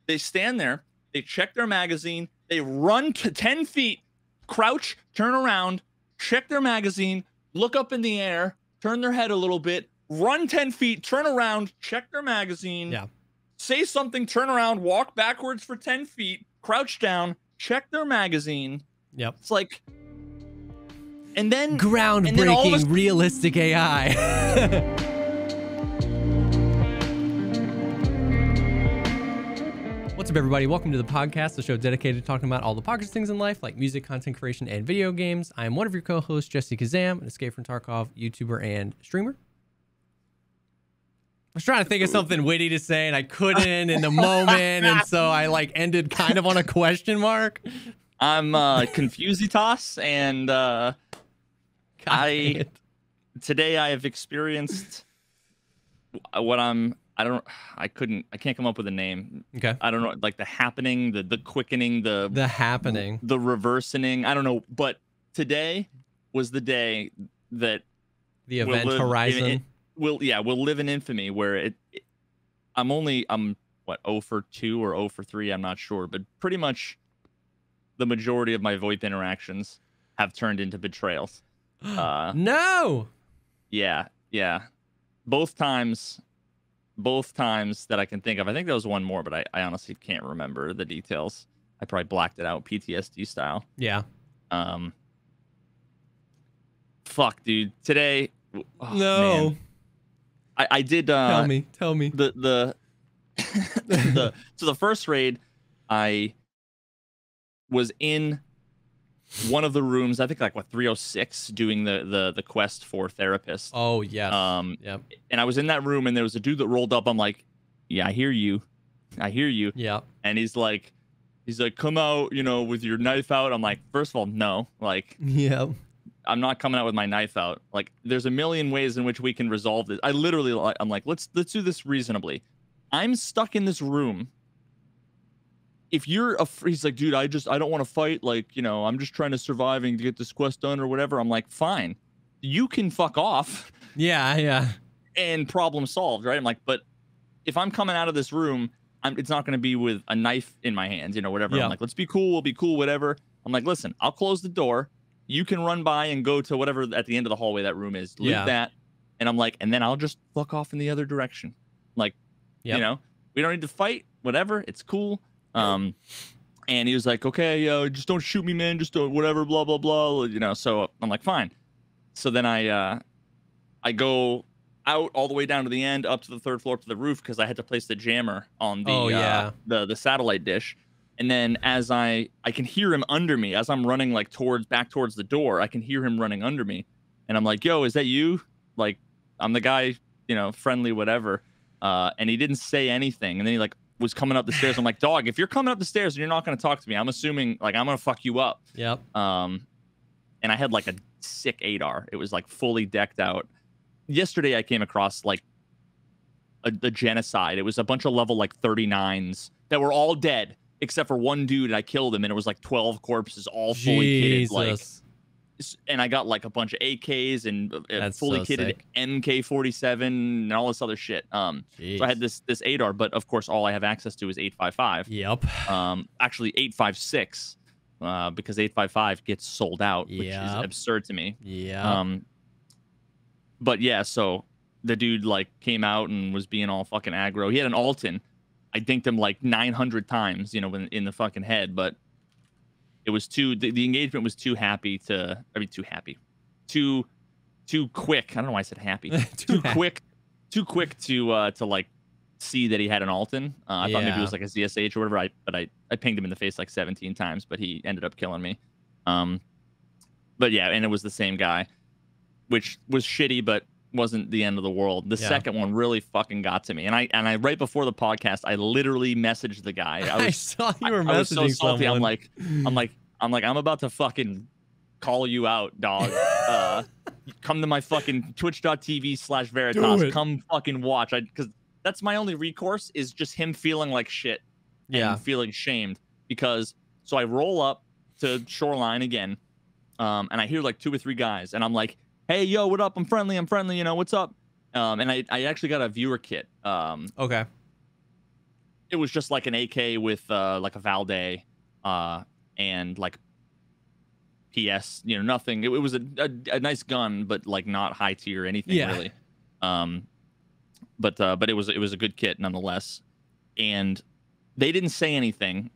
They stand there, they check their magazine, they run to 10 feet, crouch, turn around, check their magazine, look up in the air, turn their head a little bit, run 10 feet, turn around, check their magazine, say something, turn around, walk backwards for 10 feet, crouch down, check their magazine. Yep. It's like, and then groundbreaking, realistic AI. What's up, everybody? Welcome to the podcast, the show dedicated to talking about all the podcast things in life, like music, content creation, and video games. I am one of your co-hosts, JesseKazam, an Escape from Tarkov YouTuber and streamer. I was trying to think of something witty to say, and I couldn't in the moment, and so I ended kind of on a question mark. I'm Confusitas, and today I have experienced what I can't come up with a name. Okay. I don't know, like the happening, the quickening, the happening, the reversing. I don't know, but today was the day that the event horizon will live in infamy, where I'm what, 0 for 2 or 0 for 3, I'm not sure, but pretty much the majority of my VoIP interactions have turned into betrayals. No. Yeah. Both times that I can think of. I think there was one more, but I honestly can't remember the details. I probably blacked it out, PTSD style. Yeah. Fuck, dude. Today. Oh, no. Man. I did. Tell me. So the first raid, I was in one of the rooms, I think like 306, doing the quest for therapist. Oh yeah. Yep. And I was in that room, and there was a dude that rolled up. I'm like, yeah, I hear you. Yeah. And he's like, come out, with your knife out. I'm like, first of all, no, like, yeah, I'm not coming out with my knife out. Like, there's a million ways in which we can resolve this. I'm like, let's do this reasonably. I'm stuck in this room. If you're he's like, dude, I don't want to fight. Like, I'm just trying to survive and get this quest done or whatever. I'm like, fine, you can fuck off. Yeah. And problem solved, right? I'm like, but if I'm coming out of this room, it's not going to be with a knife in my hands, whatever. Yeah. I'm like, let's be cool. We'll be cool, whatever. I'm like, listen, I'll close the door. You can run by and go to whatever at the end of the hallway that room is. Loot that. And I'm like, and then I'll just fuck off in the other direction. Like, we don't need to fight, whatever. It's cool. And he was like, okay, just don't shoot me, man. Just don't, whatever, blah, blah, blah. So I'm like, fine. So then I go out all the way down to the end, up to the 3rd floor, up to the roof, because I had to place the jammer on the satellite dish. And then as I can hear him under me as I'm running back towards the door. I can hear him running under me, and I'm like, yo, is that you? Like, I'm the guy, friendly, whatever. And he didn't say anything. And then he was coming up the stairs. I'm like, dog, if you're coming up the stairs and you're not going to talk to me, I'm assuming I'm going to fuck you up. Yep. And I had a sick 8R. It was fully decked out. Yesterday I came across a genocide. It was a bunch of level 39s that were all dead except for one dude, and I killed him, and it was 12 corpses all fully kitted. And I got a bunch of AKs and fully kitted MK47 and all this other shit. So I had this 8R, but of course all I have access to is 855. Yep. Actually 856, because 855 gets sold out, which is absurd to me. Yeah. But yeah, so the dude came out and was being all fucking aggro. He had an Alton. I dinked him 900 times, in the fucking head, but it was the engagement was too quick. I don't know why I said happy. too quick to see that he had an Alton. I thought maybe it was a ZSH or whatever. But I pinged him in the face 17 times, but he ended up killing me. But yeah, and it was the same guy, which was shitty, but wasn't the end of the world. The second one really fucking got to me, and I right before the podcast, I literally messaged the guy. I saw you were messaging I was so salty. someone. I'm about to fucking call you out, dog. Come to my fucking twitch.tv/Veritas. Come fucking watch. Because that's my only recourse, is just him feeling like shit and feeling shamed. So I roll up to Shoreline again, and I hear 2 or 3 guys, and I'm like, hey, yo, what up? I'm friendly, what's up? And I actually got a viewer kit. Okay. it was just like an AK with like a Valday and like PS, you know, nothing. It was a nice gun, but like not high tier or anything really. But it was a good kit nonetheless. And they didn't say anything.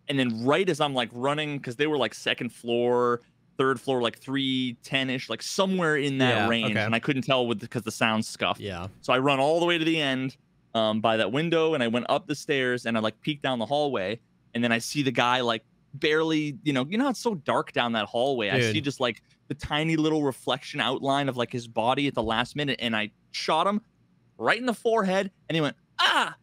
And then right as I'm like running, because they were like second floor, third floor, like 310-ish, like somewhere in that range. And I couldn't tell because the sound scuffed. Yeah. So I run all the way to the end by that window, and I went up the stairs, and I like peeked down the hallway, and then I see the guy like barely, you know how it's so dark down that hallway. Dude. I see just like the tiny little reflection outline of like his body at the last minute, and I shot him right in the forehead, and he went, ah,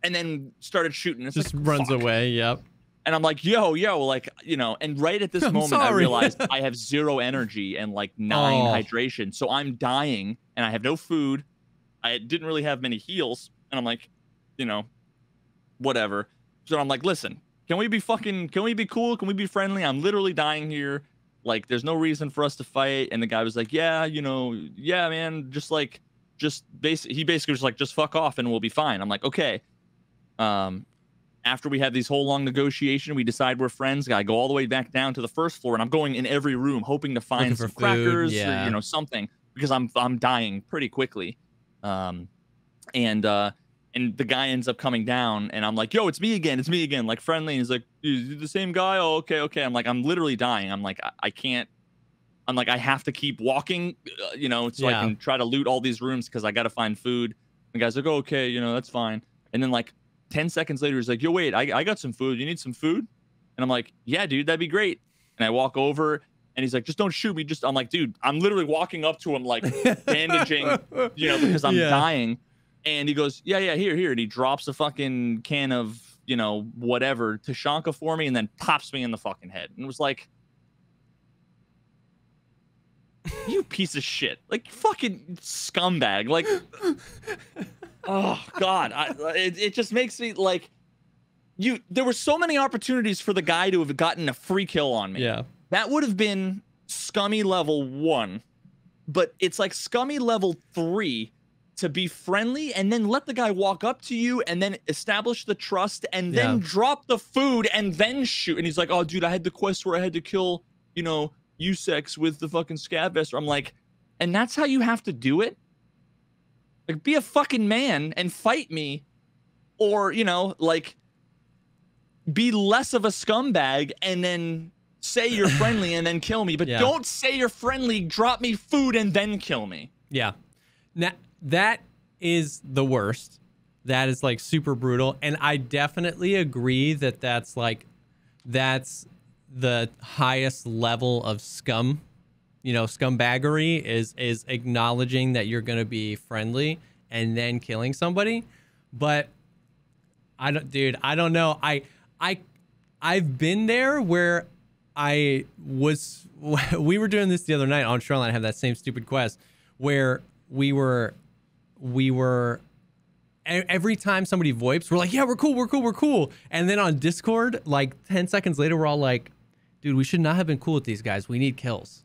and then started shooting. It's just like, runs fuck. away. Yep. And I'm like, yo, like, you know, and right at this moment, I realized I have 0 energy and like 9 hydration. So I'm dying, and I have no food. I didn't really have many heals. And I'm like, you know, whatever. So I'm like, listen, can we be cool? Can we be friendly? I'm literally dying here. Like, there's no reason for us to fight. And the guy was like, yeah, you know, yeah, man, he basically was like, just fuck off and we'll be fine. I'm like, okay. After we have these whole long negotiation, we decide we're friends. I go all the way back down to the first floor, and I'm going in every room, hoping to find some crackers, or, you know, something, because I'm dying pretty quickly. And the guy ends up coming down, and I'm like, yo, it's me again, like friendly. And he's like, you the same guy? Oh, okay. I'm like, I'm literally dying. I'm like, I can't. I'm like, I have to keep walking, you know, so I can try to loot all these rooms because I got to find food. The guy's like, oh, okay, you know, that's fine. And then like 10 seconds later, he's like, yo, wait, I got some food. You need some food? And I'm like, yeah, dude, that'd be great. And I walk over, and he's like, just don't shoot me. I'm like, dude, I'm literally walking up to him, like bandaging, you know, because I'm dying. And he goes, yeah, here. And he drops a fucking can of, you know, whatever, Tashanka for me, and then pops me in the fucking head. And it was like, you piece of shit. Like, fucking scumbag. Like, oh, God. It just makes me, like, there were so many opportunities for the guy to have gotten a free kill on me. Yeah. That would have been scummy level 1. But it's like scummy level 3 to be friendly, and then let the guy walk up to you, and then establish the trust, and then drop the food, and then shoot. And he's like, oh, dude, I had the quest where I had to kill, you know, Usex with the fucking scav vest. I'm like, and that's how you have to do it? Like, be a fucking man and fight me, or, you know, like, be less of a scumbag and then say you're friendly and then kill me, but don't say you're friendly, drop me food, and then kill me. Yeah. Now, that is the worst. That is like super brutal, and I definitely agree that that's the highest level of scum. You know, scumbaggery is acknowledging that you're going to be friendly and then killing somebody. But I don't know. I've been there where we were doing this the other night on Shoreline. I have that same stupid quest where we were every time somebody VoIPs, we're like, yeah, we're cool. And then on Discord, like 10 seconds later, we're all like, dude, we should not have been cool with these guys. We need kills.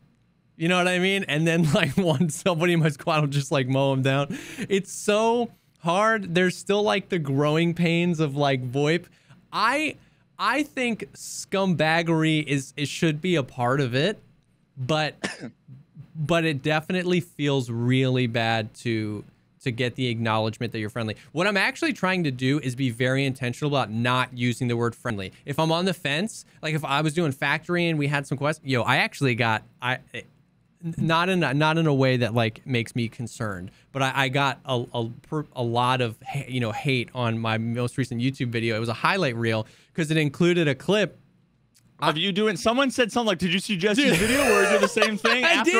You know what I mean? And then like somebody in my squad will just like mow them down. It's so hard. There's still like the growing pains of like VoIP. I think scumbaggery it should be a part of it, but it definitely feels really bad to get the acknowledgement that you're friendly. What I'm actually trying to do is be very intentional about not using the word friendly. If I'm on the fence, like if I was doing factory and we had some quests, I actually got not in a way that like makes me concerned, but I got a lot of hate on my most recent YouTube video. It was a highlight reel because it included a clip of you doing. Someone said something like, "Did you see Jesse's video where he did the same thing?" After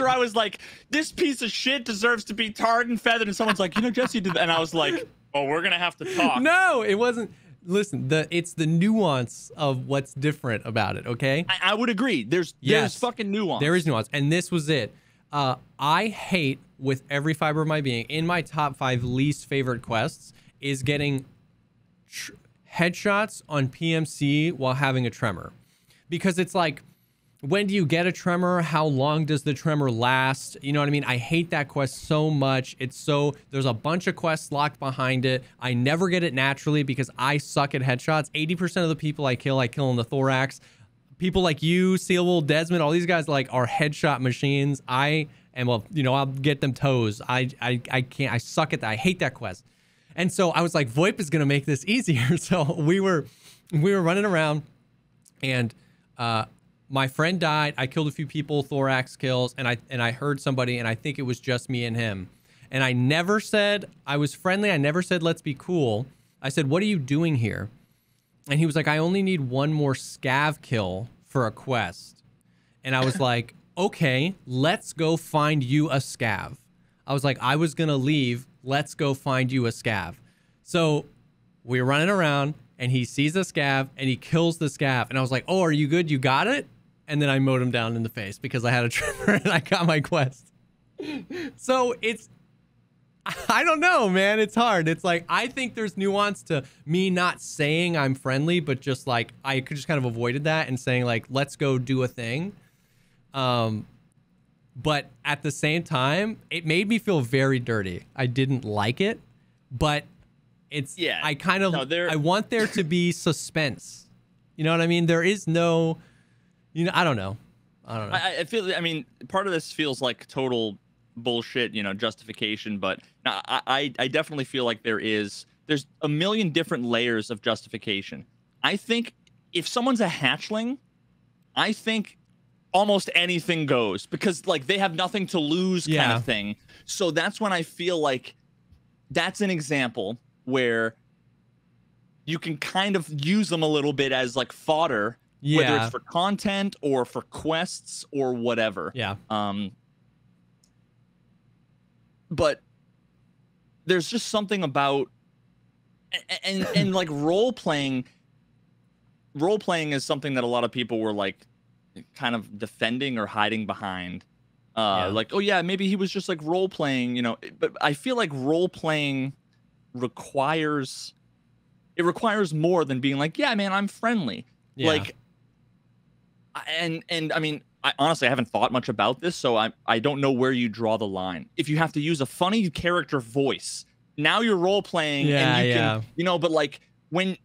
I was like, "This piece of shit deserves to be tarred and feathered," and someone's like, Jesse did that, and I was like, "Oh, we're gonna have to talk." No, it wasn't. Listen, it's the nuance of what's different about it. Okay, I would agree. There's fucking nuance. There is nuance, and this was it. I hate with every fiber of my being. In my top 5 least favorite quests is getting headshots on PMC while having a tremor, because it's like when do you get a tremor? How long does the tremor last? You know what I mean? I hate that quest so much. There's a bunch of quests locked behind it. I never get it naturally because I suck at headshots. 80% of the people I kill in the thorax. People like you, Sealable, Desmond, all these guys like are headshot machines. I'll get them toes. I can't, I suck at that. I hate that quest. And so I was like, VoIP is going to make this easier. So we were running around and, my friend died. I killed a few people, thorax kills, and I heard somebody, and I think it was just me and him. And I never said, I was friendly. I never said, let's be cool. I said, what are you doing here? And he was like, I only need one more scav kill for a quest. And I was like, okay, let's go find you a scav. I was like, I was going to leave. Let's go find you a scav. So we're running around, and he sees a scav, and he kills the scav. And I was like, oh, are you good? You got it? And then I mowed him down in the face because I had a tremor and I got my quest. So I don't know, man. It's hard. It's like, I think there's nuance to me not saying I'm friendly, but just like, I could just kind of avoided that and saying like, let's go do a thing. But at the same time, it made me feel very dirty. I didn't like it, but I want there to be suspense. You know what I mean? There is no, I don't know. I feel, I mean, part of this feels like total bullshit, justification, but I definitely feel like there's a million different layers of justification. I think if someone's a hatchling, I think almost anything goes because like they have nothing to lose kind of thing. So that's when I feel like that's an example where you can kind of use them a little bit as like fodder, whether it's for content or for quests or whatever. Yeah. But there's just something about and like role playing is something that a lot of people were like kind of defending or hiding behind. Like, oh yeah, maybe he was just like role playing, but I feel like role playing requires more than being like, yeah, man, I'm friendly. Yeah. Like, and I mean, I honestly haven't thought much about this, so I don't know where you draw the line. If you have to use a funny character voice, now you're role playing, and you can, but like when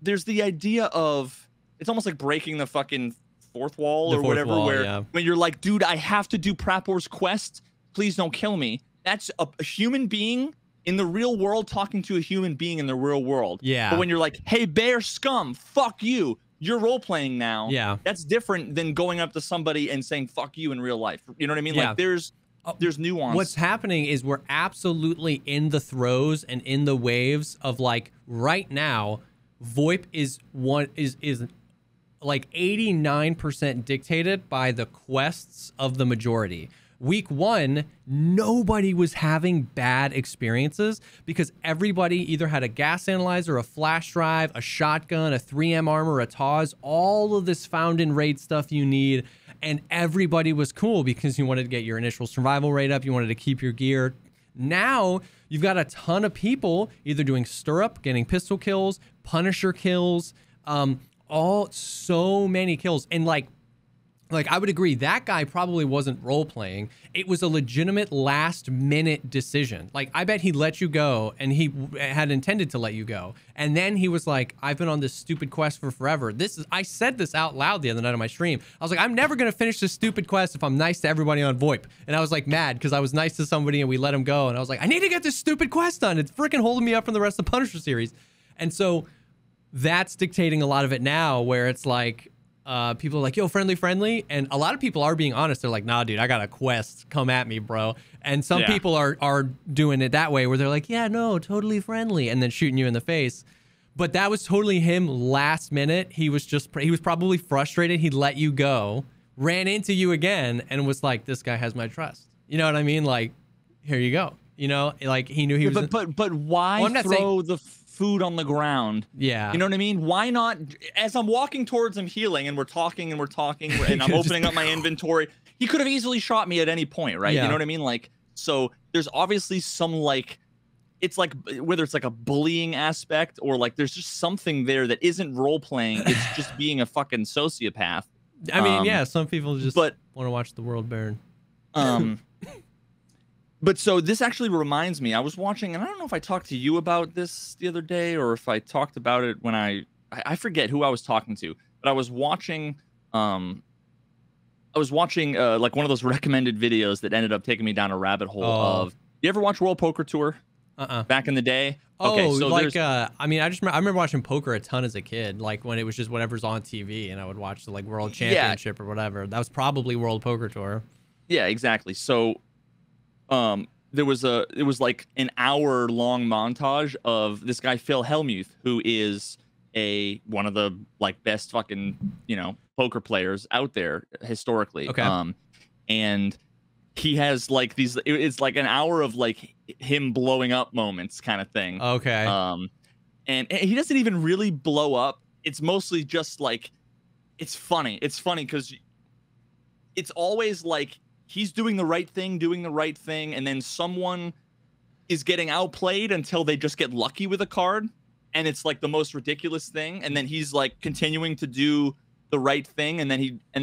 there's the idea of, it's almost like breaking the fucking fourth wall or whatever, where when you're like, dude, I have to do Prapor's quest, please don't kill me. That's a human being in the real world talking to a human being in the real world. Yeah. But when you're like, hey, bear scum, fuck you, you're role playing now. Yeah. That's different than going up to somebody and saying fuck you in real life. You know what I mean? Yeah. Like there's nuance. What's happening is we're absolutely in the throes and in the waves of like right now, VoIP is like 89% dictated by the quests of the majority. Week 1, nobody was having bad experiences because everybody either had a gas analyzer, a flash drive, a shotgun, a 3M armor, a TAWS, all of this found in raid stuff you need. And everybody was cool because you wanted to get your initial survival rate up. You wanted to keep your gear. Now you've got a ton of people either doing stirrup, getting pistol kills, Punisher kills, so many kills. And like I would agree, that guy probably wasn't role playing. It was a legitimate last minute decision. Like I bet he let you go and he had intended to let you go. And then he was like, I've been on this stupid quest for forever. I said this out loud the other night on my stream. I was like, I'm never going to finish this stupid quest if I'm nice to everybody on VoIP. And I was like mad because I was nice to somebody and we let him go. And I was like, I need to get this stupid quest done. It's freaking holding me up from the rest of the Punisher series. And so that's dictating a lot of it now where it's like, people are like, yo, friendly. And a lot of people are being honest. They're like, nah, dude, I got a quest. Come at me, bro. And some people are doing it that way where they're like, yeah, no, totally friendly. And then shooting you in the face. But that was totally him last minute. He was probably frustrated. He let you go, ran into you again, and was like, this guy has my trust. You know what I mean? Like, here you go. You know, like he knew he was. But why throw the food on the ground? Yeah. You know what I mean? Why not, as I'm walking towards him healing and we're talking and I'm opening up my inventory, he could have easily shot me at any point, right? Yeah. You know what I mean? Like, so there's obviously some like, it's like, whether it's like a bullying aspect or like there's just something there that isn't role playing, it's just being a fucking sociopath. I mean, yeah, some people just want to watch the world burn. But so this actually reminds me, I was watching, and I don't know if I talked to you about this the other day or if I talked about it when I forget who I was talking to, but I was watching like one of those recommended videos that ended up taking me down a rabbit hole of, you ever watch World Poker Tour? Back in the day? Okay, so like, I mean, I remember watching poker a ton as a kid, like when it was just whatever's on TV, and I would watch the like World Championship or whatever. That was probably World Poker Tour. Yeah, exactly. So, it was like an hour-long montage of this guy Phil Hellmuth, who is one of the like best fucking poker players out there historically. Okay. And he has like these. It's like an hour of like him blowing up moments, kind of thing. Okay. And he doesn't even really blow up. It's mostly just like, it's funny. It's funny because it's always like he's doing the right thing, and then someone is getting outplayed until they just get lucky with a card, and it's like the most ridiculous thing. And then he's like continuing to do the right thing, and then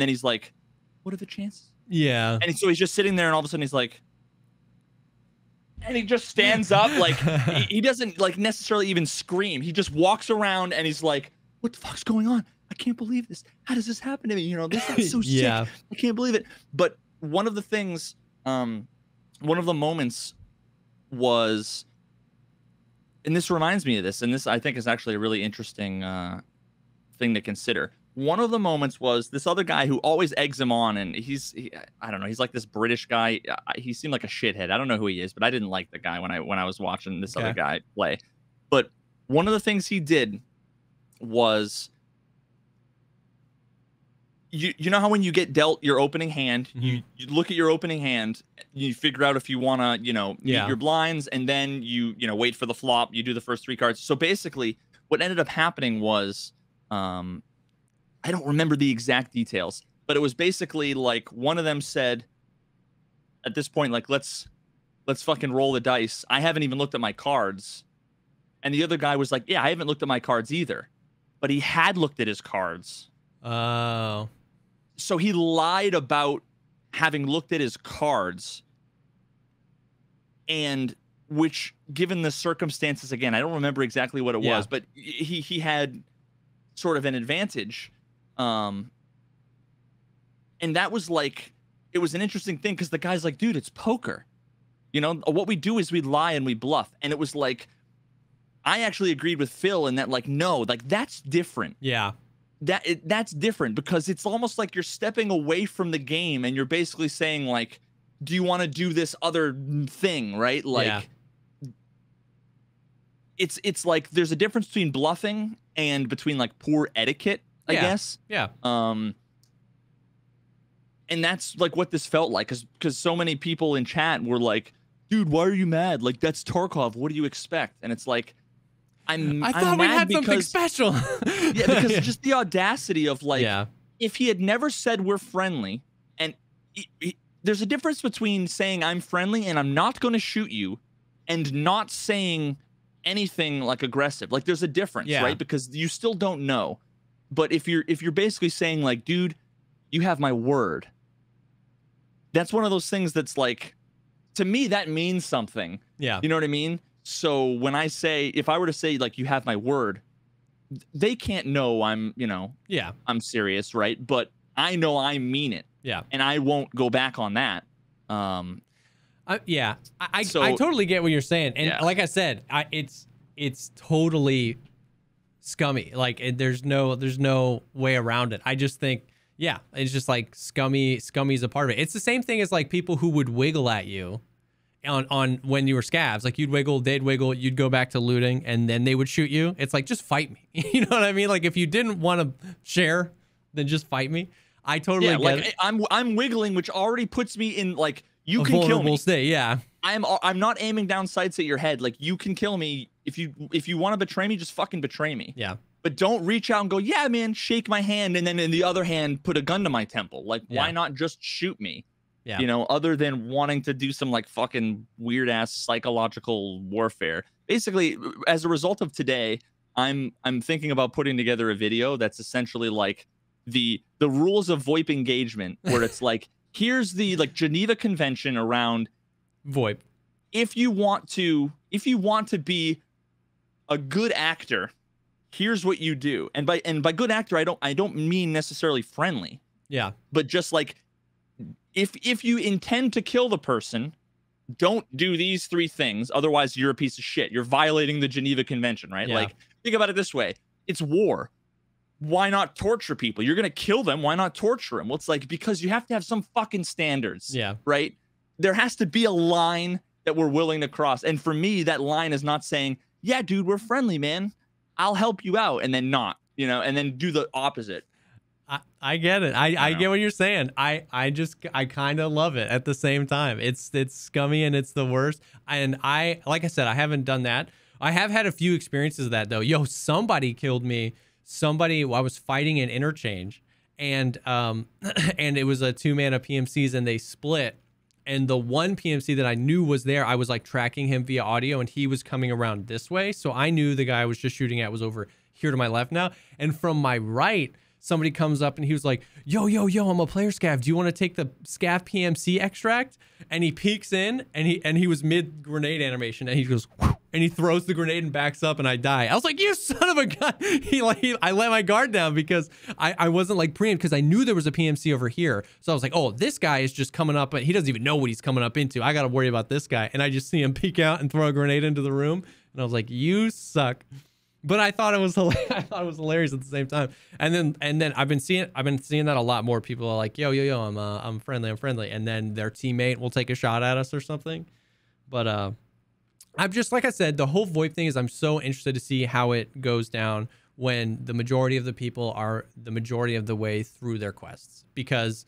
he's like, "What are the chances?" Yeah. And so he's just sitting there, and all of a sudden he's like, and he just stands up, like he doesn't like necessarily even scream. He just walks around and he's like, "What the fuck's going on? I can't believe this. How does this happen to me? This is so sick. I can't believe it." But one of the things, one of the moments was, and this reminds me of this, and this I think is actually a really interesting thing to consider. One of the moments was this other guy who always eggs him on, and I don't know, he's like this British guy. He seemed like a shithead. I don't know who he is, but I didn't like the guy when I was watching this other guy play. But one of the things he did was, you know how when you get dealt your opening hand, you look at your opening hand, you figure out if you want to, meet your blinds, and then you wait for the flop, you do the first 3 cards. So basically what ended up happening was, I don't remember the exact details, but it was basically like one of them said at this point, like, let's fucking roll the dice. I haven't even looked at my cards. And the other guy was like, yeah, I haven't looked at my cards either. But he had looked at his cards. Oh. So he lied about having looked at his cards. And which, given the circumstances, again, I don't remember exactly what it was, but he had sort of an advantage. And that was like, it was an interesting thing because the guy's like, dude, it's poker. What we do is we lie and we bluff. And it was like, I actually agreed with Phil in that, like, no, like that's different. Yeah. That's different because it's almost like you're stepping away from the game and you're basically saying, like, do you want to do this other thing, right? Like, it's like there's a difference between bluffing and between like poor etiquette, I guess. Yeah. And that's like what this felt like, because so many people in chat were like, dude, why are you mad? Like, that's Tarkov. What do you expect? And it's like, I thought we had something special. Yeah, because just the audacity of like, if he had never said we're friendly, and there's a difference between saying I'm friendly and I'm not going to shoot you, and not saying anything like aggressive. Like, there's a difference, right? Because you still don't know. But if you're basically saying like, dude, you have my word, that's one of those things that's like, to me, that means something. Yeah. You know what I mean? So when I say, if I were to say like, you have my word, they can't know I'm I'm serious, right? But I know I mean it. Yeah. And I won't go back on that. I totally get what you're saying. And like I said, it's totally scummy. Like, there's no way around it. I just think, it's just like scummy's a part of it. It's the same thing as like people who would wiggle at you on when you were scavs. Like, you'd wiggle, they'd wiggle, you'd go back to looting, and then they would shoot you. It's like, just fight me. You know what I mean? Like, if you didn't want to share, then just fight me. I totally get like it. I'm wiggling, which already puts me in like, you can kill me. State, yeah. I'm not aiming down sights at your head. Like, you can kill me if you want to betray me, just fucking betray me. Yeah. But don't reach out and go, yeah, man, shake my hand, and then in the other hand put a gun to my temple. Like, why not just shoot me? Yeah. Other than wanting to do some like fucking weird ass psychological warfare. Basically, as a result of today, I'm thinking about putting together a video that's essentially like the rules of VoIP engagement, where it's like, here's the like Geneva Convention around VoIP. If you want to be a good actor, here's what you do. And by good actor, I don't mean necessarily friendly. Yeah. But just like, if you intend to kill the person, don't do these 3 things. Otherwise, you're a piece of shit. You're violating the Geneva Convention, right? Yeah. Like, think about it this way. It's war. Why not torture people? You're going to kill them. Why not torture them? Well, it's like, because you have to have some fucking standards. Yeah. Right? There has to be a line that we're willing to cross. And for me, that line is not saying, yeah, dude, we're friendly, man. I'll help you out. And then not, and then do the opposite. I get it. I get what you're saying. I kind of love it at the same time. It's scummy and it's the worst. And like I said, I haven't done that. I have had a few experiences of that though. Yo, somebody killed me. I was fighting an interchange, and it was a 2-man of PMCs, and they split. And the one PMC that I knew was there, I was like tracking him via audio, and he was coming around this way. So I knew the guy I was just shooting at was over here to my left now. And from my right, somebody comes up and he was like, yo, I'm a player scav. Do you want to take the scav PMC extract? And he peeks in, and he was mid grenade animation, and he goes, whoosh, and he throws the grenade and backs up, and I die. I was like, you son of a gun. I let my guard down because I wasn't like preempt, because I knew there was a PMC over here. So I was like, oh, this guy is just coming up, but he doesn't even know what he's coming up into. I got to worry about this guy. And I just see him peek out and throw a grenade into the room. And I was like, you suck. But I thought it was hilarious at the same time. And then I've been seeing that a lot more. People are like, yo, I'm friendly, and then their teammate will take a shot at us or something. But I'm just, like I said, the whole VoIP thing is, I'm so interested to see how it goes down when the majority of the people are the majority of the way through their quests, because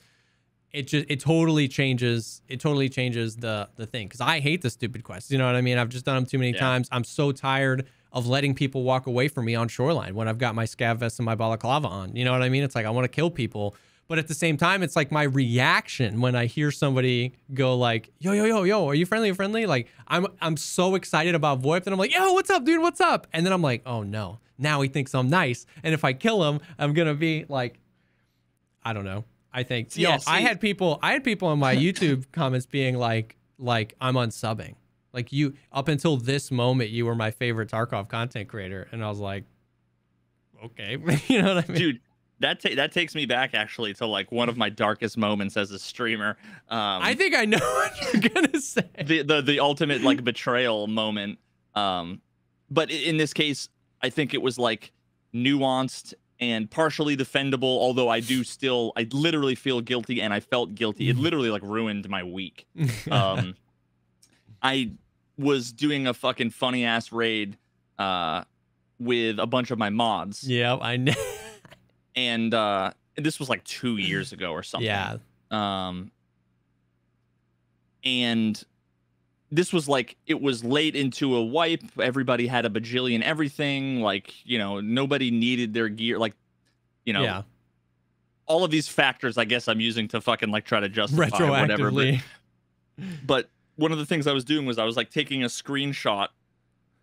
it totally changes the thing. Because I hate the stupid quests. You know what I mean? I've just done them too many times. I'm so tired of letting people walk away from me on shoreline when I've got my scav vest and my balaclava on. You know what I mean? It's like, I want to kill people. But at the same time, it's like my reaction when I hear somebody go like, yo, are you friendly? Like, I'm so excited about VoIP, and I'm like, yo, what's up, dude? What's up? And then I'm like, oh no, now he thinks I'm nice. And if I kill him, I'm going to be like, I don't know. I think, I had people in my YouTube comments being like I'm unsubbing. Like, you, up until this moment, you were my favorite Tarkov content creator. And I was like, okay. You know what I mean? Dude, that takes me back actually to like one of my darkest moments as a streamer. I think I know what you're gonna say. The ultimate like betrayal moment. But in this case, I think it was like nuanced and partially defendable, although I literally feel guilty, and I felt guilty. It literally like ruined my week. I was doing a fucking funny ass raid with a bunch of my mods. Yeah, I know. And this was like 2 years ago or something. Yeah. And this was like, it was late into a wipe. Everybody had a bajillion everything. Like, nobody needed their gear. Like, yeah. All of these factors, I guess I'm using to fucking like try to justify whatever. But one of the things I was doing was I was like taking a screenshot.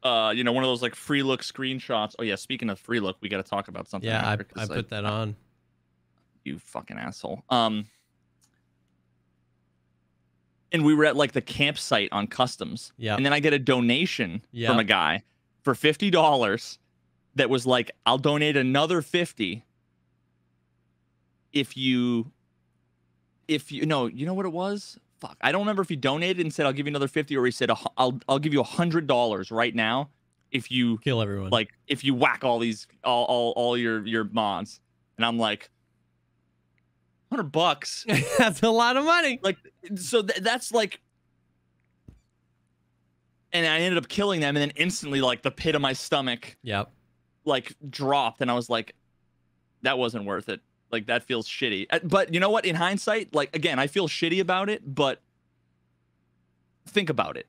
One of those like free look screenshots. Oh yeah, speaking of free look, we got to talk about something. Yeah, I put that on. You fucking asshole. And we were at like the campsite on customs. Yeah. And then I get a donation from a guy for $50 that was like, I'll donate another 50 if you know what it was? Fuck, I don't remember if he donated and said I'll give you another 50, or he said I'll give you $100 right now if you kill everyone. Like if you whack all these all your mods. And I'm like, $100. That's a lot of money. Like, so that's like, and I ended up killing them, and then instantly like the pit of my stomach like dropped, and I was like, that wasn't worth it. Like, that feels shitty. But you know what? In hindsight, like, again, I feel shitty about it, but think about it.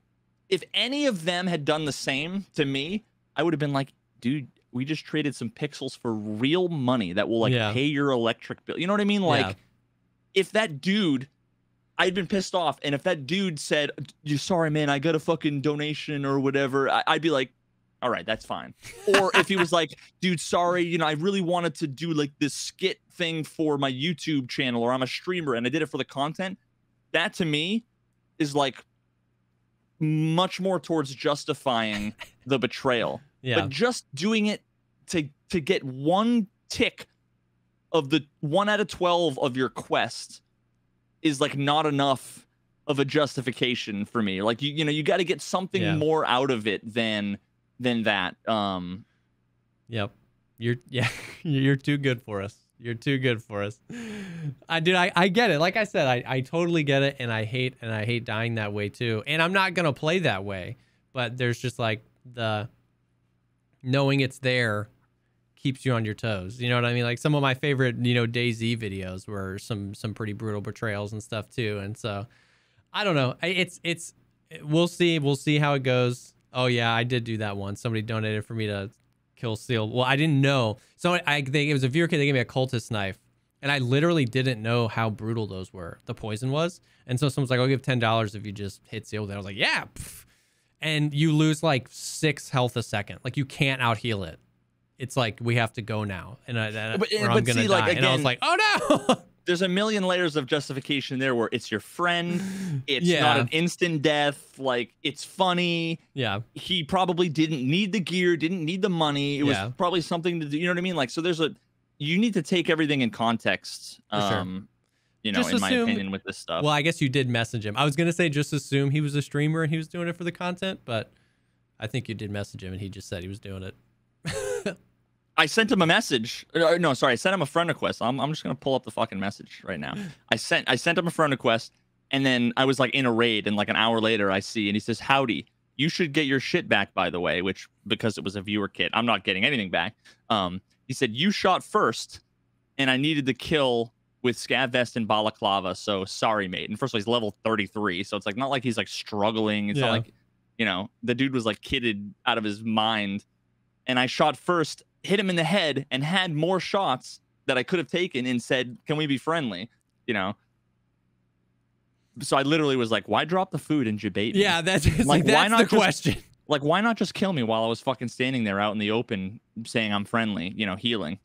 If any of them had done the same to me, I would have been like, dude, we just traded some pixels for real money that will like pay your electric bill. You know what I mean? Like, if that dude, I'd been pissed off, and if that dude said, "You sorry, man, I got a fucking donation or whatever," I'd be like, all right, that's fine. Or if he was like, dude, sorry, you know, I really wanted to do like this skit thing for my YouTube channel, or I'm a streamer and I did it for the content. That to me is like much more towards justifying the betrayal. Yeah. But just doing it to get one tick of the 1 out of 12 of your quest is like not enough of a justification for me. Like you know, you got to get something more out of it than that. Yep. You're too good for us. You're too good for us. I get it. Like I said, I totally get it, and I hate dying that way too. And I'm not gonna play that way, but there's just like the knowing it's there keeps you on your toes. You know what I mean? Like some of my favorite, you know, DayZ videos were some pretty brutal betrayals and stuff too. And so I don't know. We'll see how it goes. Oh yeah, I did do that one. Somebody donated for me to kill Seal. Well, I didn't know. So I think it was a viewer kit. They gave me a cultist knife, and I literally didn't know how brutal those were. The poison was, and so someone's like, "I'll give $10 if you just hit Seal with it." I was like, "Yeah," and you lose like 6 health a second. Like you can't out heal it. It's like we have to go now, and I'm gonna die. Like, again, and I was like, "Oh no!" There's a million layers of justification there where it's your friend. It's not an instant death. Like, it's funny. Yeah. He probably didn't need the gear, didn't need the money. It was probably something to do. You know what I mean? Like, so you need to take everything in context. Sure. You know, in my opinion, with this stuff. Well, I guess you did message him. I was going to say just assume he was a streamer and he was doing it for the content, but I think you did message him and he just said he was doing it. I sent him a message. No, sorry. I sent him a friend request. I'm just going to pull up the fucking message right now. I sent him a friend request, and then I was like in a raid, and like an hour later I see, and he says, "Howdy, you should get your shit back, by the way," which, because it was a viewer kit, I'm not getting anything back. He said, "You shot first, and I needed the kill with scav vest and balaclava, so sorry, mate." And first of all, he's level 33, so it's like not like he's like struggling. It's not like, you know, the dude was like kidded out of his mind. And I shot first, hit him in the head, and had more shots that I could have taken, and said, "Can we be friendly?" You know? So I literally was like, why drop the food and debate me? Yeah, that's the question. Like, why not just kill me while I was fucking standing there out in the open saying I'm friendly, you know, healing?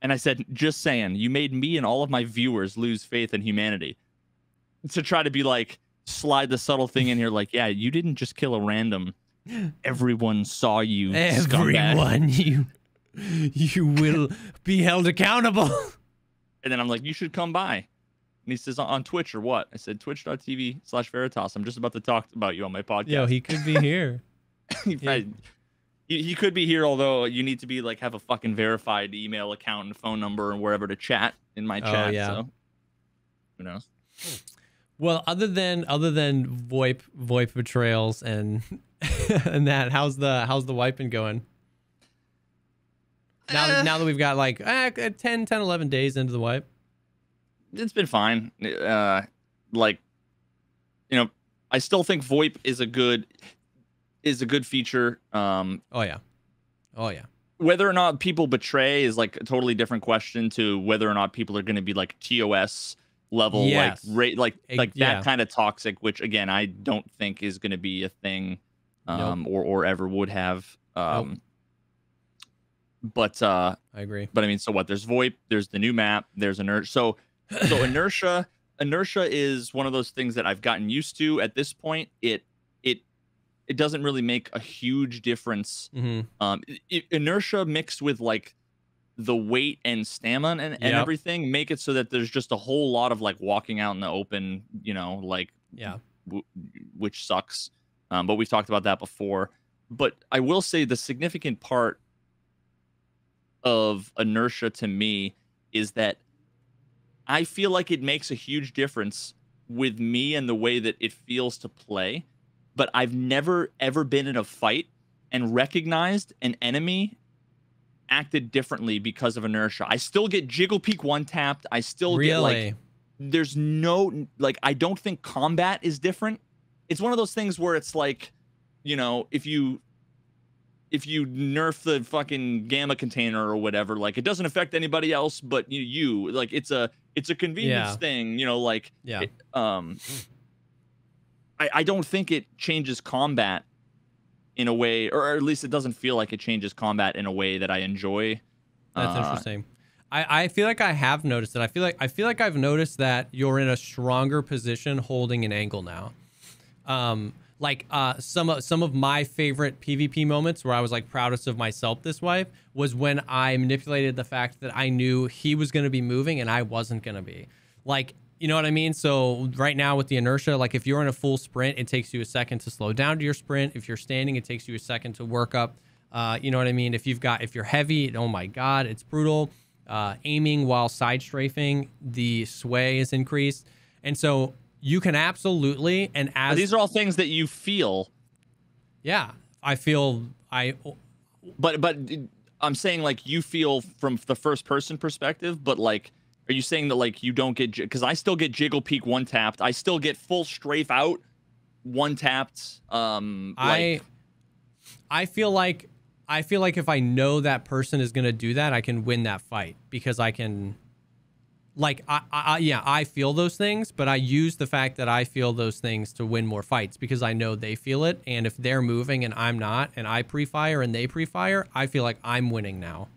And I said, just saying, you made me and all of my viewers lose faith in humanity. To try to be like, slide the subtle thing in here, like, yeah, you didn't just kill a random. Everyone saw you. Everyone, you will be held accountable. And then I'm like, you should come by. And he says, on Twitch or what? I said, twitch.tv/Veritas. I'm just about to talk about you on my podcast. Yo, he could be here. He could be here, although you need to be like, have a fucking verified email account and phone number and wherever to chat in my chat. Yeah. So who knows? Well, other than VoIP betrayals and and that, how's the wiping going? Now that we've got like 10, 11 days into the wipe. It's been fine. Like, you know, I still think VoIP is a good feature. Oh yeah. Whether or not people betray is like a totally different question to whether or not people are going to be like TOS level, like that kind of toxic, which again, I don't think is going to be a thing, or ever would have. But I agree. But I mean, so what? There's VoIP, there's the new map, there's Inertia. So Inertia is one of those things that I've gotten used to at this point. It doesn't really make a huge difference. Inertia mixed with like the weight and stamina and everything make it so that there's just a whole lot of like walking out in the open, you know, like, which sucks. But we've talked about that before. But I will say the significant part of Inertia to me is that I feel like it makes a huge difference with me and the way that it feels to play. But I've never, ever been in a fight and recognized an enemy acted differently because of Inertia. I still get Jiggle Peek one-tapped. I still get like, there's no, like, I don't think combat is different. It's one of those things where it's like, you know, if you nerf the fucking gamma container or whatever, like, it doesn't affect anybody else but you. Like, it's a convenience thing, you know, like, I don't think it changes combat in a way, or at least it doesn't feel like it changes combat in a way that I enjoy. That's interesting. I feel like I have noticed it. I feel like I've noticed that you're in a stronger position holding an angle now. Some of my favorite PvP moments where I was like proudest of myself this wipe was when I manipulated the fact that I knew he was going to be moving and I wasn't going to be. Like, you know what I mean? So right now with the inertia, like if you're in a full sprint, it takes you a second to slow down to your sprint. If you're standing, it takes you a second to work up. You know what I mean? If you're heavy, oh my God, it's brutal. Aiming while side strafing, the sway is increased. And so you can absolutely, and as but these are all things that you feel. Yeah, but I'm saying like you feel from the first person perspective, but like, are you saying that like you don't get, because I still get jiggle peek one tapped, I still get full strafe out one tapped. I feel like if I know that person is going to do that, I can win that fight because I can, like, I feel those things, but I use the fact that I feel those things to win more fights because I know they feel it. And if they're moving and I'm not, and I pre-fire and they pre-fire, I feel like I'm winning now.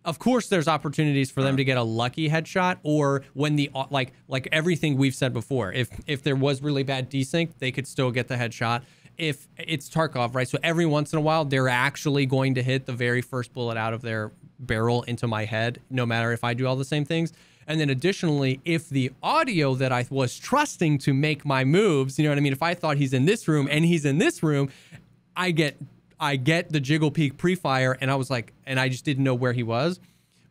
Of course, there's opportunities for them to get a lucky headshot, or when the like everything we've said before, if there was really bad desync, they could still get the headshot. If it's Tarkov, right? So every once in a while, they're actually going to hit the very first bullet out of their barrel into my head, no matter if I do all the same things. And then additionally, if the audio that I was trusting to make my moves, you know what I mean? If I thought he's in this room and he's in this room, I get the jiggle peek pre-fire, and I was like, and I just didn't know where he was.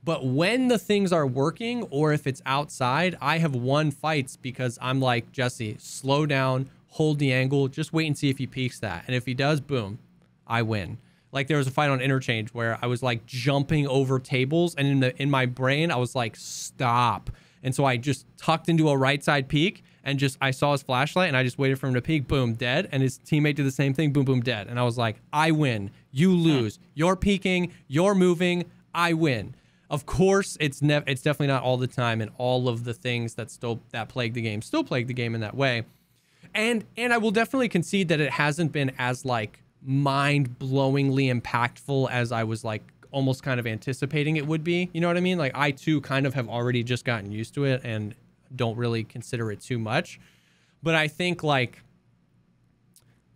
But when the things are working, or if it's outside, I have won fights because I'm like, Jesse, slow down, hold the angle, just wait and see if he peeks that. And if he does, boom, I win. Like there was a fight on Interchange where I was like jumping over tables, and in my brain, I was like, stop. And so I just tucked into a right side peek, and I saw his flashlight, and I just waited for him to peek, boom, dead. And his teammate did the same thing, boom, boom, dead. And I was like, I win, you lose. You're peeking, you're moving, I win. Of course, it's definitely not all the time, and all of the things that plague the game still plague the game in that way. And I will definitely concede that it hasn't been as like mind-blowingly impactful as I was like almost kind of anticipating it would be. You know what I mean? Like I too kind of have already just gotten used to it and don't really consider it too much. But I think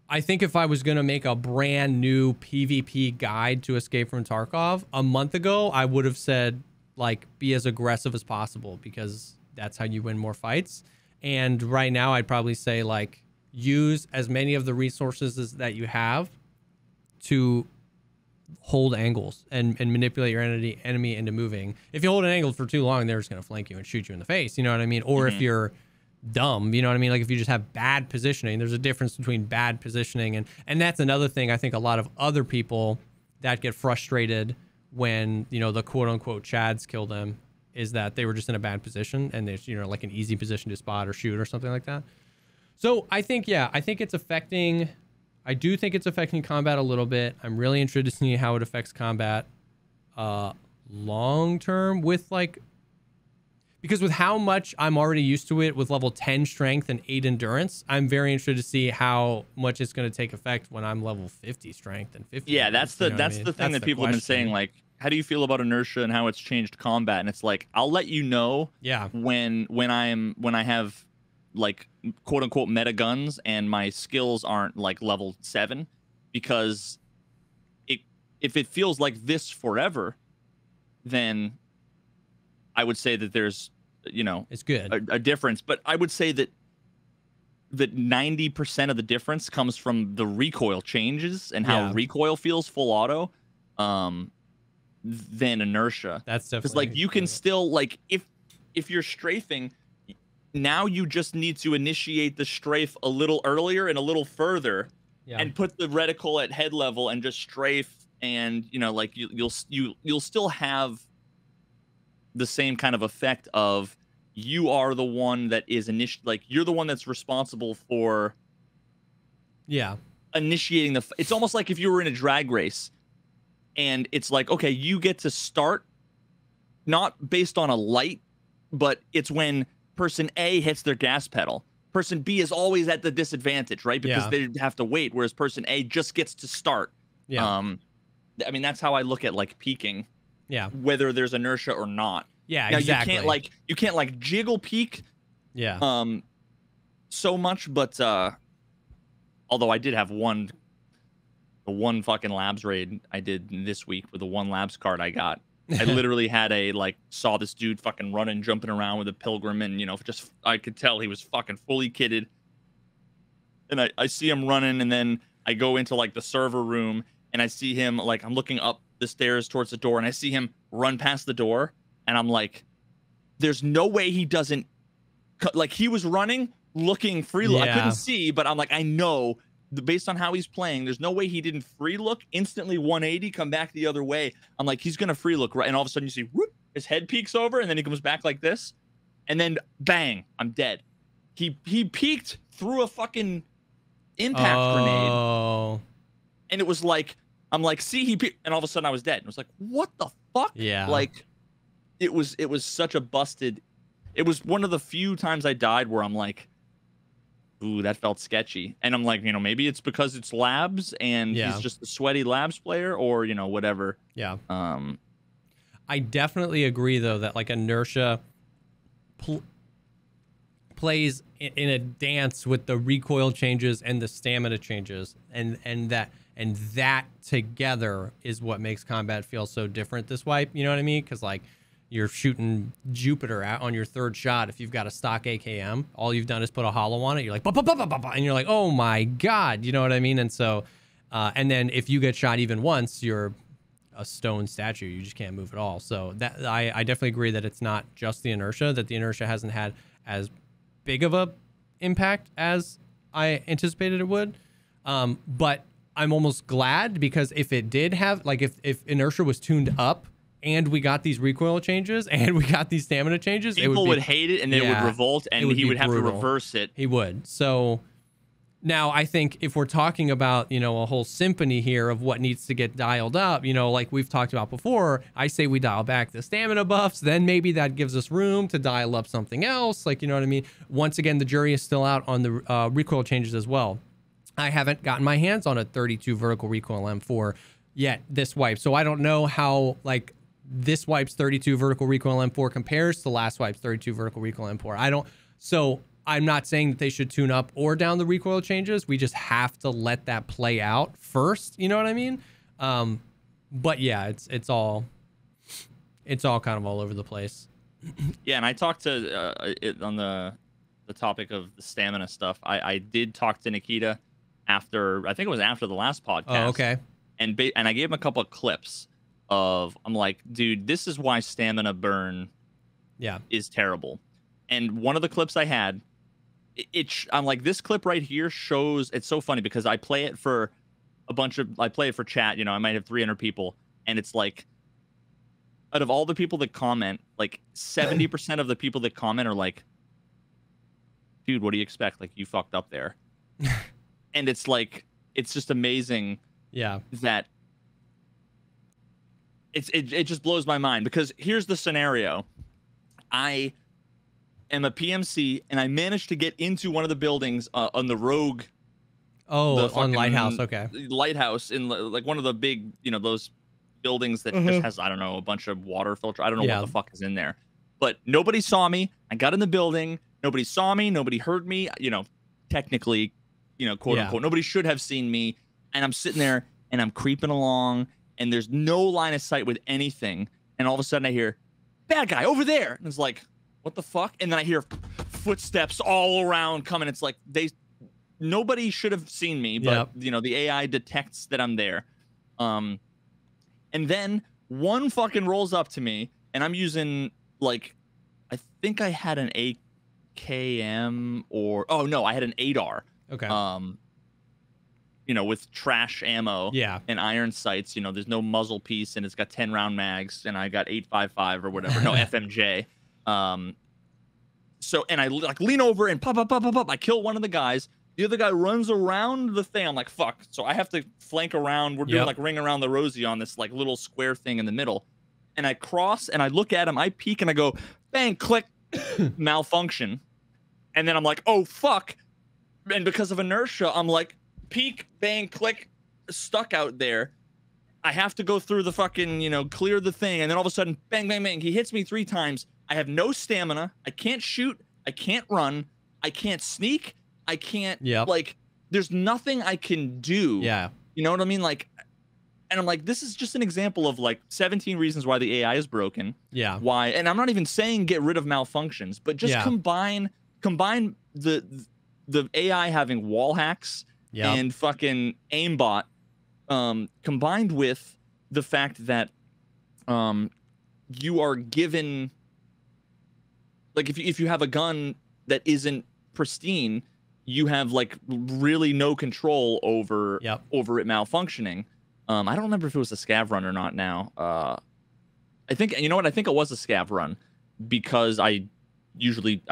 if I was going to make a brand new PvP guide to Escape from Tarkov a month ago, I would have said like be as aggressive as possible because that's how you win more fights. And right now I'd probably say like use as many of the resources that you have to hold angles and manipulate your enemy into moving. If you hold an angle for too long, they're just going to flank you and shoot you in the face. You know what I mean? Or if you're dumb, you know what I mean? Like if you just have bad positioning, there's a difference between bad positioning. And that's another thing. I think a lot of other people that get frustrated when, you know, the quote unquote Chads kill them is that they were just in a bad position and there's, you know, like an easy position to spot or shoot or something like that. So I think, yeah, I do think it's affecting combat a little bit. I'm really interested to see how it affects combat long term with like, because with how much I'm already used to it with level 10 strength and 8 endurance, I'm very interested to see how much it's going to take effect when I'm level 50 strength and 50. Yeah, that's the thing that people have been saying, like, how do you feel about inertia and how it's changed combat? And it's like, I'll let you know when I have like quote unquote meta guns and my skills aren't like level 7, because if it feels like this forever, then I would say that there's, you know, it's good a difference. But I would say that 90% of the difference comes from the recoil changes and how recoil feels full auto than inertia. That's definitely, because like you can still like if you're strafing, now you just need to initiate the strafe a little earlier and a little further and put the reticle at head level and just strafe, and you know, like you'll still have the same kind of effect of you are the one that is like you're the one that's responsible for initiating the it's almost like if you were in a drag race and it's like, okay, you get to start not based on a light, but it's when person A hits their gas pedal, person B is always at the disadvantage, right? Because they have to wait, whereas person A just gets to start. Yeah. I mean, that's how I look at like peaking. Yeah. Whether there's inertia or not. Yeah, now, exactly. You can't like jiggle peak. Yeah. So much, but although I did have the one fucking labs raid I did this week with the one labs card I got. I literally had saw this dude fucking running, jumping around with a pilgrim, and just I could tell he was fucking fully kitted. And I see him running, and then I go into like the server room, and I see him I'm looking up the stairs towards the door, and I see him run past the door, and I'm like, there's no way he doesn't. He was running, looking free look. I couldn't see, but I'm like, I know based on how he's playing, there's no way he didn't free look, instantly 180, come back the other way. I'm like, he's gonna free look, right? And all of a sudden you see, whoop, his head peeks over, and then he comes back like this, and then bang, I'm dead. He peeked through a fucking impact grenade, and it was like, I'm like, see, he peeked, and all of a sudden I was dead. And it was like, what the fuck? Yeah. It was such a busted. It was one of the few times I died where I'm like, ooh, that felt sketchy. And I'm like, maybe it's because it's labs and he's just a sweaty labs player, or whatever. Yeah. I definitely agree though that inertia plays in a dance with the recoil changes and the stamina changes, and that together is what makes combat feel so different this wipe. You know what I mean? Because you're shooting Jupiter out on your third shot. If you've got a stock AKM, all you've done is put a hollow on it. You're like, bah, bah, bah, bah, bah, bah, and you're like, oh my God, you know what I mean? And so, and then if you get shot even once, you're a stone statue. You just can't move at all. So that I definitely agree that it's not just the inertia, that the inertia hasn't had as big of a impact as I anticipated it would. But I'm almost glad, because if it did have, if inertia was tuned up, and we got these recoil changes, and we got these stamina changes, people would hate it, and they would revolt, and he would have to reverse it. He would. So now I think if we're talking about, a whole symphony here of what needs to get dialed up, like we've talked about before, I say we dial back the stamina buffs, then maybe that gives us room to dial up something else. You know what I mean? Once again, the jury is still out on the recoil changes as well. I haven't gotten my hands on a 32 vertical recoil M4 yet this wipe, so I don't know how, this wipe's 32 vertical recoil M4 compares to last wipe's 32 vertical recoil M4. So I'm not saying that they should tune up or down the recoil changes. We just have to let that play out first. You know what I mean? But yeah, it's all kind of all over the place. Yeah, and I talked to on the topic of the stamina stuff. I did talk to Nikita after, I think it was after the last podcast. Oh, okay. And I gave him a couple of clips of, I'm like, dude, this is why stamina burn is terrible. And one of the clips I had, I'm like, this clip right here shows, it's so funny because I play it for I play it for chat, I might have 300 people, and it's like, out of all the people that comment, 70% of the people that comment are like, dude, what do you expect? You fucked up there. And it's it's just amazing that it just blows my mind, because here's the scenario. I am a PMC, and I managed to get into one of the buildings on the Rogue. Oh, on Lighthouse. Okay. Lighthouse in one of the big, those buildings that just has, I don't know, a bunch of water filter. I don't know what the fuck is in there. But nobody saw me. I got in the building. Nobody saw me. Nobody heard me. Technically, quote unquote, nobody should have seen me. And I'm sitting there, and I'm creeping along, and there's no line of sight with anything. And all of a sudden I hear, bad guy over there. And it's like, what the fuck? And then I hear footsteps all around coming. It's like, nobody should have seen me, but the AI detects that I'm there. And then one fucking rolls up to me, and I'm using I think I had an AKM I had an ADAR. Okay. With trash ammo and iron sights, there's no muzzle piece, and it's got 10 round mags, and I got 8.55 or whatever, no FMJ. So, and I lean over and pop. I kill one of the guys. The other guy runs around the thing. I'm like, fuck. So I have to flank around. We're doing ring around the rosy on this little square thing in the middle. And I cross, and I look at him. I peek, and I go, bang, click, malfunction. and then I'm like, oh fuck, and because of inertia, I'm like, peek, bang, click, stuck out there. I have to go through the fucking, you know, clear the thing, and then all of a sudden, bang, bang, bang, he hits me 3 times. I have no stamina. I can't shoot. I can't run. I can't sneak. I can't, like, there's nothing I can do. Yeah. You know what I mean? Like, and I'm like, this is just an example of like 17 reasons why the AI is broken. Yeah. Why, and I'm not even saying get rid of malfunctions, but just combine the AI having wall hacks and fucking aimbot, combined with the fact that you are given, like, if you have a gun that isn't pristine, you have like really no control over it malfunctioning. I don't remember if it was a scav run or not now. I think, you know what? I think it was a scav run, because I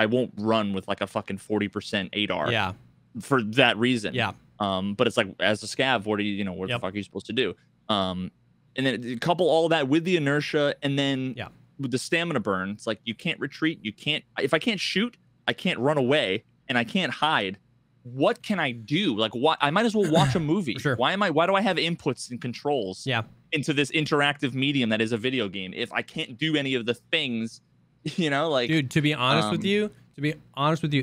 won't run with like a fucking 40% ADAR. Yeah. For that reason. Yeah. But it's like, as a scav, what the fuck are you supposed to do? And then couple all of that with the inertia, and then with the stamina burn, it's like, you can't retreat. You can't, if I can't shoot, I can't run away, and I can't hide. What can I do? Like, what? I might as well watch a movie. Sure. Why do I have inputs and controls into this interactive medium that is a video game if I can't do any of the things, you know, like, dude, to be honest with you,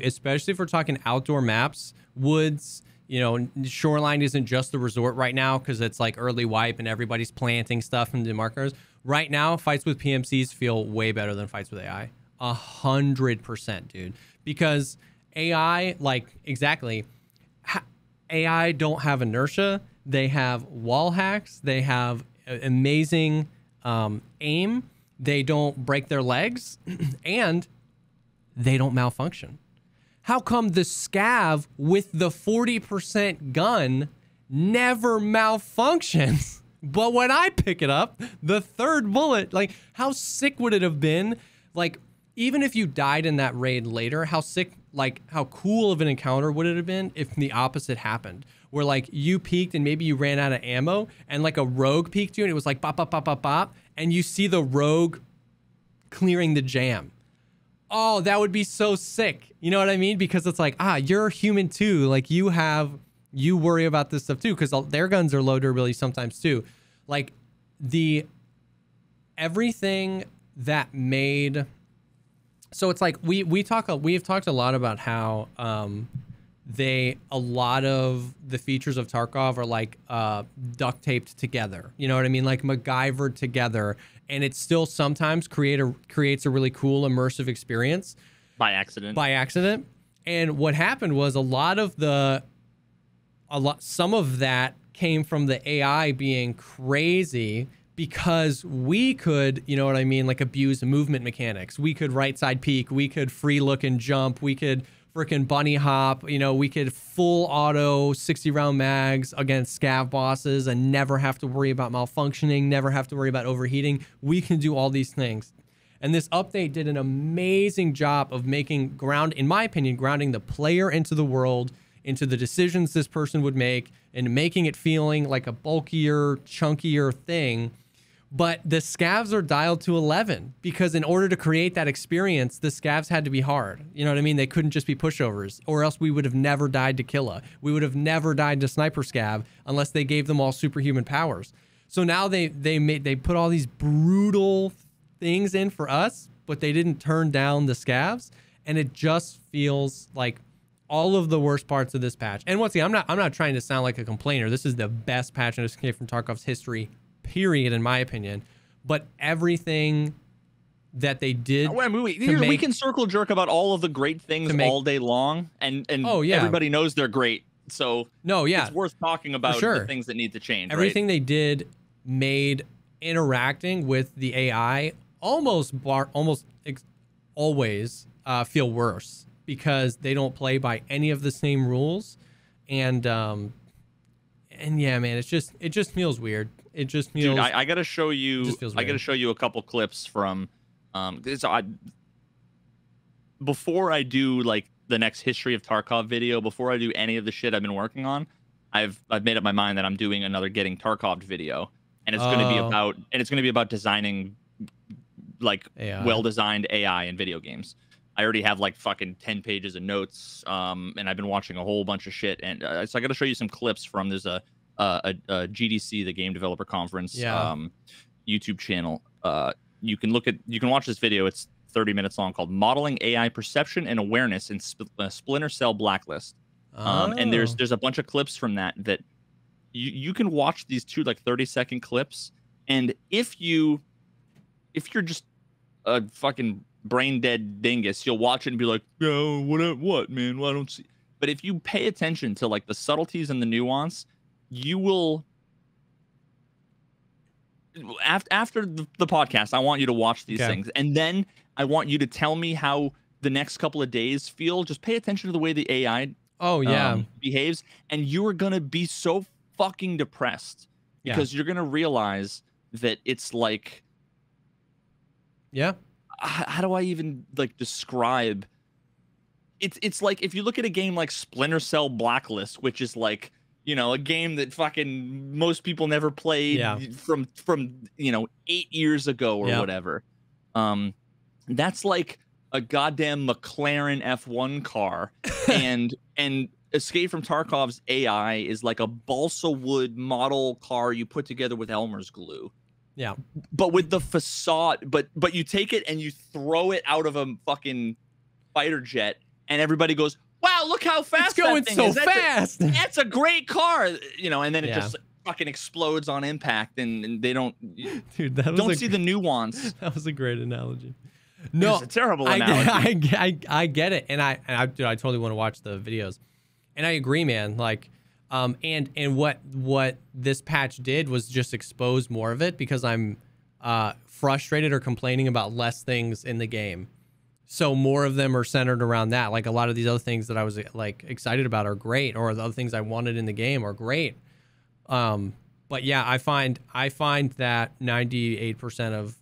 especially if we're talking outdoor maps, woods, you know, shoreline isn't just the resort right now, because it's like early wipe and everybody's planting stuff in the markers. Right now, fights with PMCs feel way better than fights with AI. 100%, dude. Because AI, like, exactly, AI don't have inertia. They have wall hacks. They have amazing aim. They don't break their legs, and they don't malfunction. How come the scav with the 40% gun never malfunctions? But when I pick it up, the 3rd bullet, like, how sick would it have been? Like, even if you died in that raid later, how sick, like, how cool of an encounter would it have been if the opposite happened? Where, like, you peeked and maybe you ran out of ammo, and, like, a rogue peeked you, and it was like, bop, bop, bop, bop, bop, and you see the rogue clearing the jam. Oh, that would be so sick. You know what I mean? Because it's like, you're human too. Like, you worry about this stuff too, because their guns are low durability sometimes too. Like, everything that made, so it's like, we've talked a lot about how a lot of the features of Tarkov are like duct taped together. You know what I mean? Like MacGyvered together, and it still sometimes creates a really cool immersive experience by accident. And what happened was some of that came from the AI being crazy, because we could, you know what I mean, like, abuse movement mechanics. We could right side peek, we could free look and jump, we could freaking bunny hop, you know, we could full auto 60 round mags against scav bosses and never have to worry about malfunctioning, never have to worry about overheating. We can do all these things. And this update did an amazing job of in my opinion, grounding the player into the world, into the decisions this person would make, and making it feeling like a bulkier, chunkier thing. But the scavs are dialed to 11, because in order to create that experience, the scavs had to be hard. You know what I mean? They couldn't just be pushovers, or else we would have never died to Killa. We would have never died to Sniper Scav unless they gave them all superhuman powers. So now they put all these brutal things in for us, but they didn't turn down the scavs, and it just feels like all of the worst parts of this patch. And once again, I'm not trying to sound like a complainer. This is the best patch in Escape from Tarkov's history, period, in my opinion. But everything that they did, we can circle jerk about all of the great things all day long, and everybody knows they're great. So it's worth talking about the things that need to change. Everything they did made interacting with the AI always feel worse, because they don't play by any of the same rules, and yeah, man, it just feels weird. It just feels. Dude, I gotta show you. I gotta show you a couple clips from. Before I do like the next history of Tarkov video, before I do any of the shit I've been working on, I've made up my mind that I'm doing another Getting Tarkoved video, and it's gonna be about designing like well-designed AI in video games. I already have like fucking 10 pages of notes, and I've been watching a whole bunch of shit. And so I got to show you some clips from there's a GDC, the Game Developer Conference, YouTube channel. You can watch this video. It's 30 minutes long, called "Modeling AI Perception and Awareness in Splinter Cell Blacklist." And there's a bunch of clips from that you can watch these two like 30-second clips, and if you're just a fucking brain dead dingus, you'll watch it and be like, "No, what, man? Well, I don't see." But if you pay attention to like the subtleties and the nuance, you will. After the podcast, I want you to watch these things, and then I want you to tell me how the next couple of days feel. Just pay attention to the way the AI behaves, and you are gonna be so fucking depressed because you're gonna realize that it's like, how do I even like describe? It's like if you look at a game like Splinter Cell Blacklist, which is like, you know, a game that fucking most people never played from 8 years ago or whatever. That's like a goddamn McLaren F1 car, and Escape from Tarkov's AI is like a balsa wood model car you put together with Elmer's glue. Yeah. But with the facade, but you take it and you throw it out of a fucking fighter jet, and everybody goes, "Wow, look how fast it's going that thing so is. fast." That's a great car," you know, and then it just fucking explodes on impact, and they don't see the nuance. That was a great analogy. No, it's a terrible analogy. I get it, and I totally want to watch the videos, and I agree, man. Like, and what this patch did was just expose more of it, because I'm frustrated or complaining about less things in the game. So more of them are centered around that. Like a lot of these other things that I was like excited about are great, or the other things I wanted in the game are great. But yeah, I find that 98% of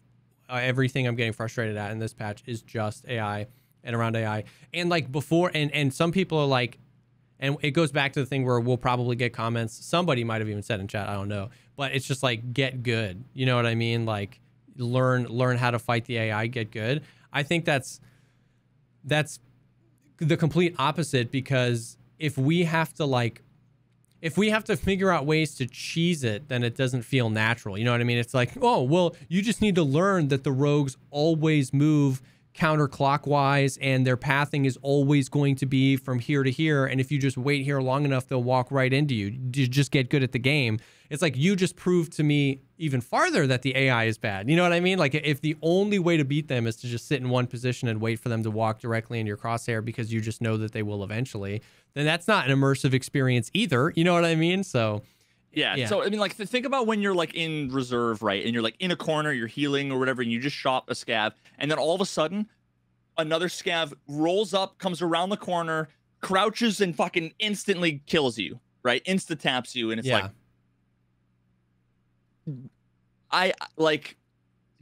everything I'm getting frustrated at in this patch is just AI and around AI. And like before, and some people are like, and it goes back to the thing where we'll probably get comments. Somebody might have even said in chat, I don't know, but it's just like, get good. You know what I mean? Like learn how to fight the AI, get good. I think that's the complete opposite, because if we have to figure out ways to cheese it, then it doesn't feel natural. You know what I mean? It's like, oh, well, you just need to learn that the rogues always move counterclockwise and their pathing is always going to be from here to here. And if you just wait here long enough, they'll walk right into you. You just get good at the game. It's like, you just proved to me even farther that the AI is bad. You know what I mean? Like if the only way to beat them is to just sit in one position and wait for them to walk directly in your crosshair because you just know that they will eventually, then that's not an immersive experience either. You know what I mean? So yeah. So I mean, like, think about when you're like in reserve, right? And you're like in a corner, you're healing or whatever, and you just shot a scav, and then all of a sudden another scav rolls up, comes around the corner, crouches, and fucking instantly kills you, right? Insta taps you, and it's like, I like,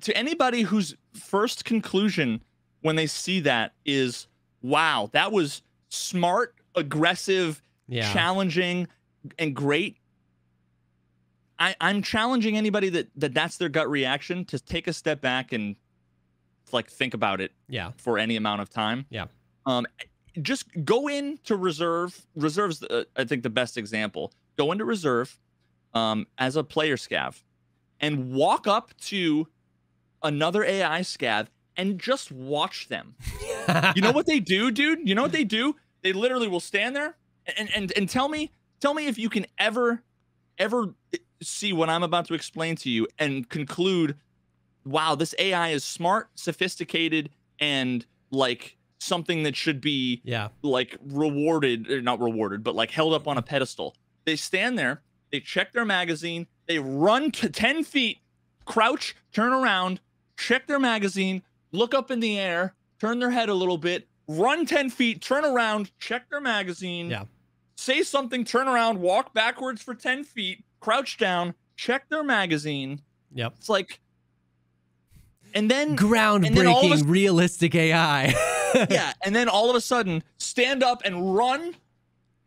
to anybody whose first conclusion when they see that is, wow, that was smart, aggressive, challenging, and great. I'm challenging anybody that's their gut reaction to take a step back and like think about it for any amount of time. Just go into reserve. Reserve's I think the best example. Go into reserve as a player scav and walk up to another AI scav and just watch them. You know what they do, dude? You know what they do? They literally will stand there and tell me if you can ever see what I'm about to explain to you and conclude, wow, this AI is smart, sophisticated, and like something that should be like rewarded, or not rewarded, but like held up on a pedestal. They stand there, they check their magazine, they run to 10 feet, crouch, turn around, check their magazine, look up in the air, turn their head a little bit, run 10 feet, turn around, check their magazine, say something, turn around, walk backwards for 10 feet, crouch down, check their magazine. It's like, and then groundbreaking, realistic AI. And then all of a sudden stand up and run,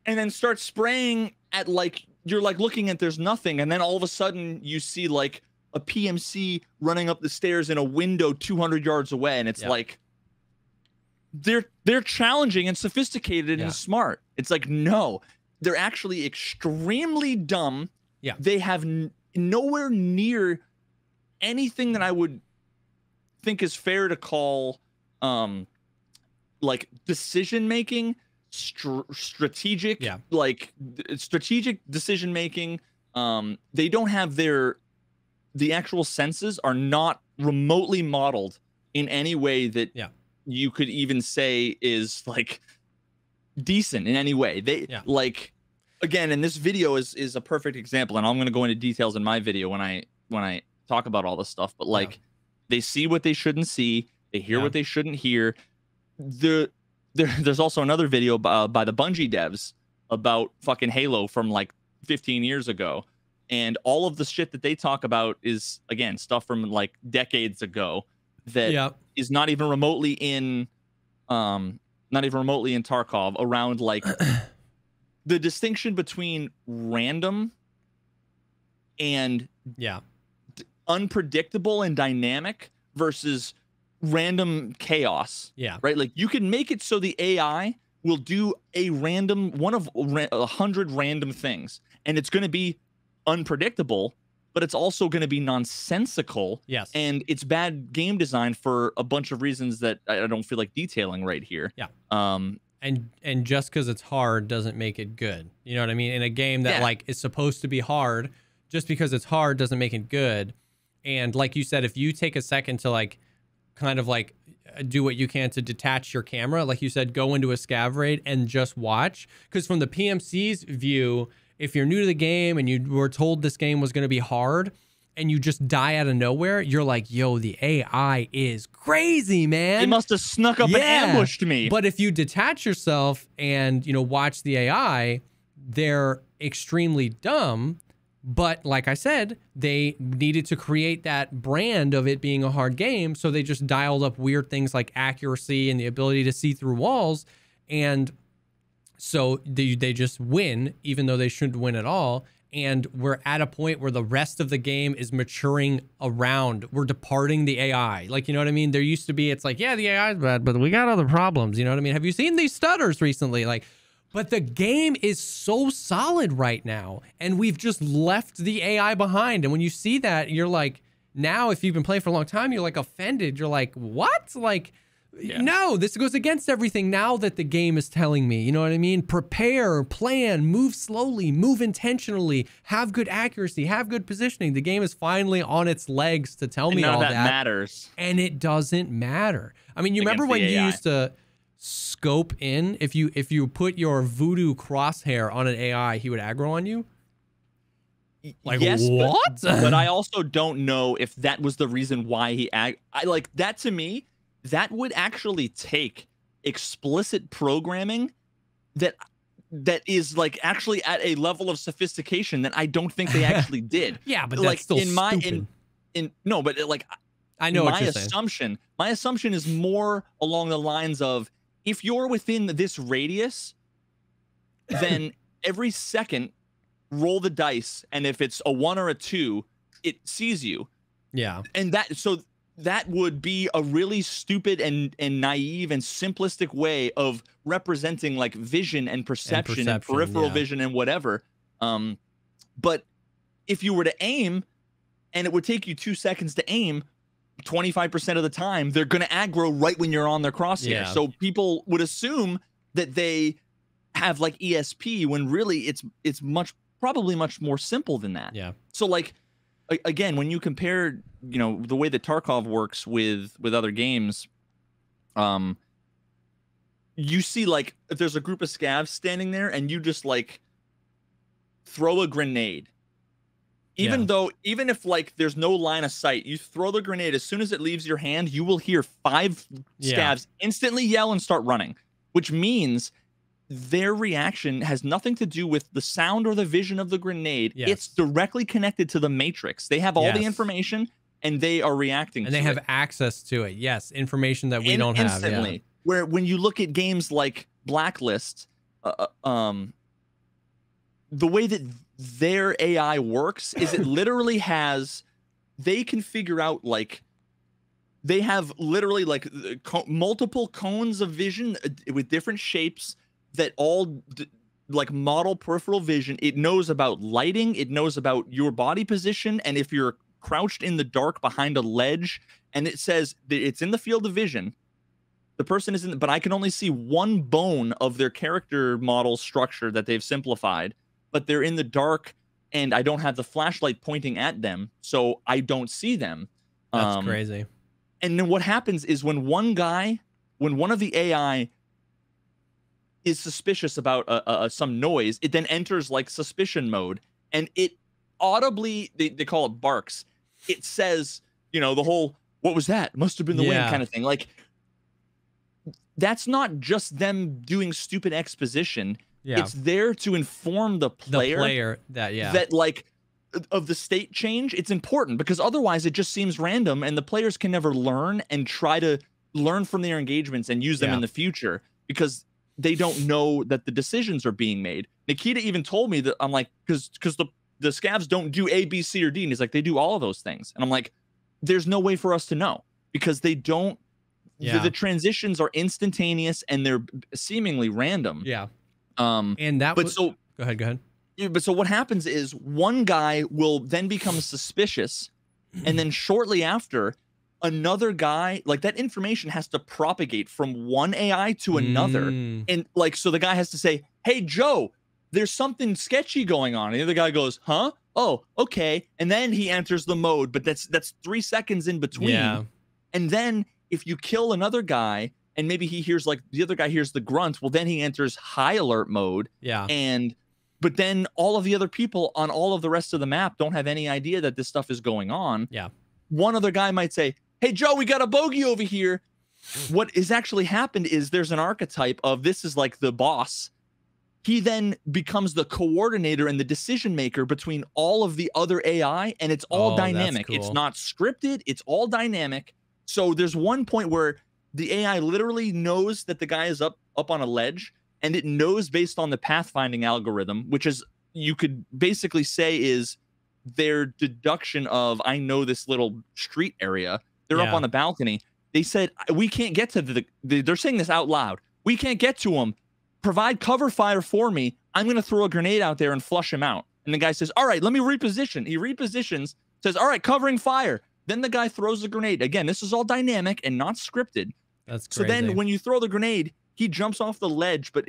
and then start spraying at, like, you're like looking at, there's nothing, and then all of a sudden you see like a PMC running up the stairs in a window 200 yards away, and it's like, they're challenging and sophisticated and smart. It's like, no, they're actually extremely dumb. Yeah. They have nowhere near anything that I would think is fair to call like decision making, strategic, like strategic decision making. They don't have the actual senses are not remotely modeled in any way that you could even say is like decent in any way. They like, again, and this video is a perfect example, and I'm going to go into details in my video when I talk about all this stuff, but like they see what they shouldn't see, they hear what they shouldn't hear. There's also another video by the Bungie devs about fucking Halo from like 15 years ago, and all of the shit that they talk about is, again, stuff from like decades ago that is not even remotely in Tarkov, around like the distinction between random and unpredictable and dynamic versus random chaos. Right? Like, you can make it so the AI will do a random one of 100 random things, and it's going to be unpredictable, but it's also going to be nonsensical. And it's bad game design for a bunch of reasons that I don't feel like detailing right here. And just because it's hard doesn't make it good. You know what I mean? In a game that like is supposed to be hard, just because it's hard doesn't make it good. And like you said, if you take a second to like kind of like do what you can to detach your camera, like you said, go into a scav raid and just watch. Because from the PMC's view, if you're new to the game and you were told this game was going to be hard and you just die out of nowhere, you're like, yo, the AI is crazy, man. It must have snuck up and ambushed me. But if you detach yourself and, you know, watch the AI, they're extremely dumb. But like I said, they needed to create that brand of it being a hard game. So they just dialed up weird things like accuracy and the ability to see through walls. And so they just win, even though they shouldn't win at all. And we're at a point where the rest of the game is maturing around. We're departing the AI. Like, you know what I mean? There used to be, it's like, yeah, the AI is bad, but we got other problems. You know what I mean? Have you seen these stutters recently? Like, but the game is so solid right now, and we've just left the AI behind. And when you see that, you're like, now if you've been playing for a long time, you're like offended. You're like, what? Like, no, this goes against everything now that the game is telling me. You know what I mean? Prepare, plan, move slowly, move intentionally, have good accuracy, have good positioning. The game is finally on its legs to tell me all that matters. And it doesn't matter. I mean, you remember when you used to scope in, if you put your voodoo crosshair on an AI, he would aggro on you? Like, yes, what? But I also don't know if that was the reason why he I like that. To me, that would actually take explicit programming that is like actually at a level of sophistication that I don't think they actually did. Yeah, but like that's still stupid. No, but like, I know my assumption. My assumption is more along the lines of, if you're within this radius, then every second roll the dice, and if it's a 1 or a 2, it sees you. Yeah. And that would be a really stupid and naive and simplistic way of representing like vision and perception and peripheral vision and whatever. But if you were to aim, and it would take you 2 seconds to aim, 25% of the time they're going to aggro right when you're on their crosshair. So people would assume that they have like ESP, when really it's probably much more simple than that. So like, again, when you compare, you know, the way that Tarkov works with other games, you see like if there's a group of scavs standing there and you just like throw a grenade, even if like there's no line of sight, you throw the grenade, as soon as it leaves your hand, you will hear 5 scavs instantly yell and start running, which means their reaction has nothing to do with the sound or the vision of the grenade. It's directly connected to the matrix. They have all the information and they are reacting and they have access to it. Information that we don't have instantly. Where when you look at games like Blacklist, the way that their AI works is it literally has, they can figure out like they have literally like multiple cones of vision with different shapes that all like model peripheral vision. It knows about lighting. It knows about your body position. And if you're crouched in the dark behind a ledge, and it says that it's in the field of vision, the person isn't, but I can only see one bone of their character model structure that they've simplified, but they're in the dark and I don't have the flashlight pointing at them, so I don't see them. That's crazy. And then what happens is when one of the AI is suspicious about some noise, it then enters like suspicion mode, and it audibly, they call it barks. It says, the whole, what was that? Must have been the wind kind of thing. Like, that's not just them doing stupid exposition. Yeah. It's there to inform the player that like of the state change. It's important because otherwise it just seems random and the players can never learn and try to learn from their engagements and use them in the future because they don't know that the decisions are being made. Nikita even told me that, I'm like, because the scavs don't do A, B, C, or D. And he's like, they do all of those things. And I'm like, there's no way for us to know because they don't. Yeah. The transitions are instantaneous and they're seemingly random. Yeah. And that was, go ahead. Yeah, but so what happens is one guy will then become suspicious, and then shortly after, another guy, like that information has to propagate from one AI to another. And like, so the guy has to say, hey, Joe, there's something sketchy going on. And the other guy goes, huh? Oh, okay. And then he enters the mode, but that's 3 seconds in between. Yeah. And then if you kill another guy and maybe he hears like the other guy hears the grunt, well, then he enters high alert mode. Yeah. But then all of the other people on all of the rest of the map don't have any idea that this stuff is going on. Yeah. One other guy might say, hey, Joe, we got a bogey over here. What is actually happened is there's an archetype of this is like the boss. He then becomes the coordinator and the decision maker between all of the other AI, and it's all dynamic. Cool. It's not scripted. It's all dynamic. So there's one point where the AI literally knows that the guy is up on a ledge, and it knows based on the pathfinding algorithm, which is, you could basically say is their deduction of, I know this little street area. They're up on the balcony. They said, we can't get to they're saying this out loud. We can't get to him. Provide cover fire for me. I'm going to throw a grenade out there and flush him out. And the guy says, all right, let me reposition. He repositions, says, all right, covering fire. Then the guy throws the grenade. Again, this is all dynamic and not scripted. That's crazy. So then when you throw the grenade, he jumps off the ledge, but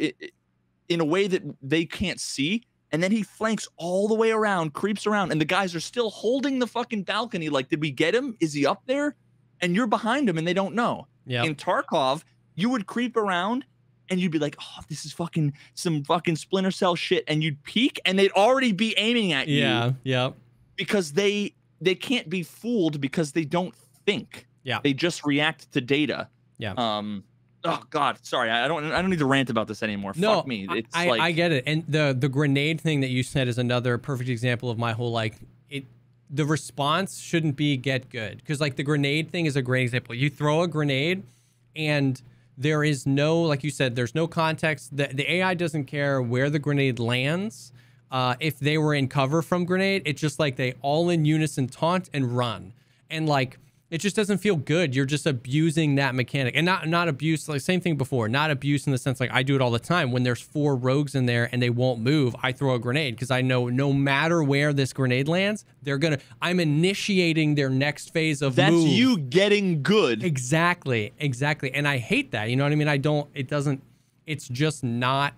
in a way that they can't see. And then he flanks all the way around, creeps around, and the guys are still holding the fucking balcony. Like, did we get him? Is he up there? And you're behind him and they don't know. Yeah. In Tarkov, you would creep around and you'd be like, oh, this is some fucking Splinter Cell shit. And you'd peek and they'd already be aiming at you. Yeah. Yeah. Because they can't be fooled because they don't think. Yeah. They just react to data. Yeah. Oh God, sorry. I don't need to rant about this anymore. No, fuck me. It's I get it. And the grenade thing that you said is another perfect example of my whole the response shouldn't be get good, because like the grenade thing is a great example. You throw a grenade and there is no, like you said, there's no context. The AI doesn't care where the grenade lands. If they were in cover from grenade, it's just like they all in unison taunt and run. And like, it just doesn't feel good. You're just abusing that mechanic, and not abuse, like same thing before, not abuse in the sense like I do it all the time. When there's 4 rogues in there and they won't move, I throw a grenade because I know no matter where this grenade lands, I'm initiating their next phase of move. That's you getting good. Exactly. And I hate that. You know what I mean? It's just not,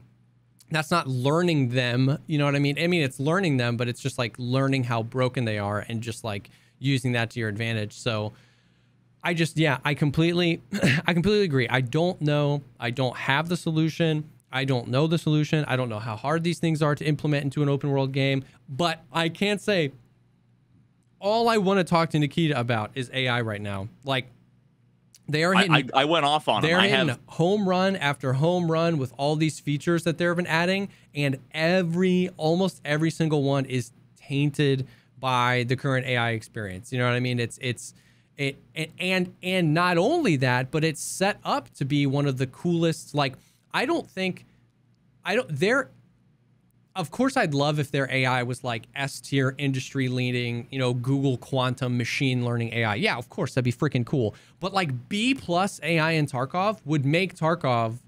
that's not learning them. You know what I mean? I mean, it's learning them, but it's just like learning how broken they are and just like using that to your advantage. So I completely agree. I don't know. I don't have the solution. I don't know the solution. I don't know how hard these things are to implement into an open world game, but I can't say all I want to talk to Nikita about is AI right now. Like, they are hitting, I went off on them. They're hitting home run after home run with all these features that they've been adding, and almost every single one is tainted by the current AI experience. You know what I mean? And not only that, but it's set up to be one of the coolest. Like, of course, I'd love if their AI was like S tier, industry leading, you know, Google quantum machine learning AI. Yeah, of course, that'd be freaking cool. But like B+ AI in Tarkov would make Tarkov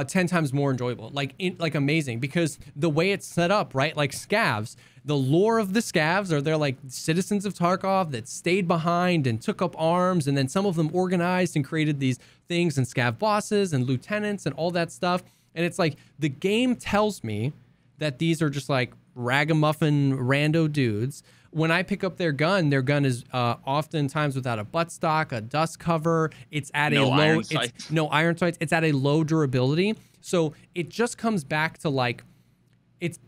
10 times more enjoyable, like amazing, because the way it's set up, right? Like scavs, the lore of the scavs are they're like citizens of Tarkov that stayed behind and took up arms, and then some of them organized and created these things and scav bosses and lieutenants and all that stuff. And it's like the game tells me that these are just like ragamuffin rando dudes. When I pick up their gun is oftentimes without a buttstock, a dust cover. It's at no iron sights. It's at a low durability. So it just comes back to like, it's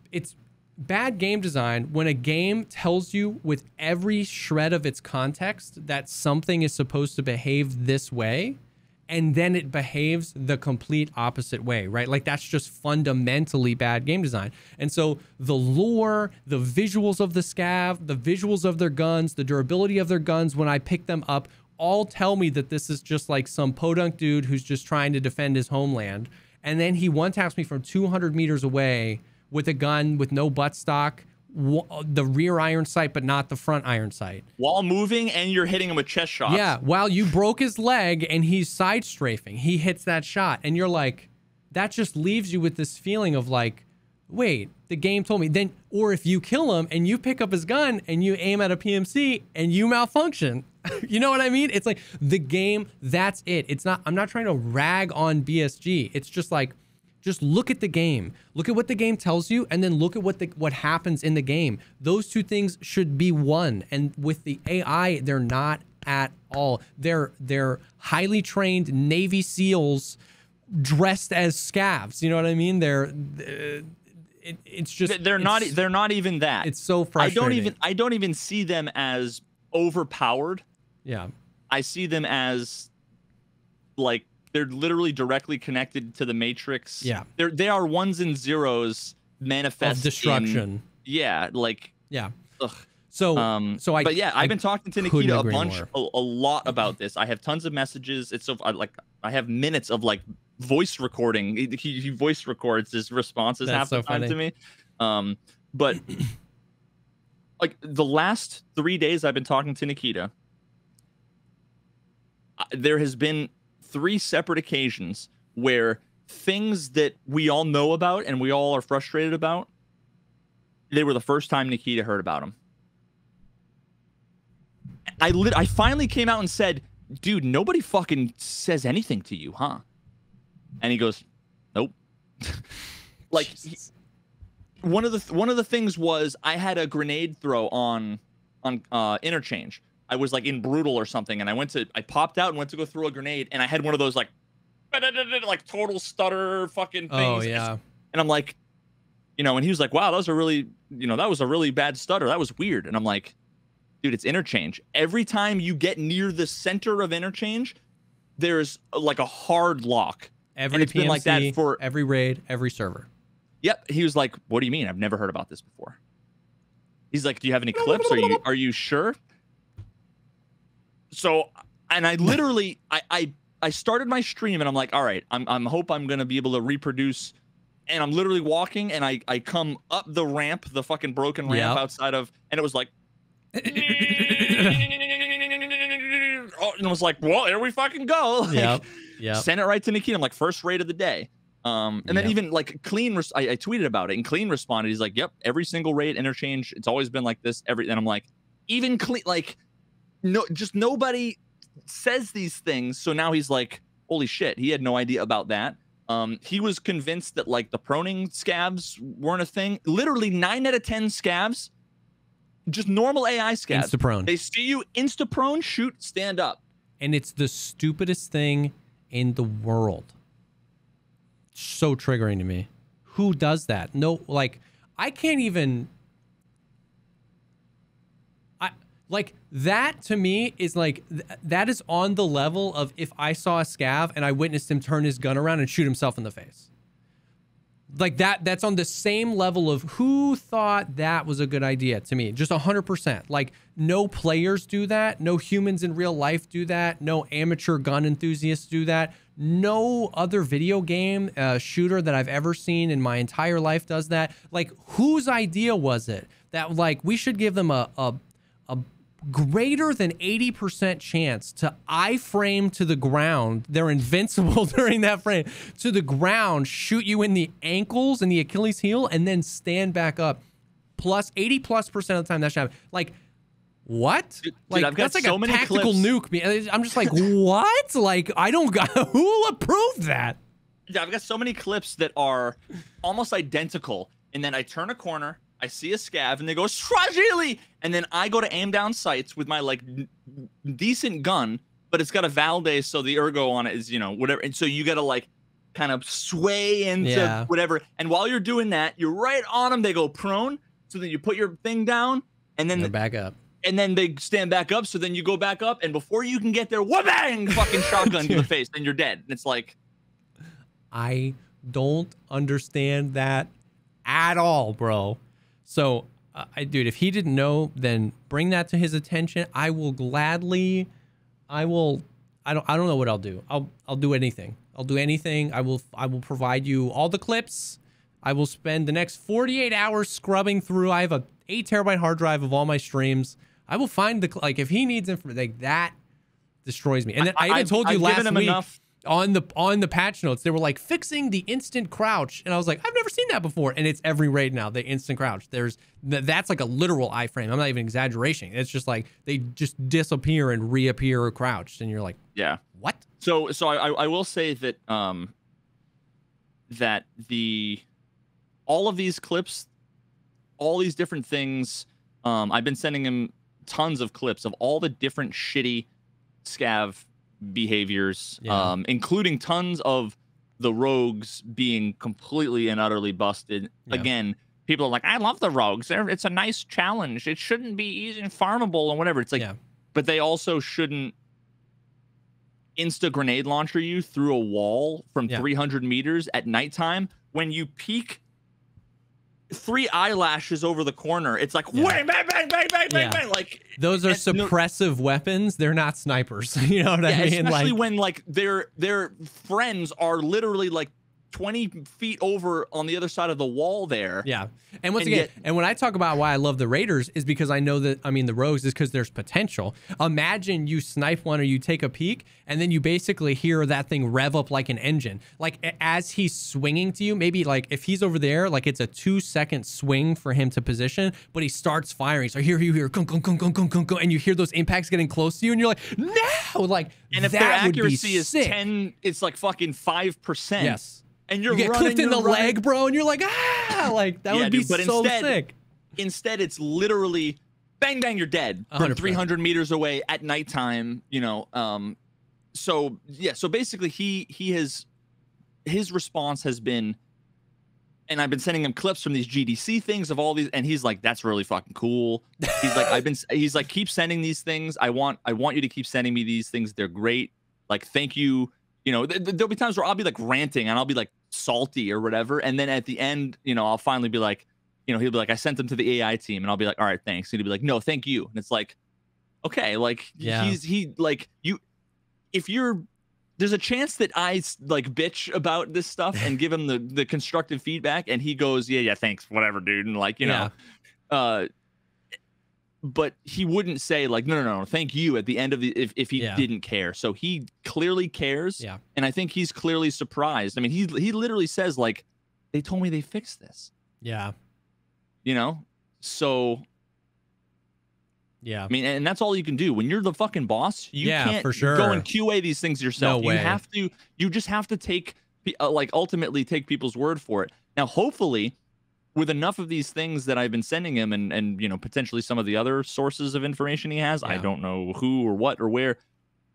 bad game design when a game tells you with every shred of its context that something is supposed to behave this way, and then it behaves the complete opposite way, right? Like that's just fundamentally bad game design. And so the lore, the visuals of the scav, the visuals of their guns, the durability of their guns when I pick them up, all tell me that this is just like some podunk dude who's just trying to defend his homeland. And then he one-taps me from 200 meters away with a gun with no buttstock, the rear iron sight, but not the front iron sight. While moving, and you're hitting him with chest shots. Yeah, while you broke his leg and he's side strafing, he hits that shot. And you're like, that just leaves you with this feeling of like, wait, the game told me. Then, or if you kill him and you pick up his gun and you aim at a PMC and you malfunction, you know what I mean? It's like the game, that's it. It's not, I'm not trying to rag on BSG. It's just like, just look at the game. Look at what the game tells you, and then look at what happens in the game. Those two things should be one. And with the AI, they're not at all. They're highly trained Navy SEALs dressed as scavs. You know what I mean? It's just they're not even that. It's so frustrating. I don't even see them as overpowered. Yeah. I see them as like they're literally directly connected to the Matrix. Yeah. They are ones and zeros manifest of destruction. Yeah, like yeah. Ugh. But yeah, I've been talking to Nikita a lot about this. I have tons of messages. It's so I have minutes of like voice recording. He voice records his responses half the time to me. But like the last 3 days I've been talking to Nikita, there has been 3 separate occasions where things that we all know about and we all are frustrated about, they were the first time Nikita heard about them. I finally came out and said, dude, nobody fucking says anything to you, huh? And he goes, nope. Like one of the things was I had a grenade throw on interchange. I was like in Brutal or something, and I popped out and went to go throw a grenade, and I had one of those like total stutter fucking things. Oh yeah. And I'm like, you know, and he was like, wow, that was a really bad stutter. That was weird. And I'm like, dude, it's interchange. Every time you get near the center of interchange, there's like a hard lock. Every PMC, been like that for every raid, every server. Yep. He was like, what do you mean? I've never heard about this before. He's like, do you have any clips? Are you sure? So, and I literally, I started my stream and I'm like, all right, I'm hope I'm going to be able to reproduce. And I'm literally walking and I come up the ramp, the fucking broken ramp outside of, and it was like, and it was like, well, here we fucking go. Like, send it right to Nikita. I'm like, first raid of the day. And then even like Clean, I tweeted about it and Clean responded. He's like, yep, every single raid interchange. It's always been like this. And I'm like, even Clean, like, no, just nobody says these things. So now he's like, holy shit, he had no idea about that. He was convinced that like the proning scavs weren't a thing. Literally 9 out of 10 scavs, just normal AI scavs. Insta-prone. They see you, insta-prone, shoot, stand up. And it's the stupidest thing in the world. So triggering to me. Who does that? No, like, I can't even... Like, that to me is like, that is on the level of if I saw a scav and I witnessed him turn his gun around and shoot himself in the face. Like that's on the same level of who thought that was a good idea to me. Just 100%. Like no players do that. No humans in real life do that. No amateur gun enthusiasts do that. No other video game shooter that I've ever seen in my entire life does that. Like whose idea was it that like we should give them a greater than 80% chance to iframe to the ground. They're invincible during that frame to the ground, shoot you in the ankles and the Achilles heel, and then stand back up. Plus 80+% of the time that should happen. Like, what? Dude, like I've got that's like so a many tactical clips. nuke. I'm just like, what? Like, I don't got who approved that? Yeah, I've got so many clips that are almost identical, and then I turn a corner, I see a scav, and they go Stragili, and then I go to aim down sights with my like decent gun, but it's got a Valdez, so the ergo on it is, you know, whatever, and so you gotta like kind of sway into whatever, and while you're doing that, you're right on them. They go prone, so then you put your thing down, and then they're back up, and then they stand back up, so then you go back up, and before you can get there, wha-bang, fucking shotgun to the face, and you're dead. And it's like, I don't understand that at all, bro. So, dude, if he didn't know, then bring that to his attention. I will gladly. I don't know what I'll do. I'll do anything. I'll do anything. I will provide you all the clips. I will spend the next 48 hours scrubbing through. I have a 8 terabyte hard drive of all my streams. I will find the like if he needs information like that destroys me. And then I even told you last week on the patch notes, they were like fixing the instant crouch, and I was like, I've never seen that before, and it's every raid now. The instant crouch, that's like a literal iframe. I'm not even exaggerating. It's just like they just disappear and reappear crouched, and you're like, yeah, what? So I will say that that all of these clips, all these different things, I've been sending him tons of clips of all the different shitty scav behaviors, including tons of the rogues being completely and utterly busted. Again, people are like, I love the rogues. It's a nice challenge. It shouldn't be easy and farmable and whatever. It's like, but they also shouldn't insta grenade launcher you through a wall from 300 meters at nighttime when you peek 3 eyelashes over the corner. It's like, bang, bang, bang, bang, bang, bang, bang. Like, those are suppressive weapons. They're not snipers. You know what I mean? Especially when like their friends are literally like 20 feet over on the other side of the wall there. Yeah. And once again, and when I talk about why I love the Raiders is because I know that, I mean, the Rogues is because there's potential. Imagine you snipe one or you take a peek and then you basically hear that thing rev up like an engine. Like as he's swinging to you, maybe like if he's over there, like it's a 2-second swing for him to position, but he starts firing. So here you hear, and you hear those impacts getting close to you and you're like, no! Like, and if their accuracy is 10, it's like fucking 5%. Yes. And you get clipped in the leg, bro, and you're like, ah, like that would be so sick. Instead, it's literally bang, bang, you're dead from 300 meters away at nighttime. You know, so yeah, so basically, his response has been, and I've been sending him clips from these GDC things of all these, and he's like, that's really fucking cool. He's like, he's like, keep sending these things. I want you to keep sending me these things. They're great. Like, thank you. You know, there'll be times where I'll be like ranting and I'll be like salty or whatever. And then at the end, you know, I'll finally be like, you know, he'll be like, I sent them to the AI team, and I'll be like, all right, thanks. And he'll be like, no, thank you. And it's like, okay, like he like you, if you're, there's a chance that I like bitch about this stuff and give him the constructive feedback, and he goes, yeah, thanks, whatever, dude. And like, you know, but he wouldn't say like, no, thank you at the end of the, if he didn't care. So he clearly cares. Yeah. And I think he's clearly surprised. I mean, he literally says like, they told me they fixed this. Yeah. You know? So yeah. I mean, and that's all you can do. When you're the fucking boss, you can't for sure go and QA these things yourself. No way. You just have to take, like ultimately take people's word for it. Now, hopefully, with enough of these things that I've been sending him and you know, potentially some of the other sources of information he has, I don't know who or what or where,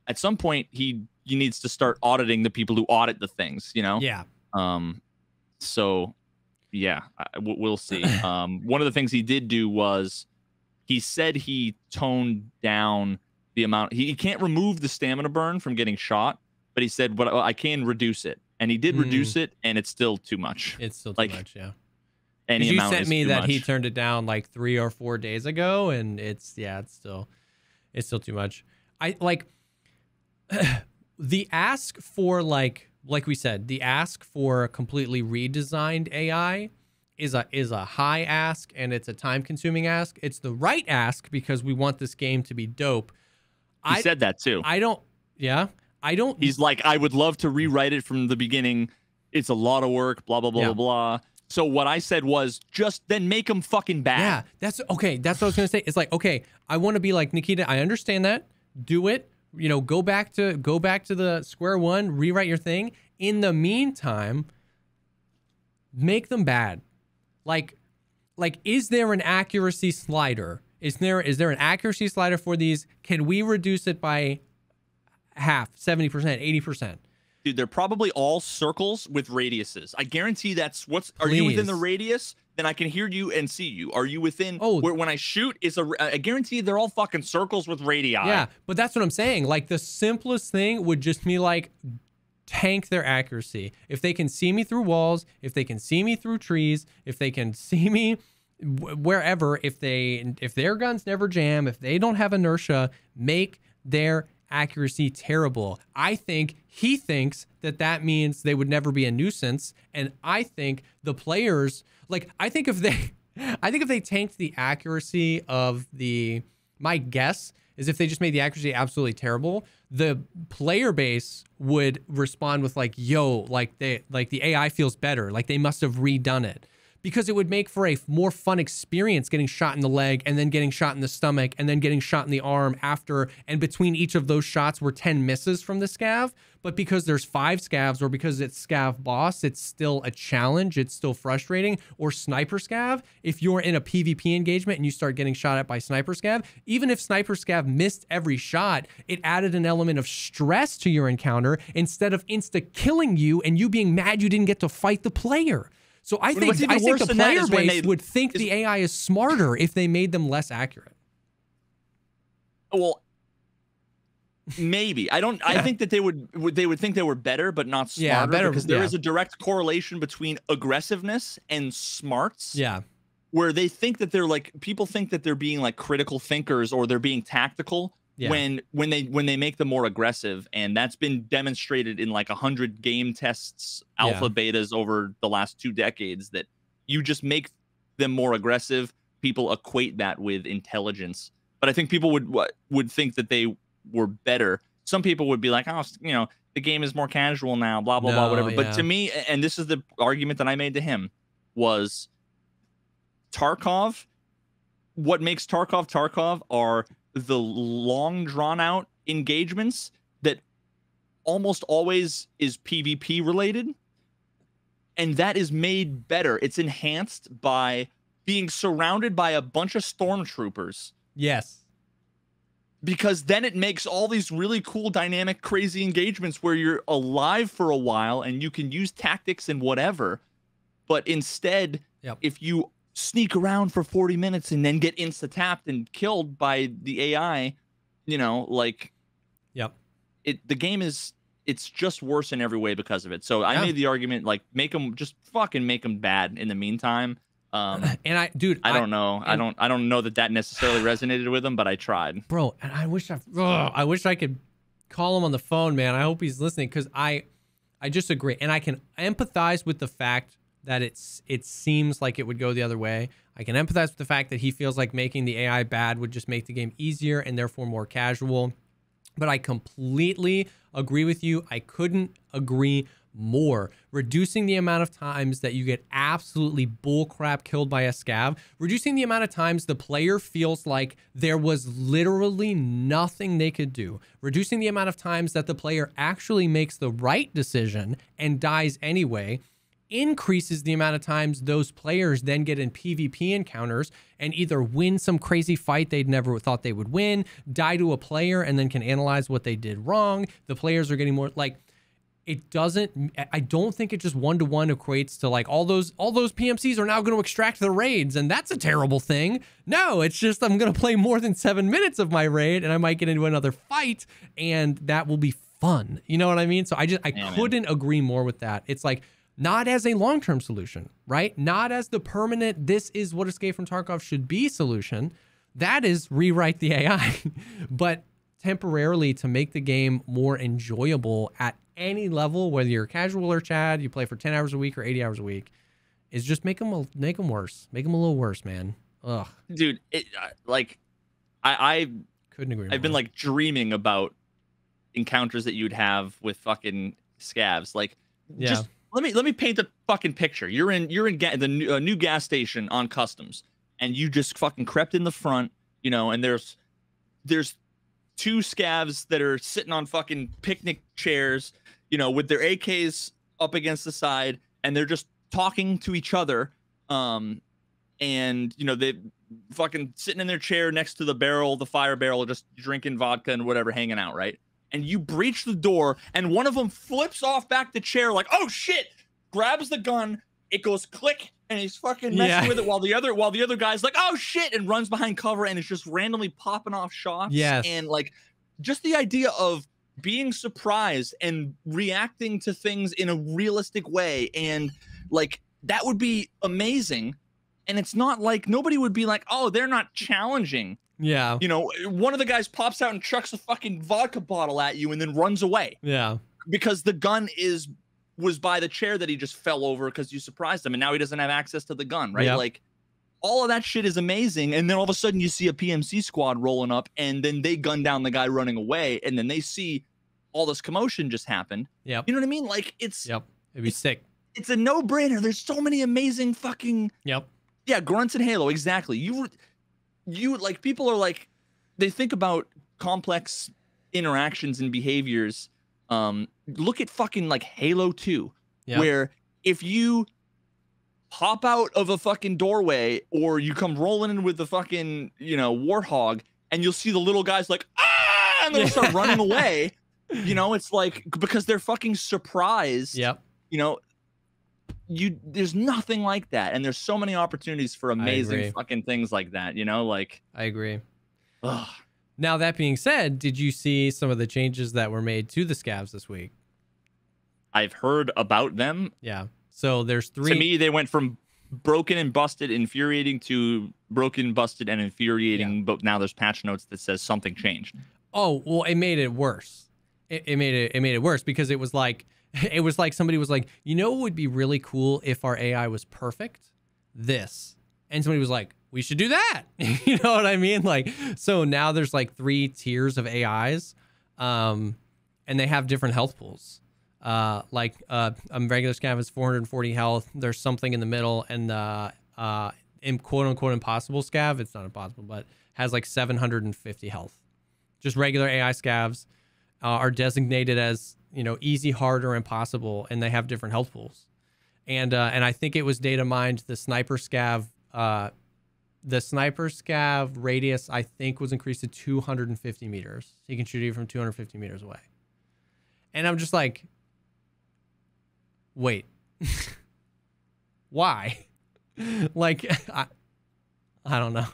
at some point he needs to start auditing the people who audit the things, you know? Yeah. So yeah, we'll see. One of the things he did do was he said he toned down the amount. He can't remove the stamina burn from getting shot, but he said, but I can reduce it. and he did reduce it, and it's still too much. It's still too much, yeah. Any you amount sent is me too that much. he turned it down like 3 or 4 days ago, and it's still too much. I like the ask for like we said, the ask for a completely redesigned AI is a high ask, and it's a time-consuming ask. It's the right ask because we want this game to be dope. He said that too. He's like, I would love to rewrite it from the beginning. It's a lot of work, blah, blah, blah, blah, blah. So what I said was just then make them fucking bad. Yeah, that's okay. That's what I was going to say. It's like, okay, I want to be like, Nikita, I understand that. Do it. You know, go back to the square one, rewrite your thing. In the meantime, make them bad. Like, is there an accuracy slider? Is there an accuracy slider for these? Can we reduce it by half, 70%, 80%? Dude, they're probably all circles with radiuses. I guarantee that's are you within the radius? Then I can hear you and see you. Are you within? Where when I shoot, I guarantee they're all fucking circles with radii. Yeah, but that's what I'm saying. Like the simplest thing would just be like tank their accuracy. If they can see me through walls, if they can see me through trees, if they can see me wherever, if their guns never jam, if they don't have inertia, make their accuracy terrible. I think he thinks that means they would never be a nuisance, and I think the players, like, I think if they tanked the accuracy of my guess is if they just made the accuracy absolutely terrible, the player base would respond with like, yo, like the AI feels better, like they must have redone it. Because it would make for a more fun experience getting shot in the leg and then getting shot in the stomach and then getting shot in the arm after, and between each of those shots were 10 misses from the scav. But because there's 5 scavs, or because it's scav boss, it's still a challenge, it's still frustrating. Or sniper scav, if you're in a PvP engagement and you start getting shot at by sniper scav, even if sniper scav missed every shot, it added an element of stress to your encounter instead of insta-killing you and you being mad you didn't get to fight the player. So I think the player base would think the AI is smarter if they made them less accurate. Well, maybe. I think that they would think they were better, but not smarter. Yeah, better, because there is a direct correlation between aggressiveness and smarts. Yeah. Where they think that they're like, people think that they're being like critical thinkers or they're being tactical. Yeah. when they make them more aggressive, and that's been demonstrated in like 100 game tests, alpha betas over the last 2 decades, that you just make them more aggressive. People equate that with intelligence, but I think people would think that they were better. Some people would be like, oh, you know, the game is more casual now, blah blah blah, whatever. But to me, and this is the argument that I made to him, was Tarkov. What makes Tarkov are the long drawn out engagements that almost always is PvP related, and that is made better. It's enhanced by being surrounded by a bunch of stormtroopers. Yes. Because then it makes all these really cool, dynamic, crazy engagements where you're alive for a while and you can use tactics and whatever. But instead, if you sneak around for 40 minutes and then get insta-tapped and killed by the AI, you know, like, the game it's just worse in every way because of it. So I made the argument, like, just fucking make them bad in the meantime. And I don't know. I don't know that necessarily resonated with him, but I tried. Bro, and I wish I could call him on the phone, man. I hope he's listening, because I just agree. And I can empathize with the fact that it seems like it would go the other way. I can empathize with the fact that he feels like making the AI bad would just make the game easier and therefore more casual. But I completely agree with you. I couldn't agree more. Reducing the amount of times that you get absolutely bullcrap killed by a scav, reducing the amount of times the player feels like there was literally nothing they could do, reducing the amount of times that the player actually makes the right decision and dies anyway, increases the amount of times those players then get in PvP encounters and either win some crazy fight they'd never thought they would win, die to a player, and then can analyze what they did wrong. The players are getting more, like, it doesn't, I don't think it just one-to-one equates to like all those PMCs are now going to extract their raids, and that's a terrible thing. No, it's just I'm going to play more than 7 minutes of my raid and I might get into another fight, and that will be fun. You know what I mean? So I couldn't agree more with that. It's like, not as a long-term solution, right? Not as the permanent, this is what Escape from Tarkov should be solution. That is rewrite the AI. But temporarily to make the game more enjoyable at any level, whether you're casual or Chad, you play for 10 hours a week or 80 hours a week, is just make them worse. Make them a little worse, man. Ugh. Dude, I couldn't agree more. I've been like dreaming about encounters that you'd have with fucking scavs. Like, just let me paint the fucking picture. You're in the new gas station on customs, and you just fucking crept in the front, you know, and there's two scavs that are sitting on fucking picnic chairs, you know, with their AKs up against the side, and they're just talking to each other. And you know, they fucking sitting in their chair next to the fire barrel, just drinking vodka and whatever, hanging out, right? And you breach the door, and one of them flips off back the chair like, oh shit, grabs the gun, it goes click, and he's fucking messing with it while the other guy's like, oh shit, and runs behind cover and is just randomly popping off shots. Yes. And like, just the idea of being surprised and reacting to things in a realistic way, and like, that would be amazing. And it's not like, nobody would be like, oh, they're not challenging. Yeah. You know, one of the guys pops out and chucks a fucking vodka bottle at you and then runs away. Yeah. Because the gun was by the chair that he just fell over because you surprised him, and now he doesn't have access to the gun, right? Yep. Like, all of that shit is amazing. And then all of a sudden you see a PMC squad rolling up, and then they gun down the guy running away, and then they see all this commotion just happened. Yep. You know what I mean? Like, it'd be sick. It's a no-brainer. There's so many amazing fucking grunts and Halo. Exactly. You like, people are like, they think about complex interactions and behaviors. Look at fucking like Halo 2, where if you hop out of a fucking doorway or you come rolling in with the fucking, you know, warthog, and you'll see the little guys like, ah, and they'll start running away. You know, it's like, because they're fucking surprised. Yep. You know, there's nothing like that, and there's so many opportunities for amazing fucking things like that, you know? Like, I agree. Ugh. Now, that being said, did you see some of the changes that were made to the scavs this week? I've heard about them. Yeah. So there's 3. To me, they went from broken and busted, infuriating, to broken, busted, and infuriating. But now there's patch notes that says something changed. Oh, well, it made it worse. It made it worse, because it was like somebody was like, you know what would be really cool if our AI was perfect? This. And somebody was like, we should do that. You know what I mean? Like, so now there's like 3 tiers of AIs, and they have different health pools. Like a regular scav is 440 health. There's something in the middle, and in quote unquote impossible scav, it's not impossible, but has like 750 health. Just regular AI scavs are designated as, you know, easy, hard, or impossible, and they have different health pools. And I think it was data mined the sniper scav. The sniper scav radius, I think, was increased to 250 meters. So you can shoot you from 250 meters away. And I'm just like, wait, why? Like, I don't know.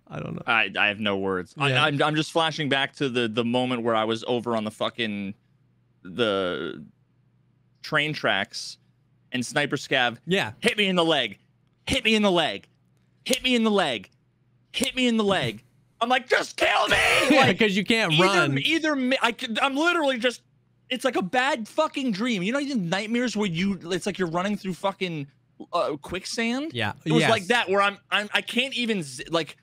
I don't know. I have no words. Yeah. I'm just flashing back to the moment where I was over on the train tracks, and Sniper Scav hit me in the leg, hit me in the leg, hit me in the leg, hit me in the leg. I'm like, just kill me! Yeah, because you can't run. I'm literally just, it's like a bad fucking dream. You know, the nightmares where it's like you're running through fucking quicksand? Yeah. It was like that, where I can't even, like,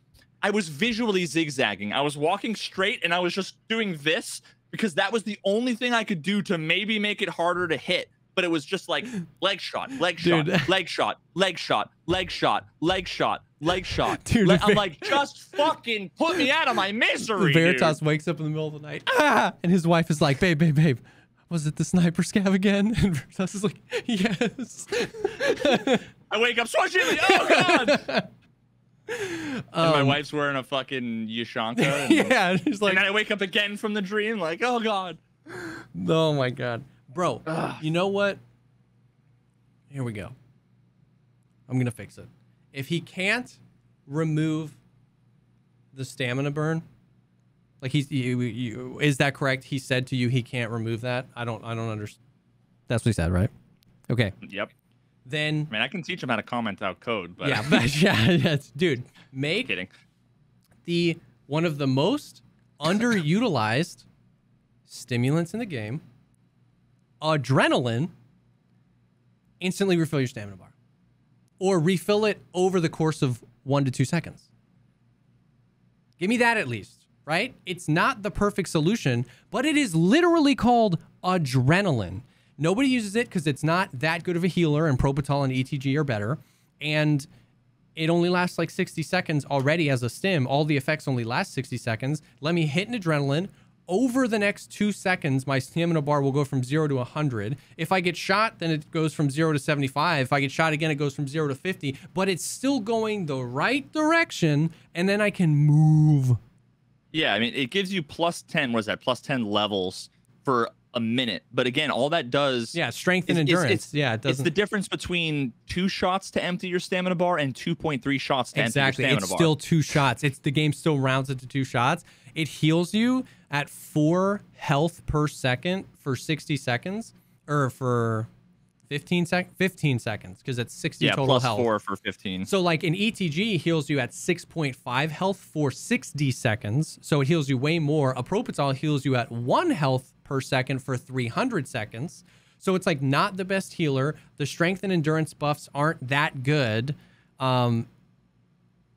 I was visually zigzagging. I was walking straight, and I was just doing this, because that was the only thing I could do to maybe make it harder to hit. But it was just like leg shot, leg shot, leg shot, leg shot, leg shot, leg shot, leg shot. Dude, I'm like, just fucking put me out of my misery. Veritas wakes up in the middle of the night, and his wife is like, babe, was it the sniper scav again? And Veritas is like, yes. I wake up, oh god. And my wife's wearing a fucking Yashanka. Yeah, she's like, and then I wake up again from the dream, like, oh god. Oh my god. Bro, you know what? Here we go. I'm going to fix it. If he can't remove the stamina burn, Like is that correct? He said to you he can't remove that. I don't understand. That's what he said, right? Okay. Yep. Then I mean, I can teach him how to comment out code, but yeah, dude, make kidding. One of the most underutilized stimulants in the game, adrenaline, instantly refill your stamina bar, or refill it over the course of 1 to 2 seconds. Give me that at least, right? It's not the perfect solution, but it is literally called adrenaline. Nobody uses it because it's not that good of a healer, and Propital and ETG are better. And it only lasts like 60 seconds already as a stim. All the effects only last 60 seconds. Let me hit an adrenaline. Over the next 2 seconds, my stamina bar will go from 0 to 100. If I get shot, then it goes from 0 to 75. If I get shot again, it goes from 0 to 50. But it's still going the right direction, and then I can move. Yeah, I mean, it gives you plus 10, what is that, plus 10 levels for a minute. But again, all that does... Yeah, strength and endurance. It doesn't... It's the difference between 2 shots to empty your stamina bar and 2.3 shots to empty your stamina bar. It's still 2 shots. The game still rounds it to 2 shots. It heals you at 4 health per second for 60 seconds, or for 15 seconds, because it's 60 total plus health. 4 for 15. So like an ETG heals you at 6.5 health for 60 seconds, so it heals you way more. A Propital heals you at 1 health per second for 300 seconds. So it's like not the best healer. The strength and endurance buffs aren't that good. And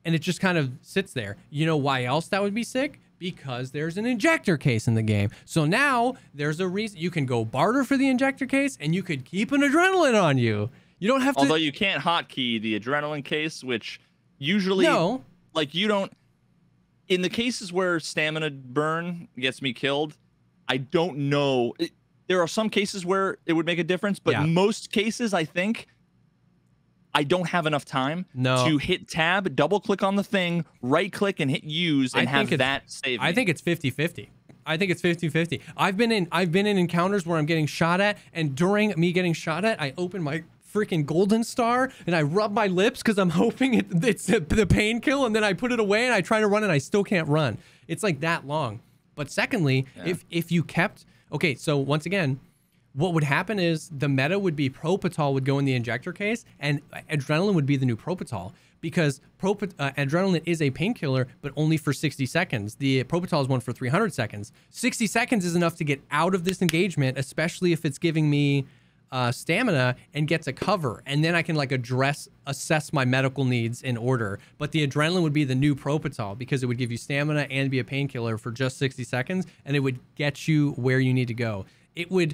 it just kind of sits there. You know why else that would be sick? Because there's an injector case in the game. So now there's a reason you can go barter for the injector case, and you could keep an adrenaline on you. You don't have to. Although you can't hotkey the adrenaline case, which usually, like you don't. In the cases where stamina burn gets me killed, I don't know. There are some cases where it would make a difference, but most cases, I think, I don't have enough time to hit tab, double click on the thing, right click and hit use and have that save me. I think it's 50-50. I think it's 50-50. I've been in encounters where I'm getting shot at, and during me getting shot at, I open my freaking golden star and I rub my lips because I'm hoping it's the pain kill, and then I put it away and I try to run and I still can't run. It's like that long. But secondly, if you kept... Okay, so once again, what would happen is the meta would be Propital would go in the injector case, and adrenaline would be the new Propital, because adrenaline is a painkiller, but only for 60 seconds. The Propital is one for 300 seconds. 60 seconds is enough to get out of this engagement, especially if it's giving me stamina, and get to cover. And then I can like assess my medical needs in order. But the adrenaline would be the new Propital, because it would give you stamina and be a painkiller for just 60 seconds, and it would get you where you need to go. It would...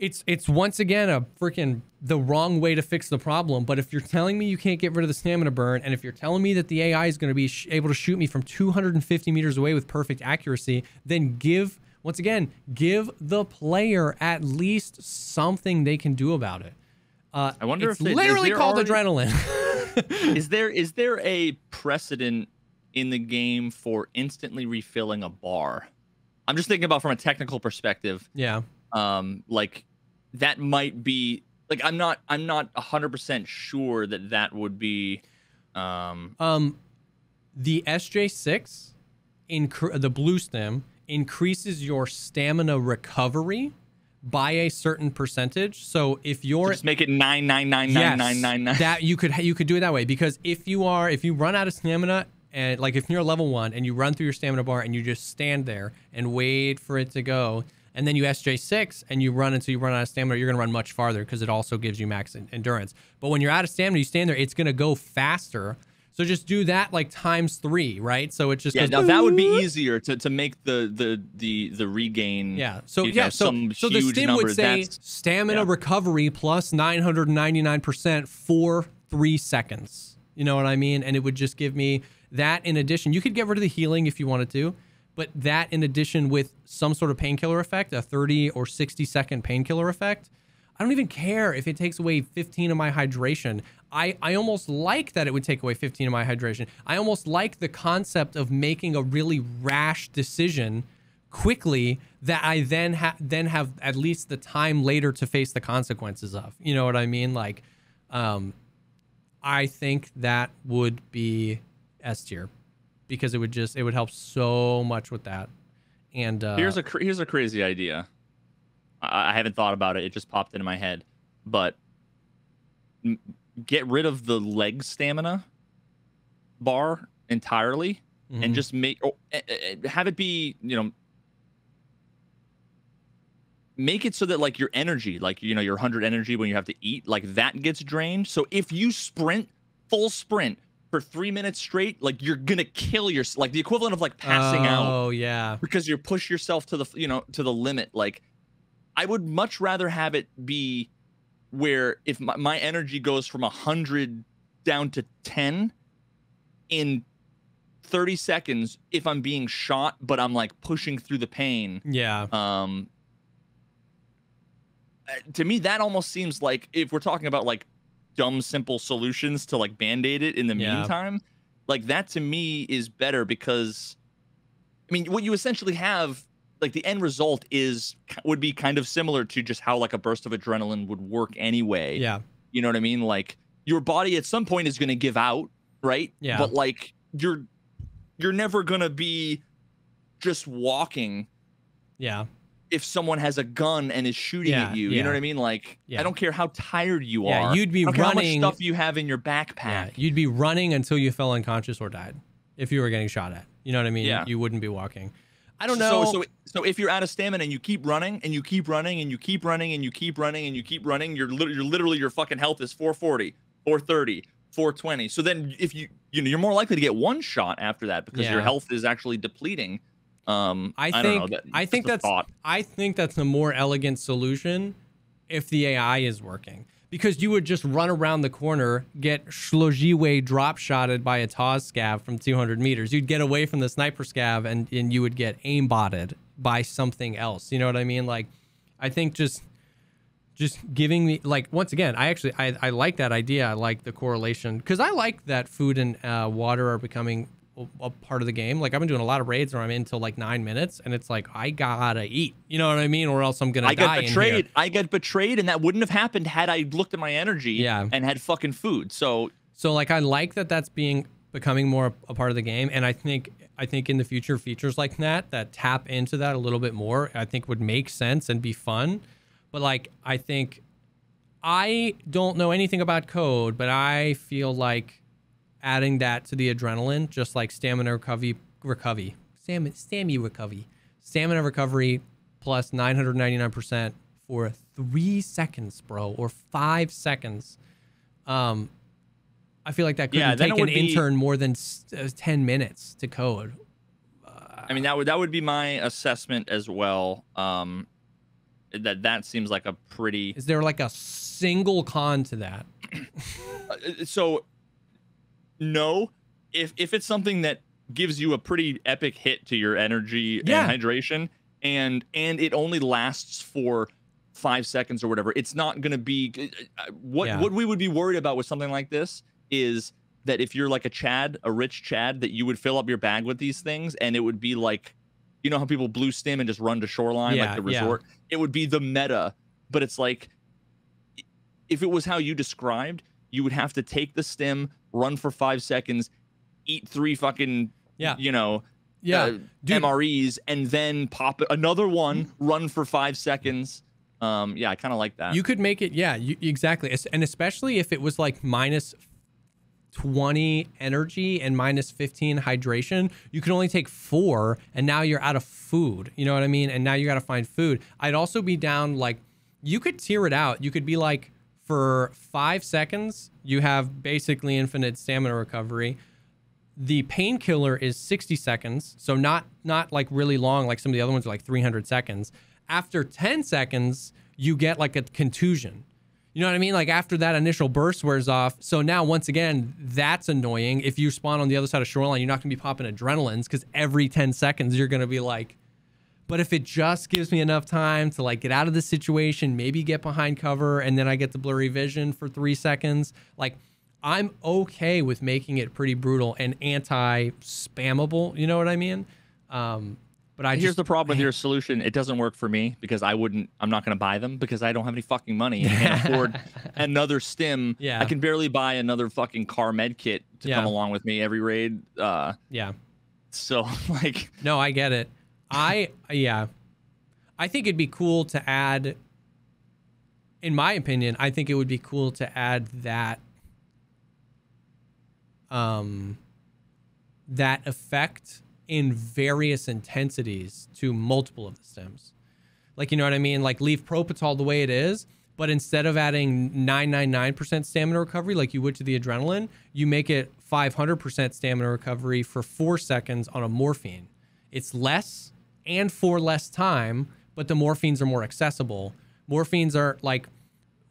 It's once again a freaking the wrong way to fix the problem. But if you're telling me you can't get rid of the stamina burn, and if you're telling me that the AI is going to be able to shoot me from 250 meters away with perfect accuracy, then give the player at least something they can do about it. I wonder if it's literally called adrenaline. Is there a precedent in the game for instantly refilling a bar? I'm just thinking about from a technical perspective. Yeah. Like that might be like I'm not 100% sure that would be the SJ6 the blue stem increases your stamina recovery by a certain percentage. So if you're just make it 9999999, that you could do it that way, because if you run out of stamina, and like if you're level 1 and you run through your stamina bar and you just stand there and wait for it to go, and then you SJ6 and you run until you run out of stamina, you're going to run much farther because it also gives you max endurance. But when you're out of stamina, you stand there, it's going to go faster. So just do that like times3, right? So it just goes, now that would be easier to make the regain. Yeah. So so the stim would say stamina recovery plus 999% for 3 seconds. You know what I mean? And it would just give me that in addition. You could get rid of the healing if you wanted to, but that in addition with some sort of painkiller effect, a 30 or 60 second painkiller effect. I don't even care if it takes away 15 of my hydration. I almost like that it would take away 15 of my hydration. I almost like the concept of making a really rash decision quickly that I then have at least the time later to face the consequences of. You know what I mean? Like, I think that would be S tier. because it would help so much with that. And here's a crazy idea. I haven't thought about it. It just popped into my head. But get rid of the leg stamina bar entirely, and just have it be, make it so that like your energy, like your 100 energy when you have to eat, like that gets drained. So if you full sprint for 3 minutes straight, like you're gonna kill yourself, like the equivalent of like passing out. Oh yeah. Because you push yourself to the to the limit. Like I would much rather have it be where if my energy goes from 100 down to 10 in 30 seconds if I'm being shot, but I'm like pushing through the pain. Yeah. To me, that almost seems like, if we're talking about like dumb, simple solutions to like band-aid it in the meantime, like that to me is better, because I mean, what you essentially have, like the end result would be kind of similar to just how like a burst of adrenaline would work anyway. Yeah. You know what I mean? Like your body at some point is going to give out, right? Yeah. But like you're never going to be just walking. Yeah. If someone has a gun and is shooting at you, you know what I mean? Like, I don't care how tired you are. You'd be running. How much stuff you have in your backpack. Yeah, you'd be running until you fell unconscious or died if you were getting shot at. You know what I mean? Yeah. You wouldn't be walking. I don't know. So if you're out of stamina and you keep running and you keep running and you keep running and you keep running and you keep running, you're literally your fucking health is 440, 430, 420. So then if you're more likely to get one shot after that because your health is actually depleting. I think that's the more elegant solution if the AI is working, because you would just run around the corner, get Shlojiwe drop shotted by a Taz scav from 200 meters. You'd get away from the sniper scav and you would get aimbotted by something else. You know what I mean? Like, I think just giving me, like, once again, I like that idea. I like the correlation, because I like that food and water are becoming a part of the game. Like, I've been doing a lot of raids where I'm in till like 9 minutes and it's like, I gotta eat, you know what I mean, or else I'm gonna die. I get betrayed, and that wouldn't have happened had I looked at my energy and had fucking food. So like, I like that's becoming more a part of the game, and I think in the future, features like that tap into that a little bit more, I think would make sense and be fun. But like, I think, I don't know anything about code, but I feel like adding that to the adrenaline, just like stamina recovery plus 999% for 3 seconds, bro, or 5 seconds. I feel like that could take an intern more than 10 minutes to code. I mean, that would be my assessment as well. That seems like a pretty. Is there like a single con to that? So. No, if it's something that gives you a pretty epic hit to your energy and hydration, and it only lasts for 5 seconds or whatever, it's not going to be what we would be worried about with something like this is that if you're like a rich Chad, that you would fill up your bag with these things, and it would be like, you know how people blue stim and just run to shoreline, like the resort. It would be the meta, but it's like, if it was how you described, you would have to take the stim, run for 5 seconds, eat 3 fucking MREs, and then pop another one, run for 5 seconds. I kind of like that. You could make it, exactly, and especially if it was like minus 20 energy and minus 15 hydration, you can only take 4, and now you're out of food. You know what I mean? And now you got to find food. I'd also be down, like, you could tier it out. You could be like, for 5 seconds, you have basically infinite stamina recovery. The painkiller is 60 seconds, so not like really long, like some of the other ones are like 300 seconds. After 10 seconds, you get like a contusion. You know what I mean? Like, after that initial burst wears off. So now, once again, that's annoying. If you spawn on the other side of shoreline, you're not going to be popping adrenalines, because every 10 seconds, you're going to be like, but if it just gives me enough time to like get out of the situation, maybe get behind cover, and then I get the blurry vision for 3 seconds, like, I'm okay with making it pretty brutal and anti-spammable. You know what I mean? But here's the problem with your solution. It doesn't work for me, because I'm not going to buy them, because I don't have any fucking money and can't afford another stim. I can barely buy another fucking car med kit to come along with me every raid. So like, no, I get it. I think it'd be cool to add, in my opinion, I think it would be cool to add that that effect in various intensities to multiple of the stims. Like, you know what I mean? Like leave Propital the way it is, but instead of adding 999% stamina recovery like you would to the adrenaline, you make it 500% stamina recovery for 4 seconds on a morphine. It's less and for less time, but the morphines are more accessible. Morphines are like,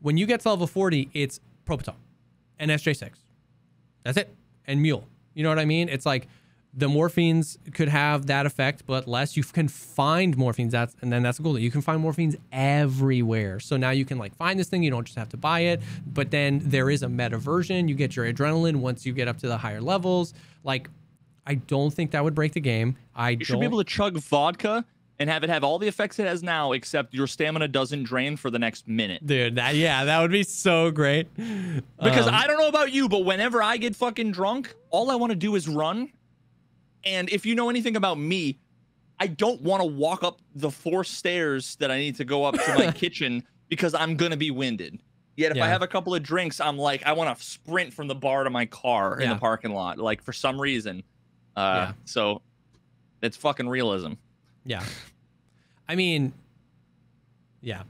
when you get to level 40, it's Propital and SJ6. That's it. And Mule. You know what I mean? It's like the morphines could have that effect, but less. You can find morphines. And then that's the goal. You can find morphines everywhere. So now you can like find this thing. You don't just have to buy it. But then there is a meta version. You get your adrenaline once you get up to the higher levels. Like, I don't think that would break the game. You should be able to chug vodka and have it have all the effects it has now, except your stamina doesn't drain for the next minute. Dude, that would be so great. Because I don't know about you, but whenever I get fucking drunk, all I want to do is run. And if you know anything about me, I don't want to walk up the 4 stairs that I need to go up to my kitchen because I'm going to be winded. Yet if I have a couple of drinks, I'm like, I want to sprint from the bar to my car in the parking lot, like for some reason. So it's fucking realism. Yeah. I mean, yeah.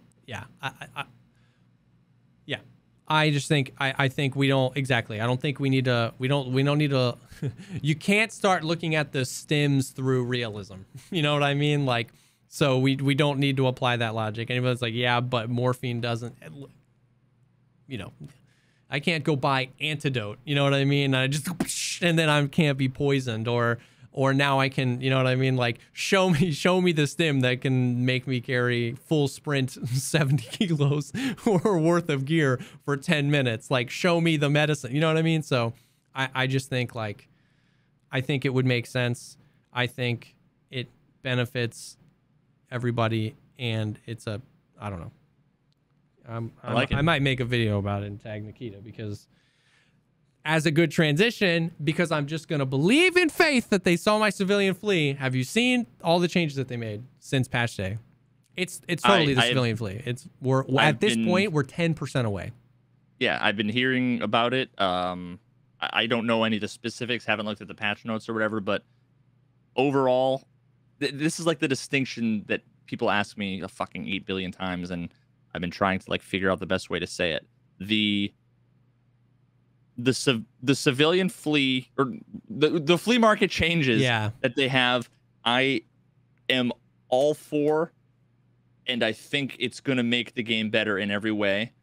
I just think, I think we don't, exactly. I don't think we need to, we don't need to, you can't start looking at the stims through realism. You know what I mean? Like, so we don't need to apply that logic. Anybody's like, yeah, but morphine doesn't, you know, I can't go buy antidote. You know what I mean? I just, and then I can't be poisoned, or now I can, you know what I mean? Like, show me the stim that can make me carry full sprint 70 kilos or worth of gear for 10 minutes. Like, show me the medicine. You know what I mean? So I just think, like, I think it would make sense. I think it benefits everybody, and it's a, I don't know. I might make a video about it and tag Nikita, because as a good transition, because I'm just going to believe in faith that they saw my civilian flee. Have you seen all the changes that they made since patch day? It's totally the civilian flee. We're at this point, we're 10% away. Yeah, I've been hearing about it. I don't know any of the specifics, haven't looked at the patch notes or whatever, but overall, this is like the distinction that people ask me a fucking 8 billion times, and I've been trying to like figure out the best way to say it. The civilian flea, or the flea market changes that they have, I am all for, and I think it's going to make the game better in every way.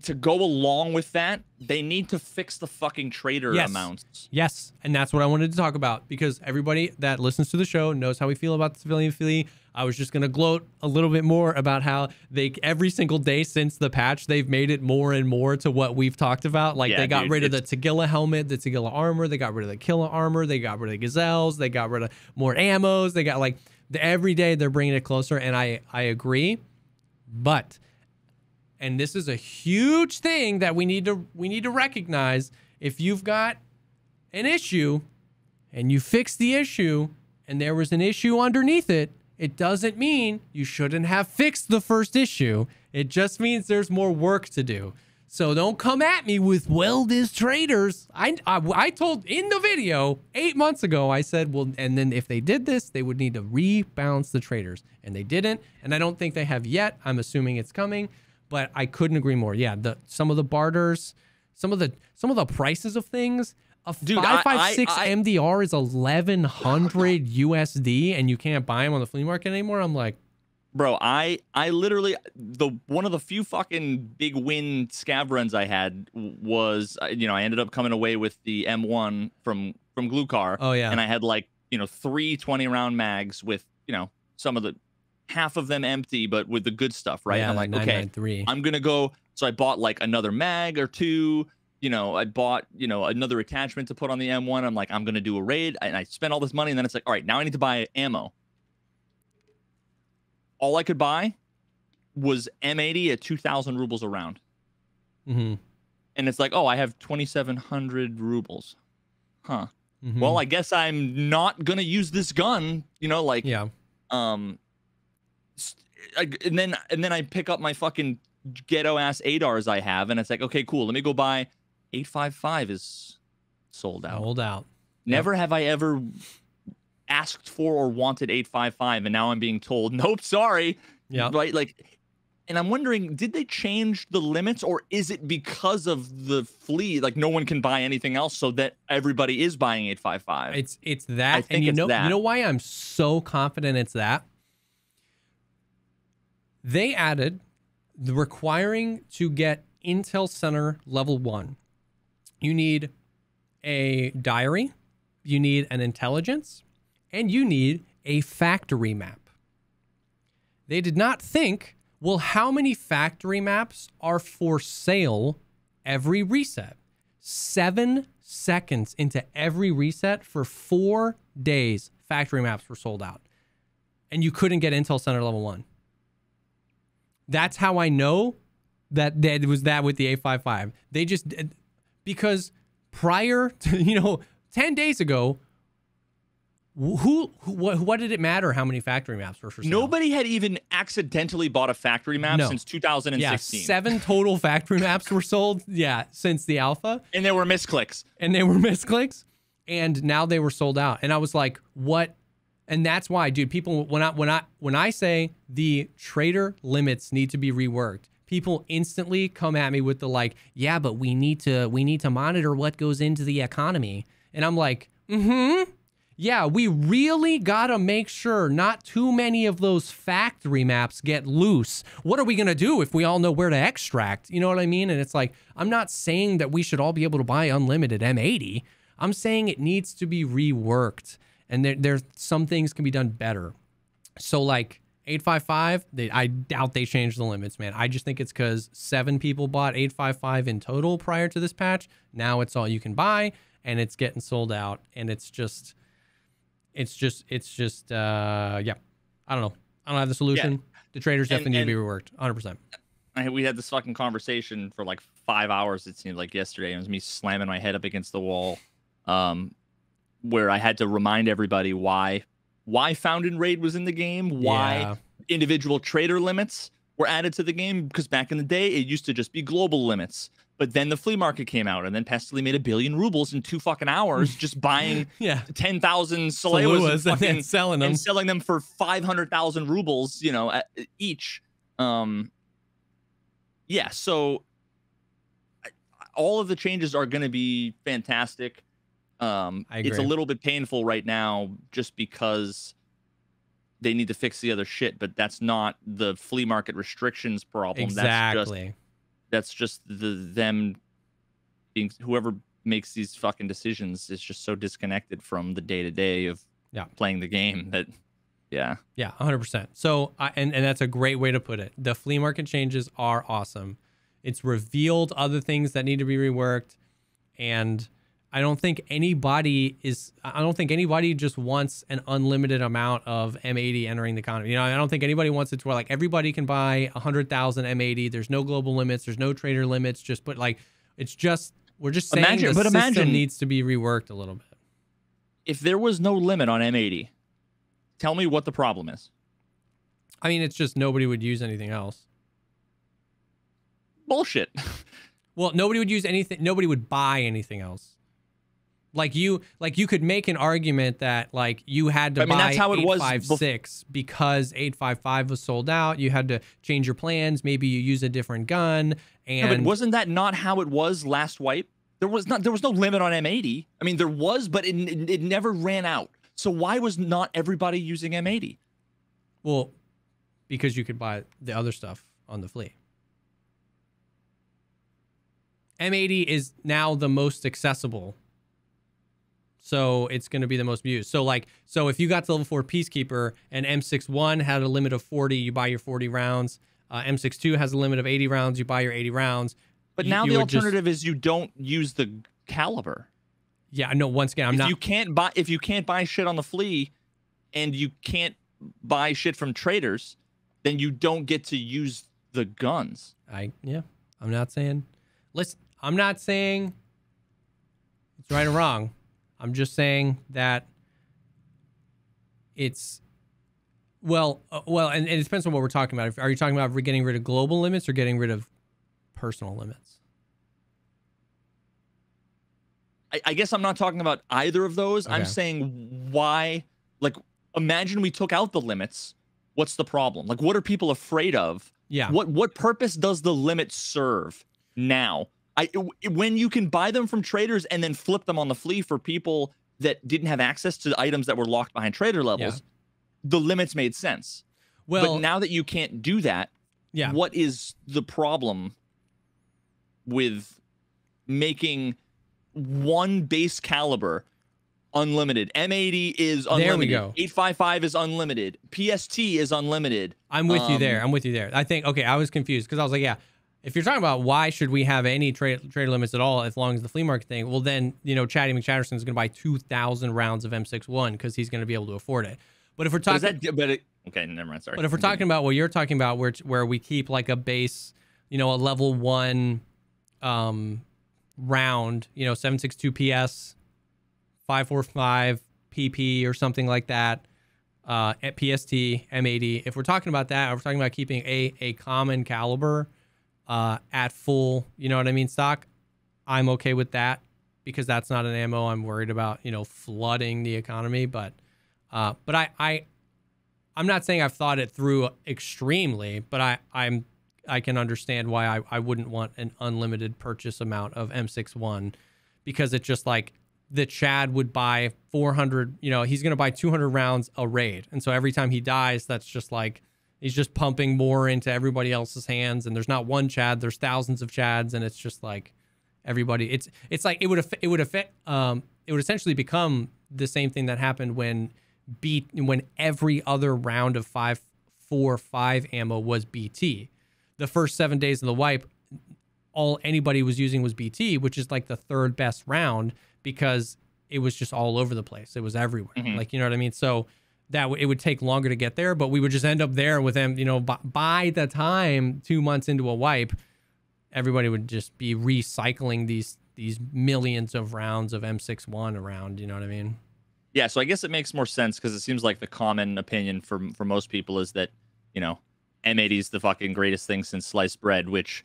To go along with that, they need to fix the fucking trader amounts. Yes, and that's what I wanted to talk about, because everybody that listens to the show knows how we feel about the civilian flea. I was just going to gloat a little bit more about how they, every single day since the patch, they've made it more and more to what we've talked about. Like, they got rid of the Tagilla helmet, the Tagilla armor, they got rid of the Killa armor, they got rid of the gazelles, they got rid of more ammos, they got, like, every day they're bringing it closer, and I agree. But, and this is a huge thing that we need to recognize, if you've got an issue and you fix the issue and there was an issue underneath it, it doesn't mean you shouldn't have fixed the first issue. It just means there's more work to do. So don't come at me with, well, there's traders. I told in the video 8 months ago, I said, well, and then if they did this, they would need to rebalance the traders, and they didn't. And I don't think they have yet. I'm assuming it's coming, but I couldn't agree more. Yeah, some of the barters, some of the prices of things. A 556 MDR is 1,100 USD, and you can't buy them on the flea market anymore. I'm like, bro, I literally, one of the few fucking big win scav runs I had was, I ended up coming away with the M1 from Glukar. Oh yeah, and I had like 3 20-round mags with some of the, half of them empty, but with the good stuff, right? Yeah, I'm like, okay, I'm gonna go. So I bought like another mag or 2. I bought, another attachment to put on the M1. I'm like, I'm going to do a raid. And I spent all this money. And then it's like, all right, now I need to buy ammo. All I could buy was M80 at 2,000 rubles a round. Mm-hmm. And it's like, oh, I have 2,700 rubles. Huh. well, I guess I'm not gonna use this gun, you know, like, yeah. And then I pick up my fucking ghetto ass ADARs I have, and it's like, okay, cool, let me go buy 855 is sold out. Sold out. Never have I ever asked for or wanted 855, and now I'm being told, nope, sorry. Yeah. Right, like. And I'm wondering, did they change the limits, or is it because of the fleet? Like, no one can buy anything else, so that everybody is buying 855. It's that. I think and you that. know why I'm so confident it's that? They added the requiring to get Intel Center level 1. You need a diary, you need an intelligence, and you need a factory map. They did not think, well, how many factory maps are for sale every reset? 7 seconds into every reset for 4 days, factory maps were sold out. And you couldn't get Intel Center level 1. That's how I know that it was that with the 855. They just, because prior to, 10 days ago, what did it matter how many factory maps were for sale? Nobody had even accidentally bought a factory map since 2016. Yeah, 7 total factory maps were sold, since the alpha. And there were misclicks. And now they were sold out. And I was like, what? And that's why, dude, people, when I say the trader limits need to be reworked, people instantly come at me with the like, yeah, but we need to monitor what goes into the economy. And I'm like, yeah, we really gotta make sure not too many of those factory maps get loose. What are we gonna do if we all know where to extract? You know what I mean? And it's like, I'm not saying that we should all be able to buy unlimited M80. I'm saying it needs to be reworked. And there's some things can be done better. So like 855, I doubt they changed the limits, man. I just think it's because 7 people bought 855 in total prior to this patch. Now it's all you can buy, and it's getting sold out. And it's just, yeah. I don't know. I don't have the solution. Yeah. The traders definitely need to be reworked, 100%. We had this fucking conversation for like 5 hours, it seemed like yesterday. It was me slamming my head up against the wall. Where I had to remind everybody why Found and Raid was in the game, why individual trader limits were added to the game, because back in the day, it used to just be global limits. But then the flea market came out, and then Pestily made 1 billion rubles in 2 fucking hours just buying 10,000 Salewas and then selling them. And selling them for 500,000 rubles, each. So all of the changes are going to be fantastic. It's a little bit painful right now just because they need to fix the other shit, but that's not the flea market restrictions problem. Exactly. That's just them being, whoever makes these fucking decisions is just so disconnected from the day-to-day of playing the game that, Yeah, 100%. So, and that's a great way to put it. The flea market changes are awesome. It's revealed other things that need to be reworked, and I don't think anybody just wants an unlimited amount of M80 entering the economy. I don't think anybody wants it to where like everybody can buy 100,000 M80. There's no global limits. There's no trader limits. We're just saying the system needs to be reworked a little bit. If there was no limit on M80, tell me what the problem is. I mean, it's just nobody would use anything else. Bullshit. Well, nobody would use anything. Nobody would buy anything else. Like you could make an argument that like you had to buy that's how it 856 because 855 was sold out. You had to change your plans. Maybe you use a different gun. And but wasn't that not how it was last wipe? There was no limit on M80. I mean, there was, but it never ran out. So why was not everybody using M80? Well, because you could buy the other stuff on the flea. M80 is now the most accessible. So it's going to be the most used. So if you got to level 4 Peacekeeper and M61 had a limit of 40, you buy your 40 rounds. M62 has a limit of 80 rounds, you buy your 80 rounds. But now the alternative is you don't use the caliber. Yeah, no, once again, if you can't buy shit on the flea and you can't buy shit from traders, then you don't get to use the guns. I'm not saying it's right or wrong. I'm just saying that it's and it depends on what we're talking about. Are you talking about getting rid of global limits or getting rid of personal limits? I guess I'm not talking about either of those. Okay. I'm saying why, like, imagine we took out the limits. What's the problem? Like, what are people afraid of? Yeah. What purpose does the limit serve now? When you can buy them from traders and then flip them on the flea for people that didn't have access to items that were locked behind trader levels, the limits made sense. Well, but now that you can't do that, what is the problem with making one base caliber unlimited? M80 is unlimited. There we go. 855 is unlimited. PST is unlimited. I'm with you there. I'm with you there. I think, okay, I was confused because I was like, yeah, if you're talking about why should we have any trade limits at all as long as the flea market thing, well then, Chatty McChatterson is going to buy 2,000 rounds of M61 because he's going to be able to afford it. But if we're talking, okay, never mind. Sorry. But if we're talking about what you're talking about, where we keep like a base, a level 1 round, 7.62 PS, 5.45 PP or something like that, at PST, M80. If we're talking about that, we're talking about keeping a common caliber at full, stock. I'm okay with that because that's not an ammo I'm worried about, flooding the economy. But I'm not saying I've thought it through extremely, but I can understand why I wouldn't want an unlimited purchase amount of M61 because it's just like the Chad would buy 400, he's going to buy 200 rounds a raid. And so every time he dies, that's just like, he's just pumping more into everybody else's hands. And there's not one Chad, there's thousands of Chads. And it's just like everybody, it's like, it would essentially become the same thing that happened when every other round of 5.45 ammo was BT. The first 7 days of the wipe, all anybody was using was BT, which is like the third best round because it was just all over the place. It was everywhere. Mm-hmm. Like, you know what I mean? So that it would take longer to get there, but we would just end up there with them, by the time 2 months into a wipe, everybody would just be recycling these millions of rounds of M61 around, you know what I mean? Yeah, so I guess it makes more sense because it seems like the common opinion for most people is that, M80 is the fucking greatest thing since sliced bread, which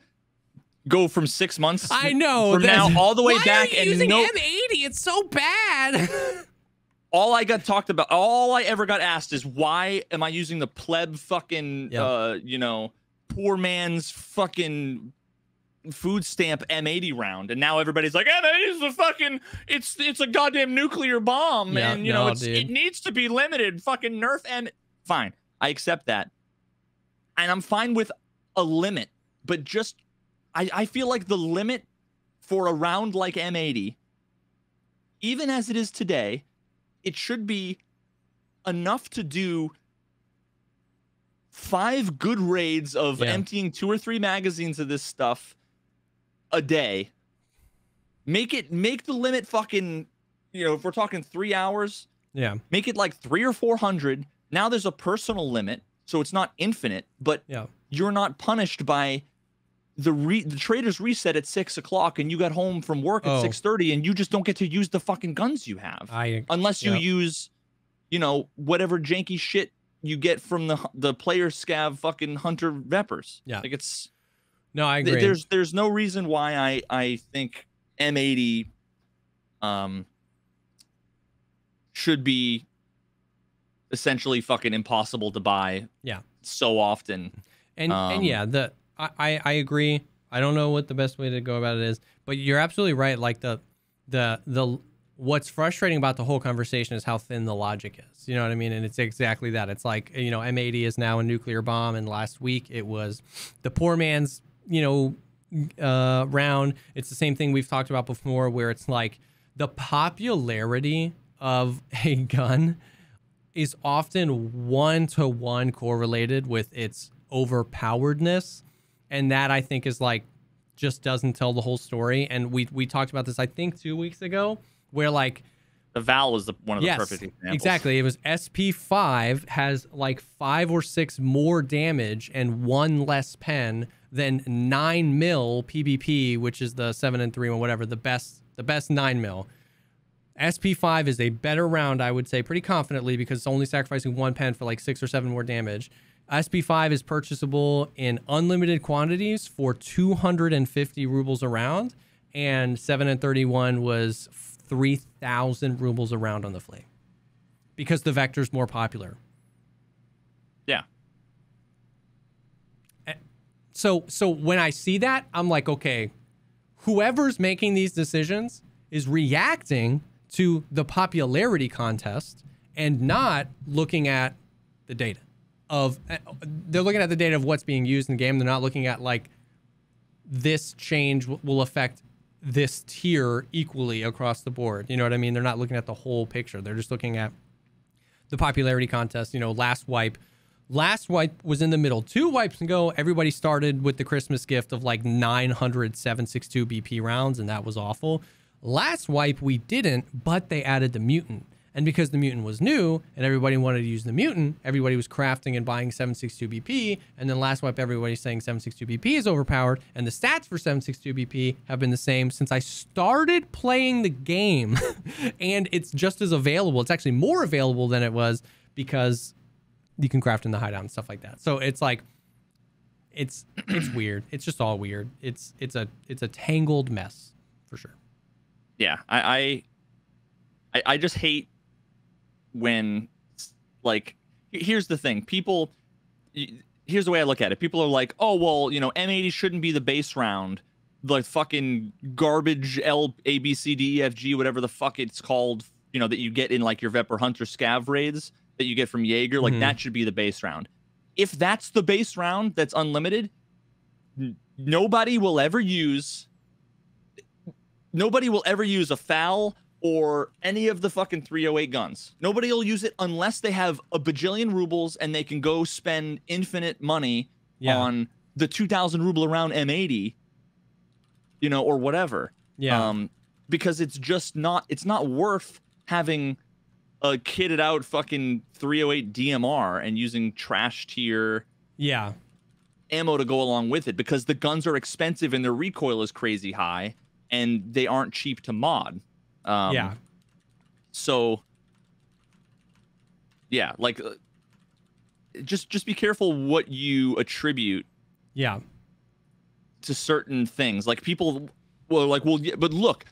go from 6 months I know from now all the way why back are you and using M80? It's so bad. all I ever got asked is why am I using the pleb fucking poor man's fucking food stamp M80 round, and now everybody's like, M80 is the fucking it's a goddamn nuclear bomb, and it needs to be limited. Fucking nerf and fine, I accept that, and I'm fine with a limit, but just I feel like the limit for a round like M80, even as it is today, it should be enough to do 5 good raids of emptying 2 or 3 magazines of this stuff a day. Make the limit fucking, if we're talking 3 hours, make it like 300 or 400. Now there's a personal limit, so it's not infinite, but you're not punished by the traders reset at 6 o'clock and you got home from work at 6:30 and you just don't get to use the fucking guns you have unless you use, whatever janky shit you get from the player scav fucking hunter veppers. Yeah, like it's. No, I agree. There's no reason why I think M80 should be essentially fucking impossible to buy so often. And I agree. I don't know what the best way to go about it is, but you're absolutely right. Like the what's frustrating about the whole conversation is how thin the logic is. You know what I mean? And it's exactly that. It's like, M80 is now a nuclear bomb, and last week it was the poor man's round. It's the same thing we've talked about before, where it's like the popularity of a gun is often 1-to-1 correlated with its overpoweredness, and that I think is like just doesn't tell the whole story. And we talked about this I think 2 weeks ago, where like the Val was one of the perfect examples. Exactly. It was SP5 has like 5 or 6 more damage and 1 less pen than 9mm PBP, which is the 7 and 3 or whatever, the best 9mm. SP5 is a better round, I would say, pretty confidently, because it's only sacrificing 1 pen for like 6 or 7 more damage. SP5 is purchasable in unlimited quantities for 250 rubles a round, and 7 and 31 was 3,000 rubles a round on the flame, because the Vector's more popular. Yeah. So when I see that, I'm like, okay, whoever's making these decisions is reacting to the popularity contest and not looking at the data of, they're looking at the data of what's being used in the game. They're not looking at like, this change will affect this tier equally across the board. You know what I mean? They're not looking at the whole picture. They're just looking at the popularity contest. You know, last wipe was in the middle. 2 wipes ago, everybody started with the Christmas gift of like 900 7.62 BP rounds, and that was awful. Last wipe, we didn't, but they added the mutant. And because the mutant was new and everybody wanted to use the mutant, everybody was crafting and buying 7.62 BP. And then last wipe, everybody's saying 7.62 BP is overpowered. And the stats for 7.62 BP have been the same since I started playing the game. And it's just as available. It's actually more available than it was, because you can craft in the hideout and stuff like that. So it's like, it's weird. It's just all weird. It's a tangled mess for sure. Yeah, I just hate when, like, here's the thing. Here's the way I look at it. People are like, oh, well, you know, M80 shouldn't be the base round. Like fucking garbage A, B, C, D, E, F, G, whatever the fuck it's called, you know, that you get in like your Vep or Hunter Scav raids that you get from Jaeger. Like, that should be the base round. If that's the base round that's unlimited, nobody will ever use a FAL or any of the fucking 308 guns. Nobody will use it unless they have a bajillion rubles and they can go spend infinite money on the 2,000 ruble around M80, you know, or whatever. Yeah. Because it's just not, it's not worth having a kitted out fucking 308 DMR and using trash tier ammo to go along with it, because the guns are expensive and their recoil is crazy high and they aren't cheap to mod. So yeah, like just be careful what you attribute to certain things. Like, people were like, well, yeah, but look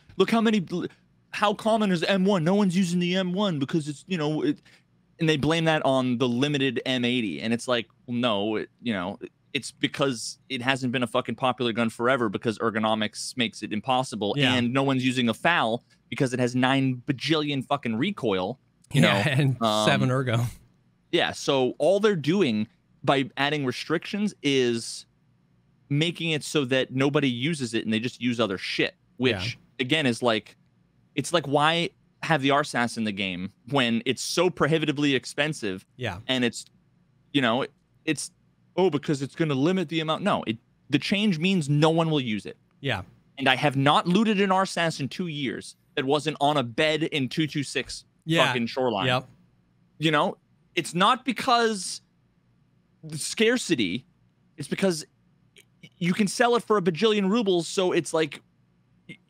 how common is M1? No one's using the M1 because it's, you know, and they blame that on the limited M80, and it's like, well, no, you know, it's because it hasn't been a fucking popular gun forever, because ergonomics makes it impossible, and no one's using a FAL because it has 9 bajillion fucking recoil, you know, and 7 ergo. Yeah, so all they're doing by adding restrictions is making it so that nobody uses it and they just use other shit, which again is like, it's like, why have the RSAS in the game when it's so prohibitively expensive? And it's, you know, it's, oh, because it's going to limit the amount. No, the change means no one will use it. And I have not looted an RSAS in 2 years that wasn't on a bed in 226 fucking shoreline. You know, it's not because the scarcity, it's because you can sell it for a bajillion rubles. So it's like,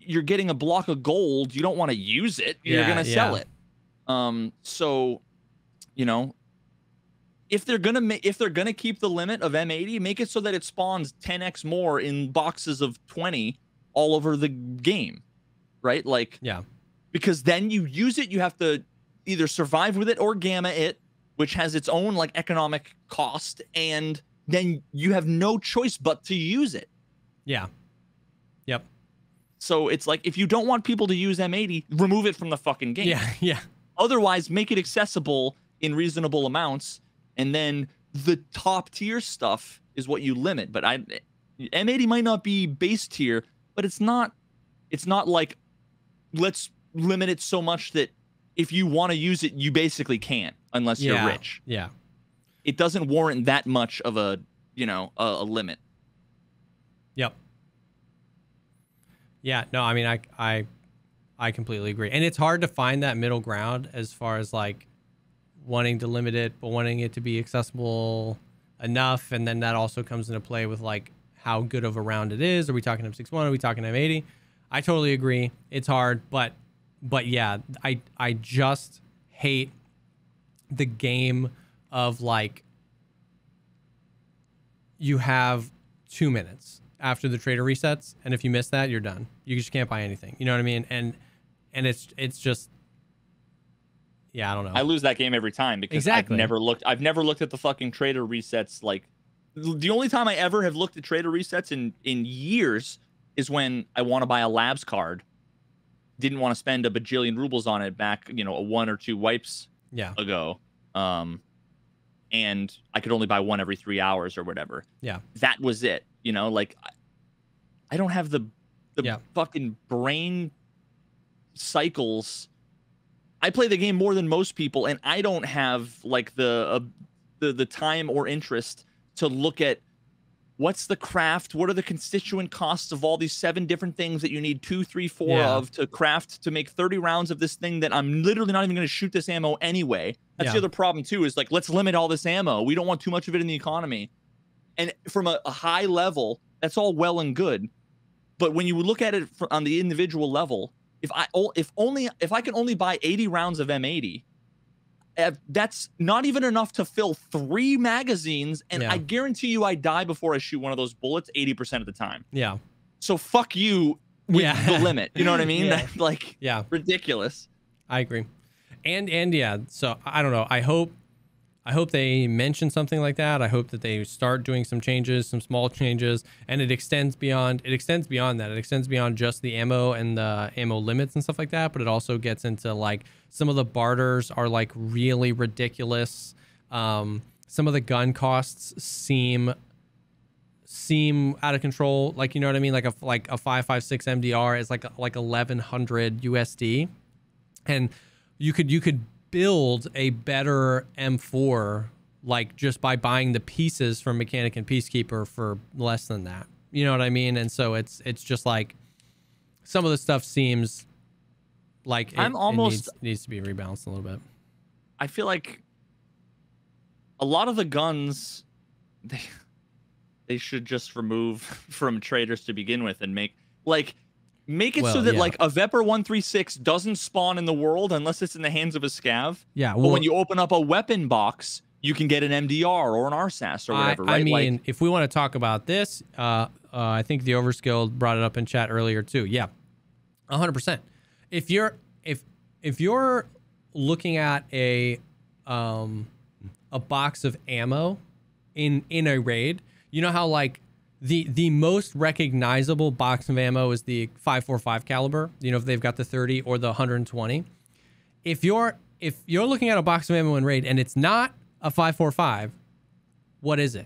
you're getting a block of gold. You don't want to use it. You're going to sell it. So, you know, if they're going to keep the limit of M80, make it so that it spawns 10x more in boxes of 20 all over the game. Right? Like, because then you use it, you have to either survive with it or gamma it, which has its own like economic cost, and then you have no choice but to use it. So it's like, if you don't want people to use M80, remove it from the fucking game. Otherwise, make it accessible in reasonable amounts, and then the top tier stuff is what you limit. But M80 might not be base tier, but it's not like, let's limit it so much that if you want to use it, you basically can't unless you're rich. It doesn't warrant that much of a, you know, a limit. Yeah, no, I mean, I completely agree. And it's hard to find that middle ground as far as like wanting to limit it, but wanting it to be accessible enough. And then that also comes into play with like how good of a round it is. Are we talking M61? Are we talking M80? I totally agree. It's hard, but But yeah, I just hate the game of like, you have 2 minutes after the trader resets, and if you miss that, you're done. You just can't buy anything. You know what I mean? And it's just, yeah, I don't know. I lose that game every time because I've never looked at the fucking trader resets. Like, the only time I ever have looked at trader resets in years is when I want to buy a labs card. Didn't want to spend a bajillion rubles on it back, you know, 1 or 2 wipes ago. And I could only buy one every 3 hours or whatever. Yeah. That was it. You know, like, I don't have the fucking brain cycles. I play the game more than most people, and I don't have like the time or interest to look at what's the craft, what are the constituent costs of all these 7 different things that you need 2, 3, 4 of to craft to make 30 rounds of this thing that I'm literally not even going to shoot this ammo anyway. That's the other problem too, is like, let's limit all this ammo. We don't want too much of it in the economy. And from a high level, that's all well and good. But when you look at it on the individual level, if I can only buy 80 rounds of M80, that's not even enough to fill 3 magazines, and I guarantee you I die before I shoot one of those bullets 80% of the time. Yeah. So fuck you with the limit. You know what I mean? Like, ridiculous. I agree. And yeah, so I don't know. I hope they mention something like that. I hope that they start doing some changes, some small changes, and it extends beyond that. It extends beyond just the ammo and the ammo limits and stuff like that, but it also gets into like, some of the barters are like really ridiculous. Some of the gun costs seem out of control. Like, you know what I mean? Like a 5.56 MDR is like 1100 USD, and you could build a better M4 like just by buying the pieces from Mechanic and Peacekeeper for less than that. You know what I mean? And so it's just like, some of the stuff seems like it needs to be rebalanced a little bit. I feel like a lot of the guns they should just remove from traders to begin with, and make it so that like a Vepr 136 doesn't spawn in the world unless it's in the hands of a scav. Yeah. Well, but when you open up a weapon box, you can get an MDR or an RSAS or whatever, right? I mean, like, if we want to talk about this, I think the Overskilled brought it up in chat earlier too. Yeah, 100%. If you're looking at a box of ammo in a raid, you know how like the most recognizable box of ammo is the 5.45 caliber. You know, if they've got the 30 or the 120. If you're looking at a box of ammo in raid and it's not a 5.45, what is it?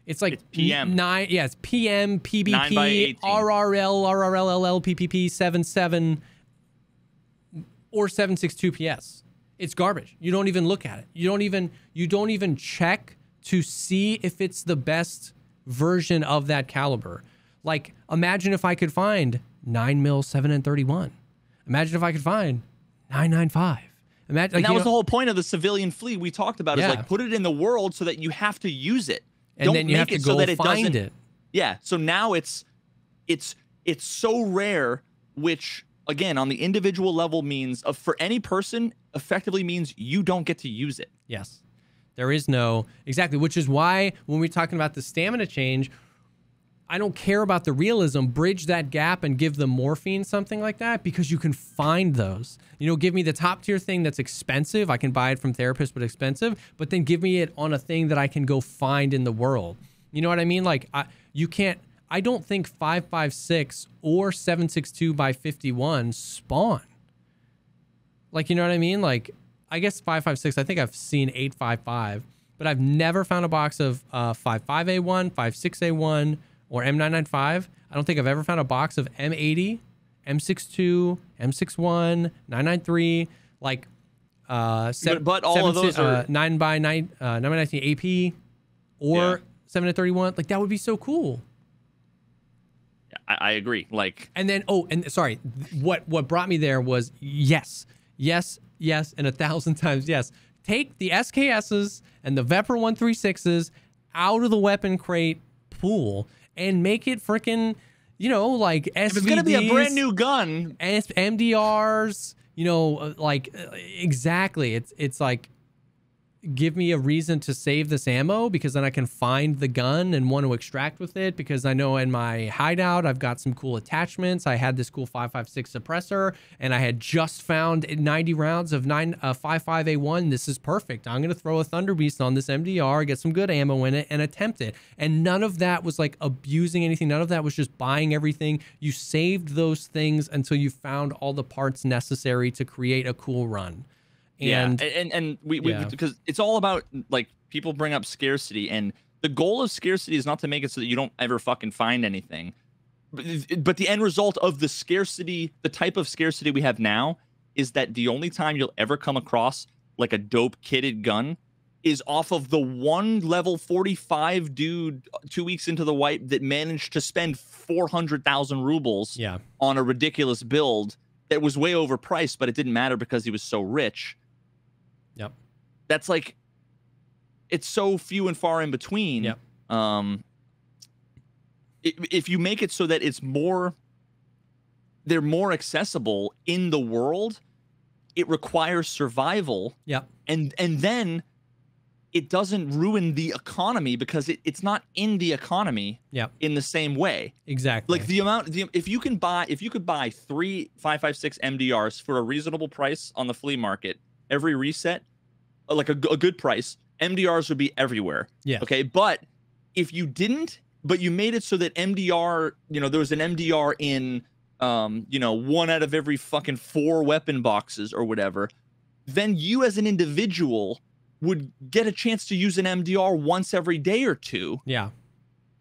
It's like it's PM. It's PM, PBP, RRL, RRLL, PPP, 77 or 7.62 PS. It's garbage. You don't even look at it. You don't even check to see if it's the best version of that caliber. Like, imagine if I could find 9mm 7.31. Imagine if I could find 9.95. Imagine, and that was the whole point of the civilian fleet we talked about, is like, put it in the world so that you have to use it. And don't then you have to go so that it find it. Yeah. So now it's so rare, which again, on the individual level means for any person effectively means you don't get to use it. Yes. There is no, exactly, which is why when we're talking about the stamina change, I don't care about the realism. Bridge that gap and give them morphine, something like that, because you can find those. You know, give me the top tier thing that's expensive. I can buy it from therapists, but expensive. But then give me it on a thing that I can go find in the world. You know what I mean? Like, you can't, I don't think 5.56 or 7.62 by 51 spawn. Like, you know what I mean? Like, I guess 5.56, I think I've seen 8.55, but I've never found a box of 5.5A1, 5.6A1, or M995. I don't think I've ever found a box of M80, M62, M61, 993, like but all of those are 9x9, 9x19 AP, or 7.31. Like, that would be so cool. I agree. Like, and then sorry, what brought me there was yes, and 1,000 times yes. Take the SKSs and the Vepr 136s out of the weapon crate pool and make it freaking, you know, like SVDs. If it's gonna be a brand new gun, MDRs, you know, exactly. It's like, give me a reason to save this ammo because then I can find the gun and want to extract with it, because I know in my hideout I've got some cool attachments. I had this cool 5.56 suppressor, and I had just found 90 rounds of 5.5A1. This is perfect. I'm going to throw a Thunder Beast on this MDR, get some good ammo in it, and attempt it. And none of that was like abusing anything. None of that was just buying everything. You saved those things until you found all the parts necessary to create a cool run. And we because it's all about, like, people bring up scarcity, and the goal of scarcity is not to make it so that you don't ever fucking find anything, but the end result of the scarcity, the type of scarcity we have now, is that the only time you'll ever come across like a dope kitted gun is off of the one level 45 dude 2 weeks into the wipe that managed to spend 400,000 rubles on a ridiculous build that was way overpriced, but it didn't matter because he was so rich. Yep. That's like, it's so few and far in between. Yep. If you make it so that they're more accessible in the world, it requires survival. Yep. And then it doesn't ruin the economy because it's not in the economy in the same way. Exactly. Like if you could buy 3 5.56 MDRs for a reasonable price on the flea market, every reset, like a good price, MDRs would be everywhere. Yeah. Okay. But if you didn't, but you made it so that MDR, you know, there was an MDR in, you know, 1 out of every fucking 4 weapon boxes or whatever, then you as an individual would get a chance to use an MDR once every day or two. Yeah.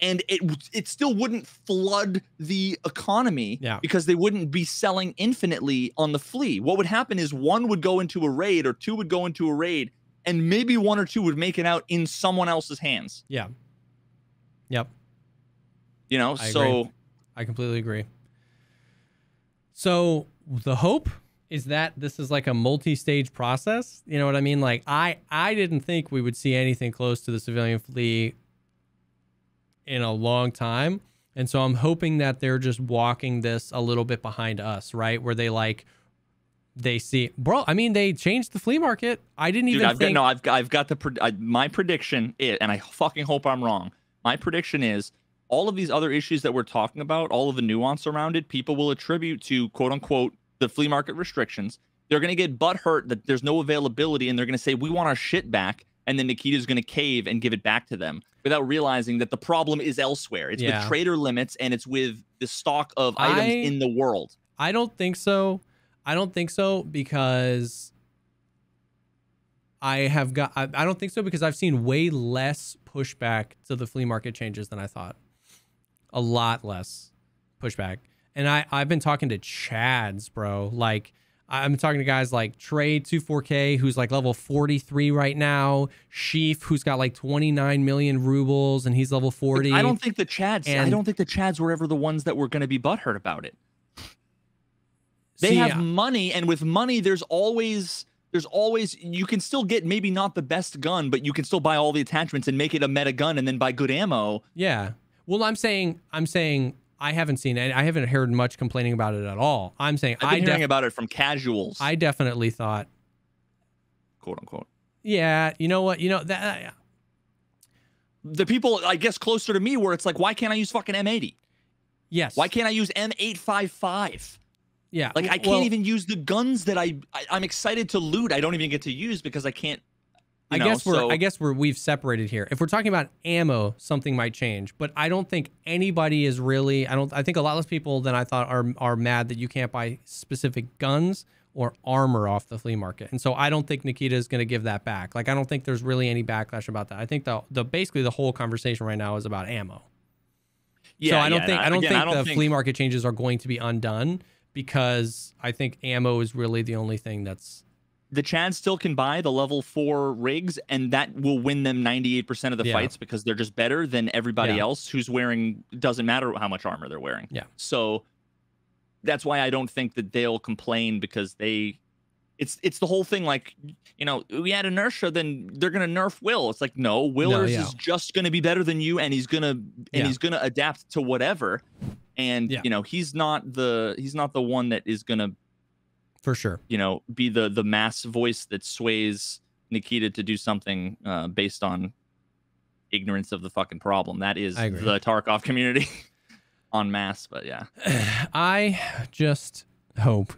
And it still wouldn't flood the economy because they wouldn't be selling infinitely on the flea. What would happen is 1 would go into a raid or 2 would go into a raid, and maybe 1 or 2 would make it out in someone else's hands. Yeah. Yep. You know, I completely agree. So the hope is that this is like a multi-stage process. You know what I mean? Like I didn't think we would see anything close to the civilian flea in a long time. And so I'm hoping that they're just walking this a little bit behind us, right? Where they see, bro, I mean, they changed the flea market. I didn't even think. I've got my prediction is, and I fucking hope I'm wrong. My prediction is all of these other issues that we're talking about, all of the nuance around it, people will attribute to quote unquote the flea market restrictions. They're going to get butthurt that there's no availability, and they're going to say, we want our shit back. And then Nikita's going to cave and give it back to them without realizing that the problem is elsewhere. It's with trader limits, and it's with the stock of items in the world. I don't think so. I don't think so because I don't think so because I've seen way less pushback to the flea market changes than I thought. A lot less pushback. And I've been talking to Chads, bro. Like, I'm talking to guys like Trey24K, who's like level 43 right now. Sheaf, who's got like 29 million rubles, and he's level 40. I don't think the Chads were ever the ones that were going to be butthurt about it. They have money, and with money, there's always you can still get maybe not the best gun, but you can still buy all the attachments and make it a meta gun, and then buy good ammo. Yeah. Well, I'm saying. I haven't seen it. I haven't heard much complaining about it at all. I'm saying I've been hearing about it from casuals. I definitely thought, quote unquote. Yeah, you know what? You know that the people, I guess, closer to me, where it's like, why can't I use fucking M80? Yes. Why can't I use M855? Yeah. Like I can't even use the guns that I'm excited to loot. I don't even get to use because I can't. I guess we've separated here. If we're talking about ammo, something might change, but I don't think anybody is really. I think a lot less people than I thought are mad that you can't buy specific guns or armor off the flea market. And so I don't think Nikita is going to give that back. Like I don't think there's really any backlash about that. I think basically the whole conversation right now is about ammo. Yeah. So I don't think the flea market changes are going to be undone because I think ammo is really the only thing that's. The Chads still can buy the level 4 rigs, and that will win them 98% of the fights because they're just better than everybody else who's wearing, doesn't matter how much armor they're wearing. Yeah. So that's why I don't think that they'll complain because it's the whole thing. Like, you know, we had inertia, then they're going to nerf Will. It's like, no, Willers is just going to be better than you, and he's going to adapt to whatever. And, you know, he's not the one that is going to For sure. You know, be the mass voice that sways Nikita to do something based on ignorance of the fucking problem. That is the Tarkov community en masse. But yeah, I just hope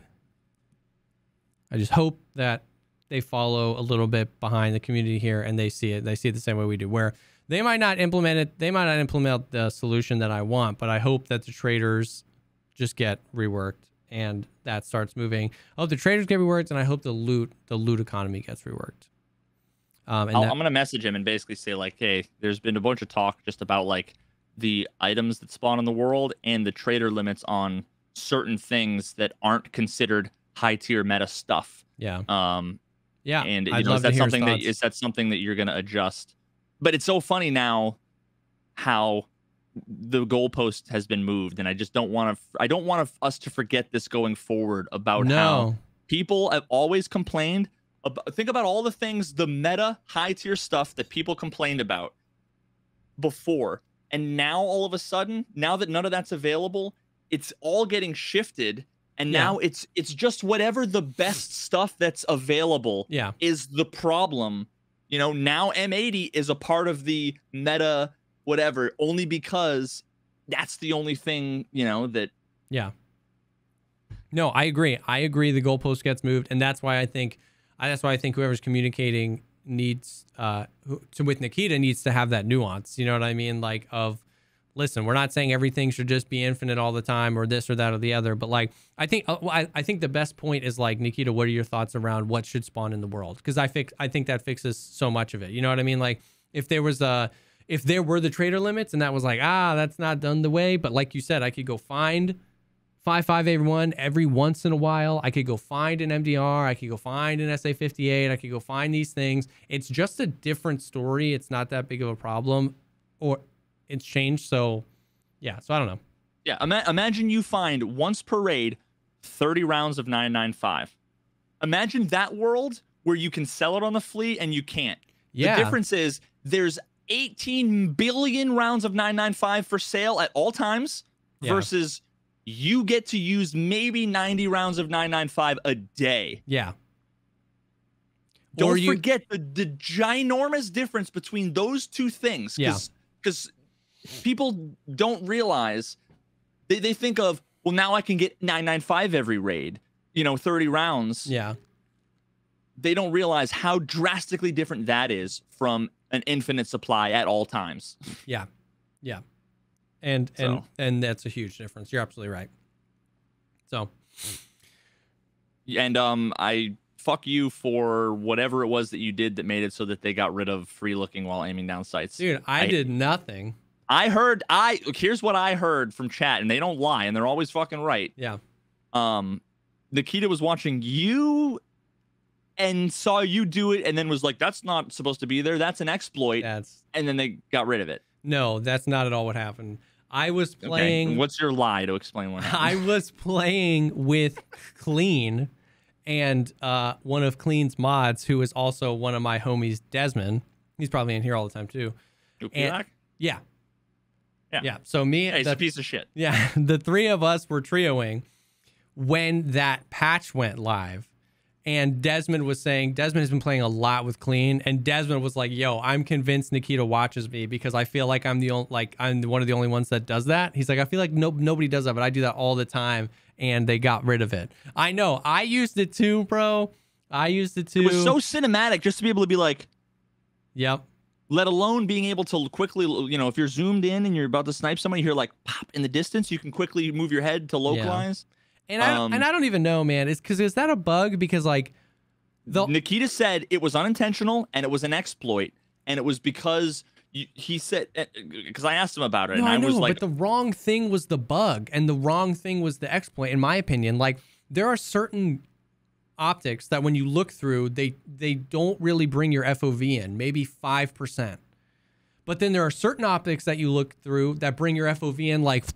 that they follow a little bit behind the community here, and they see it. They see it the same way we do, where they might not implement it. They might not implement the solution that I want, but I hope that the traders just get reworked and that starts moving. I hope the traders get reworked, and I hope the loot economy gets reworked. I'm going to message him and basically say, like, hey, there's been a bunch of talk just about, like, the items that spawn in the world and the trader limits on certain things that aren't considered high-tier meta stuff. Yeah. Yeah. And, you know, is that something that you're going to adjust? But it's so funny now how the goalpost has been moved, and I just don't want us to forget this going forward about how people have always complained. Think about all the things, the meta high-tier stuff that people complained about before. And now, all of a sudden, now that none of that's available, it's all getting shifted. And now it's just whatever the best stuff that's available is the problem. You know, now M80 is a part of the meta whatever, only because that's the only thing, you know, that... Yeah. No, I agree. The goalpost gets moved, and that's why I think whoever's communicating needs with Nikita needs to have that nuance. You know what I mean? Like, of, listen, we're not saying everything should just be infinite all the time, or this or that or the other. But like, I think the best point is, like, Nikita, what are your thoughts around what should spawn in the world? Because I think that fixes so much of it. You know what I mean? Like, if there were the trader limits and that was like, that's not done the way, but like you said, I could go find 5.5 every once in a while. I could go find an MDR. I could go find an SA58. I could go find these things. It's just a different story. It's not that big of a problem, or it's changed. So, yeah. So I don't know. Yeah. Imagine you find once per raid 30 rounds of 9.95. Imagine that world where you can sell it on the flea and you can't. Yeah. The difference is there's 18 billion rounds of 9.95 for sale at all times versus you get to use maybe 90 rounds of 9.95 a day. Yeah. Don't forget the ginormous difference between those two things. Because people don't realize, they think of, well, now I can get 9.95 every raid, 30 rounds. Yeah. They don't realize how drastically different that is from an infinite supply at all times. Yeah. Yeah. And that's a huge difference. You're absolutely right. So, and I fuck you for whatever it was that you did that made it so that they got rid of free looking while aiming down sights. Dude, I did nothing. Here's what I heard from chat, and they don't lie, and they're always fucking right. Yeah. Nikita was watching you and saw you do it, and then was like, "That's not supposed to be there. That's an exploit." And then they got rid of it. No, that's not at all what happened. I was playing... Okay. What's your lie to explain what happened? I was playing with Clean and one of Clean's mods, who is also one of my homies, Desmond. He's probably in here all the time, too. Yeah. So me... Hey, he's a piece of shit. Yeah, the three of us were trioing when that patch went live. And Desmond has been playing a lot with Clean, and Desmond was like, "Yo, I'm convinced Nikita watches me because I feel like I'm one of the only ones that does that." He's like, "I feel like nobody does that, but I do that all the time," and they got rid of it. I know, I used it too, bro. It was so cinematic just to be able to be like, "Yep." Let alone being able to quickly, if you're zoomed in and you're about to snipe somebody, you hear like pop in the distance, you can quickly move your head to localize. Yeah. And I don't even know, man. Is that a bug? Because like, Nikita said it was unintentional and it was an exploit, and it was because he said, because I asked him about it, I was like, but the wrong thing was the bug, and the wrong thing was the exploit, in my opinion. Like, there are certain optics that when you look through, they don't really bring your FOV in, maybe 5%. But then there are certain optics that you look through that bring your FOV in like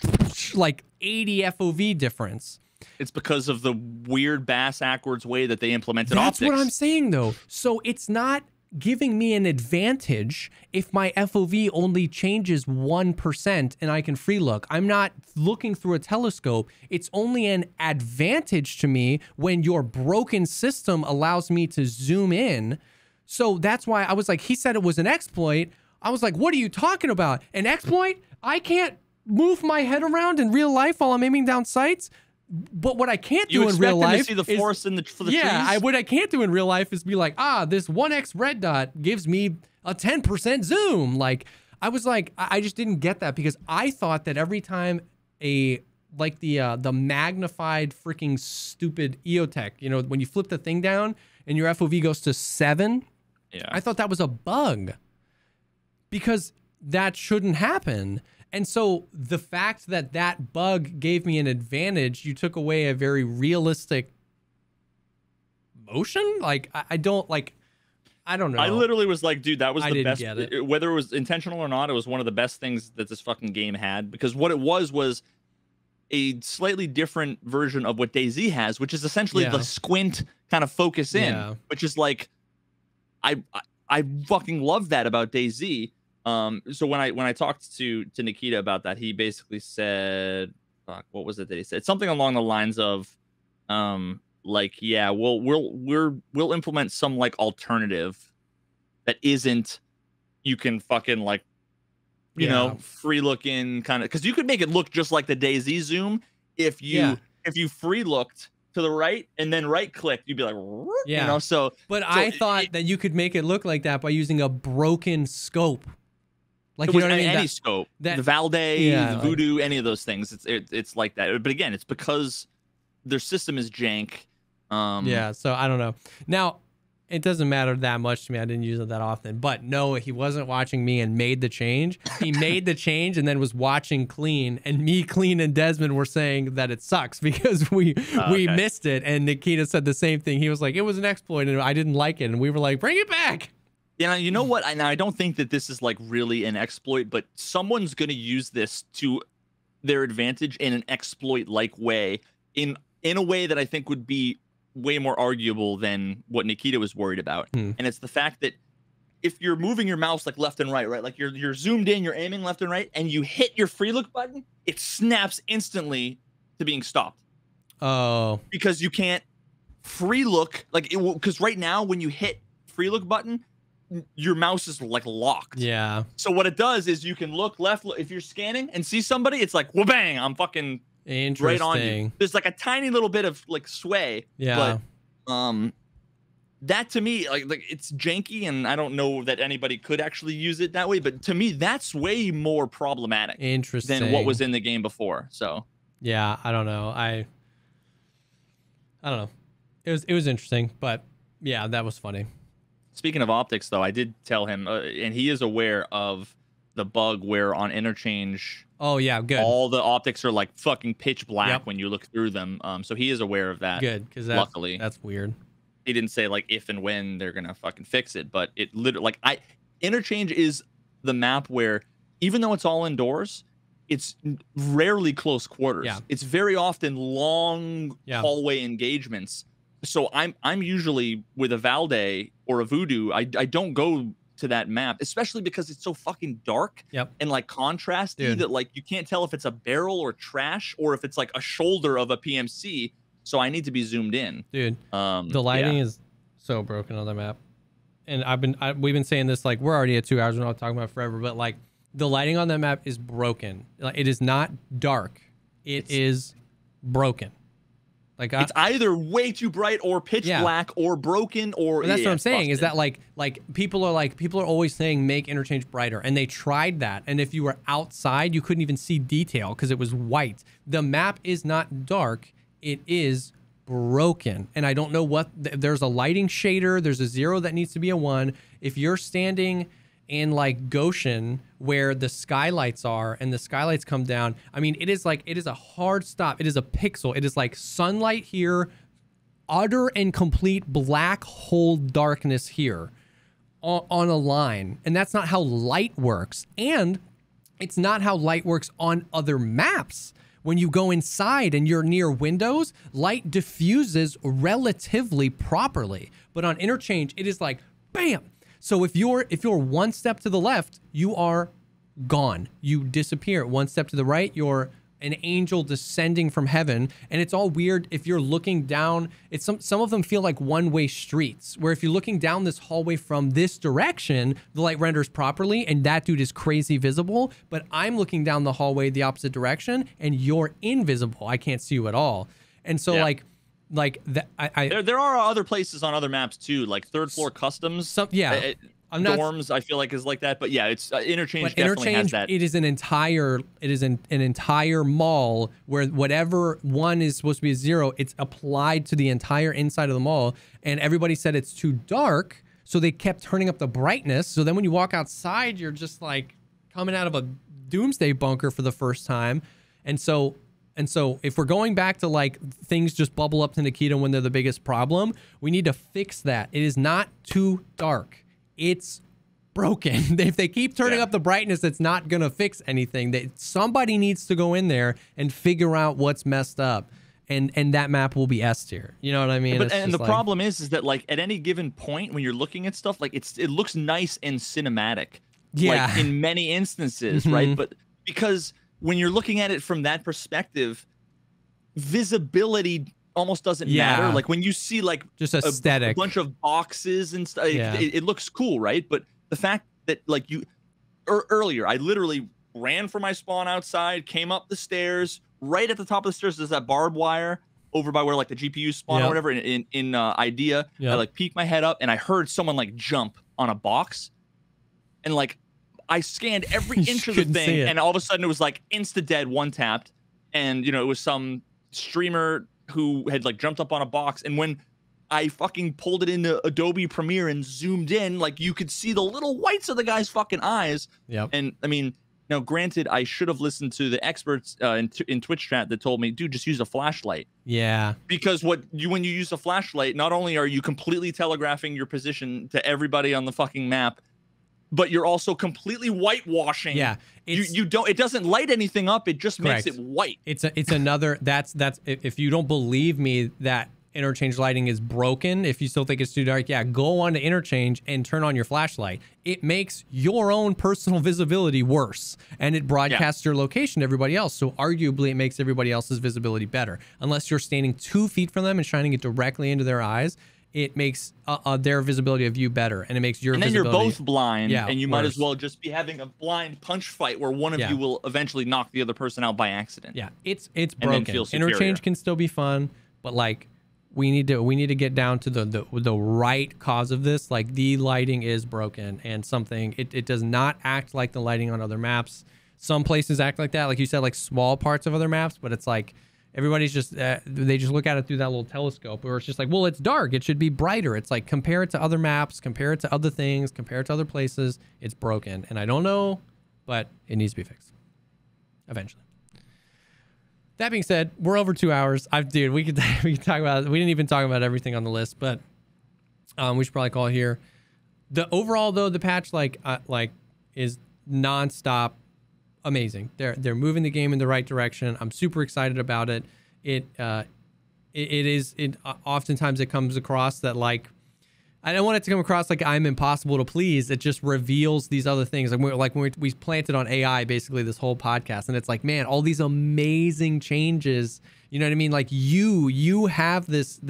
80 FOV difference. It's because of the weird bass backwards way that they implemented optics. That's what I'm saying, though. So it's not giving me an advantage if my FOV only changes 1% and I can free look. I'm not looking through a telescope. It's only an advantage to me when your broken system allows me to zoom in. So that's why I was like, he said it was an exploit. I was like, what are you talking about? An exploit? I can't move my head around in real life while I'm aiming down sights? But what I can't do in real life to see the forest for the trees? What I can't do in real life is be like, this 1x red dot gives me a 10% zoom. Like, I was like, I just didn't get that because I thought that every time the magnified freaking stupid EOTech, you know, when you flip the thing down and your FOV goes to 7, I thought that was a bug because that shouldn't happen. And so the fact that that bug gave me an advantage, you took away a very realistic motion. Like, I don't know. I literally was like, dude, that was the best. Get it. Whether it was intentional or not, it was one of the best things that this fucking game had, because what it was a slightly different version of what DayZ has, which is essentially the squint kind of focus in, which is like, I fucking love that about DayZ. So when I talked to Nikita about that, he basically said, fuck, what was it that he said? Something along the lines of, like, yeah, we'll implement some like alternative that isn't, you can fucking like, you know, free look in kind of, because you could make it look just like the DayZ zoom if you free looked to the right and then right click, you'd be like, you know. So, but I thought that you could make it look like that by using a broken scope. Like, you know what I mean? Any scope, the Valday, the Voodoo, any of those things. It's like that. But again, it's because their system is jank. So I don't know. Now, it doesn't matter that much to me. I didn't use it that often. But no, he wasn't watching me and made the change. He made the change and then was watching Clean. And me, Clean, and Desmond were saying that it sucks because we missed it. And Nikita said the same thing. He was like, it was an exploit and I didn't like it. And we were like, bring it back. Yeah, you know what? I don't think that this is like really an exploit, but someone's going to use this to their advantage in an exploit-like way, in a way that I think would be way more arguable than what Nikita was worried about. And it's the fact that if you're moving your mouse like left and right, like you're zoomed in, you're aiming left and right, and you hit your free look button, it snaps instantly to being stopped. Oh. Because you can't free look, like, because right now when you hit free look button, your mouse is like locked. Yeah. So what it does is you can look left. If you're scanning and see somebody, it's like, well, bang, I'm fucking right on you. There's like a tiny little bit of like sway. Yeah. But that to me, like it's janky, and I don't know that anybody could actually use it that way. But to me, that's way more problematic. Than what was in the game before. So. Yeah, I don't know. I don't know. It was interesting, but yeah, that was funny. Speaking of optics, though, I did tell him, and he is aware of the bug where on interchange, good, all the optics are like fucking pitch black when you look through them. So he is aware of that. Good, because luckily that's weird. He didn't say like if and when they're gonna fucking fix it, but it literally interchange is the map where even though it's all indoors, it's rarely close quarters. Yeah. It's very often long hallway engagements. So I'm usually with a Valday or a Voodoo. I don't go to that map, especially because it's so fucking dark and like contrasty that like you can't tell if it's a barrel or trash or if it's like a shoulder of a PMC. So I need to be zoomed in. Dude, the lighting is so broken on the map. And we've been saying this, like, we're already at 2 hours. We're not talking about forever, but like the lighting on that map is broken. Like, it is not dark. It's is broken. Like it's either way too bright or pitch black or broken or that's what I'm saying busted. Is that like people are always saying make interchange brighter, and they tried that, and if you were outside you couldn't even see detail because it was white. The map is not dark, it is broken, and I don't know what there's a lighting shader, there's a 0 that needs to be a 1. If you're standing in like Goshen where the skylights are and the skylights come down, I mean, it is a hard stop. It is a pixel. It is like sunlight here, utter and complete black hole darkness here on a line. And that's not how light works. And it's not how light works on other maps. When you go inside and you're near windows, light diffuses relatively properly. But on interchange, it is like, bam, So if you're one step to the left, you are gone. You disappear. One step to the right, you're an angel descending from heaven. And it's all weird if you're looking down. It's some of them feel like one-way streets, where if you're looking down this hallway from this direction, the light renders properly and that dude is crazy visible. But I'm looking down the hallway the opposite direction and you're invisible. I can't see you at all. And so like that, there are other places on other maps too, like third floor customs. I'm not, dorms, I feel like, is like that, but yeah, it's Interchange. Definitely Interchange, has that. It is an entire mall where whatever one is supposed to be a 0, it's applied to the entire inside of the mall. And everybody said it's too dark, so they kept turning up the brightness. So then when you walk outside, you're just like coming out of a doomsday bunker for the first time. And so if we're going back to like things just bubble up to Nikita when they're the biggest problem, we need to fix that. It is not too dark. It's broken. If they keep turning up the brightness, it's not going to fix anything. Somebody needs to go in there and figure out what's messed up. And that map will be S tier. You know what I mean? And the problem is that like at any given point when you're looking at stuff, like it looks nice and cinematic. Yeah. Like in many instances, right? But because when you're looking at it from that perspective, visibility almost doesn't matter. Like when you see like just aesthetic, a bunch of boxes and stuff, it looks cool, right? But the fact that like earlier, I literally ran from my spawn outside, came up the stairs. Right at the top of the stairs, there's that barbed wire over by where like the GPU spawn or whatever in Idea. I like peeked my head up and I heard someone like jump on a box, and like I scanned every inch of the thing, and all of a sudden it was like insta dead, one tapped, and you know it was some streamer who had like jumped up on a box, and when I fucking pulled it into Adobe Premiere and zoomed in, like you could see the little whites of the guy's fucking eyes. And I mean, now granted, I should have listened to the experts in Twitch chat that told me, dude, just use a flashlight. Because when you use a flashlight, not only are you completely telegraphing your position to everybody on the fucking map, but you're also completely whitewashing. It doesn't light anything up. It just makes it white. It's another, that's if you don't believe me that Interchange lighting is broken, if you still think it's too dark, go on to Interchange and turn on your flashlight. It makes your own personal visibility worse, and it broadcasts your location to everybody else. So arguably it makes everybody else's visibility better. Unless you're standing 2 feet from them and shining it directly into their eyes, it makes their visibility of you better, and it makes your visibility. And then you're both blind, and you worse. might as well just be having a blind punch fight where one of you will eventually knock the other person out by accident. It's broken. Interchange can still be fun, but like we need to get down to the right cause of this. Like the lighting is broken, and something it does not act like the lighting on other maps. Some places act like that, like you said, like small parts of other maps, but it's like everybody's just they just look at it through that little telescope, where it's just like, well, it's dark, it should be brighter. It's like, compare it to other maps, compare it to other things, compare it to other places. It's broken, and I don't know, but it needs to be fixed eventually. That being said, we're over 2 hours. Dude, we could talk about. We didn't even talk about everything on the list, but we should probably call it here. The overall though, the patch like is nonstop amazing. They're moving the game in the right direction. I'm super excited about it. It oftentimes it comes across that like, I don't want it to come across like I'm impossible to please. It just reveals these other things. Like when we planted on AI basically this whole podcast, and it's like, man, all these amazing changes. You know what I mean? Like you have this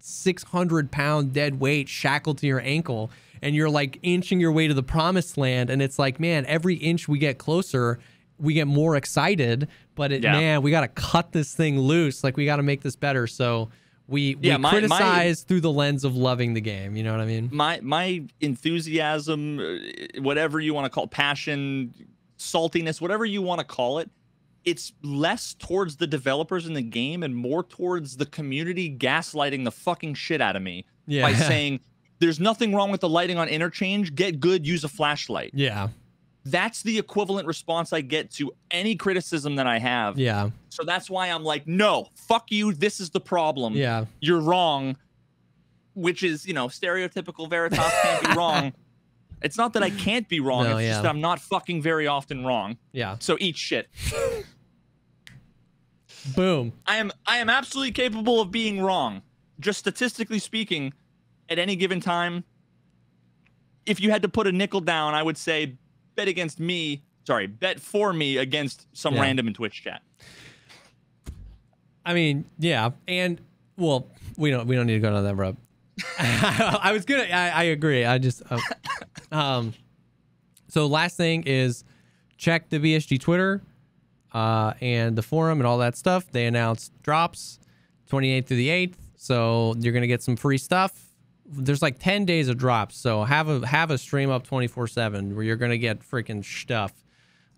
600-pound dead weight shackled to your ankle, and you're like inching your way to the promised land. And it's like, man, every inch we get closer, we get more excited. But man, we got to cut this thing loose. Like we got to make this better. So we criticize through the lens of loving the game. You know what I mean? My enthusiasm, whatever you want to call it, passion, saltiness, whatever you want to call it, it's less towards the developers in the game and more towards the community gaslighting the fucking shit out of me by saying there's nothing wrong with the lighting on Interchange. Get good, use a flashlight. That's the equivalent response I get to any criticism that I have. So that's why I'm like, no, fuck you. This is the problem. You're wrong. Which is, you know, stereotypical Veritas can't be wrong. It's not that I can't be wrong. It's just that I'm not fucking very often wrong. So eat shit. Boom. I am absolutely capable of being wrong. Just statistically speaking, at any given time, if you had to put a nickel down, I would say bet for me against some random in Twitch chat. I mean, yeah, and well, we don't need to go down that road. I agree. I just so last thing is check the VSG Twitter and the forum and all that stuff. They announced drops 28th through the 8th, so you're gonna get some free stuff. There's like 10 days of drops, so have a stream up 24/7 where you're gonna get freaking stuff.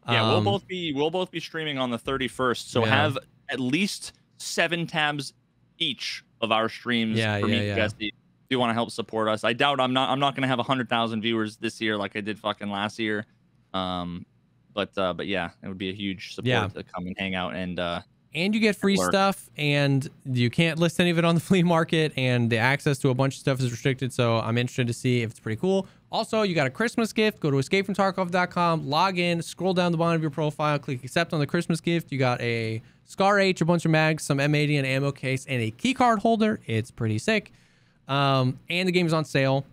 Yeah, we'll both be streaming on the 31st, so have at least 7 tabs each of our streams for me and Jesse. If you want to help support us, I doubt I'm not gonna have 100,000 viewers this year like I did fucking last year. But yeah, it would be a huge support to come and hang out and you get free stuff, and you can't list any of it on the flea market, and the access to a bunch of stuff is restricted, so I'm interested to see if it's pretty cool. Also, you got a Christmas gift. Go to escapefromtarkov.com, log in, scroll down the bottom of your profile, click accept on the Christmas gift. You got a Scar H, a bunch of mags, some M80, an ammo case, and a keycard holder. It's pretty sick. And the game is on sale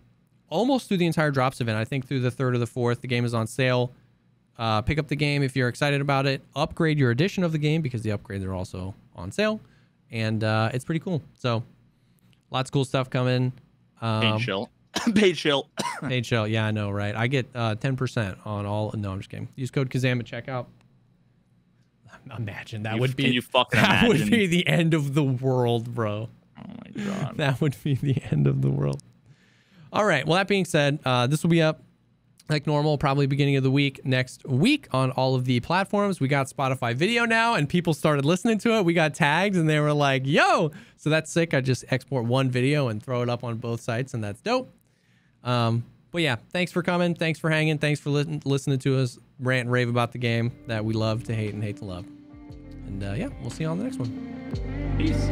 almost through the entire drops event. I think through the 3rd or the 4th, the game is on sale. Pick up the game if you're excited about it. Upgrade your edition of the game because the upgrades are also on sale. And it's pretty cool. So lots of cool stuff coming. Paid shill. Paid shill. Paid shill. Yeah, I know, right? I get 10% on all. No, I'm just kidding. Use code Kazam at checkout. Imagine that would be. Can you fucking imagine? That would be the end of the world, bro. Oh my god. That would be the end of the world. All right. Well, that being said, this will be up like normal, probably beginning of the week next week on all of the platforms. We got Spotify video now, and people started listening to it. We got tagged, and they were like, yo. So that's sick. I just export one video and throw it up on both sites, and that's dope. But yeah, thanks for coming. Thanks for hanging. Thanks for listening to us rant and rave about the game that we love to hate and hate to love. And yeah, we'll see you on the next one. Peace.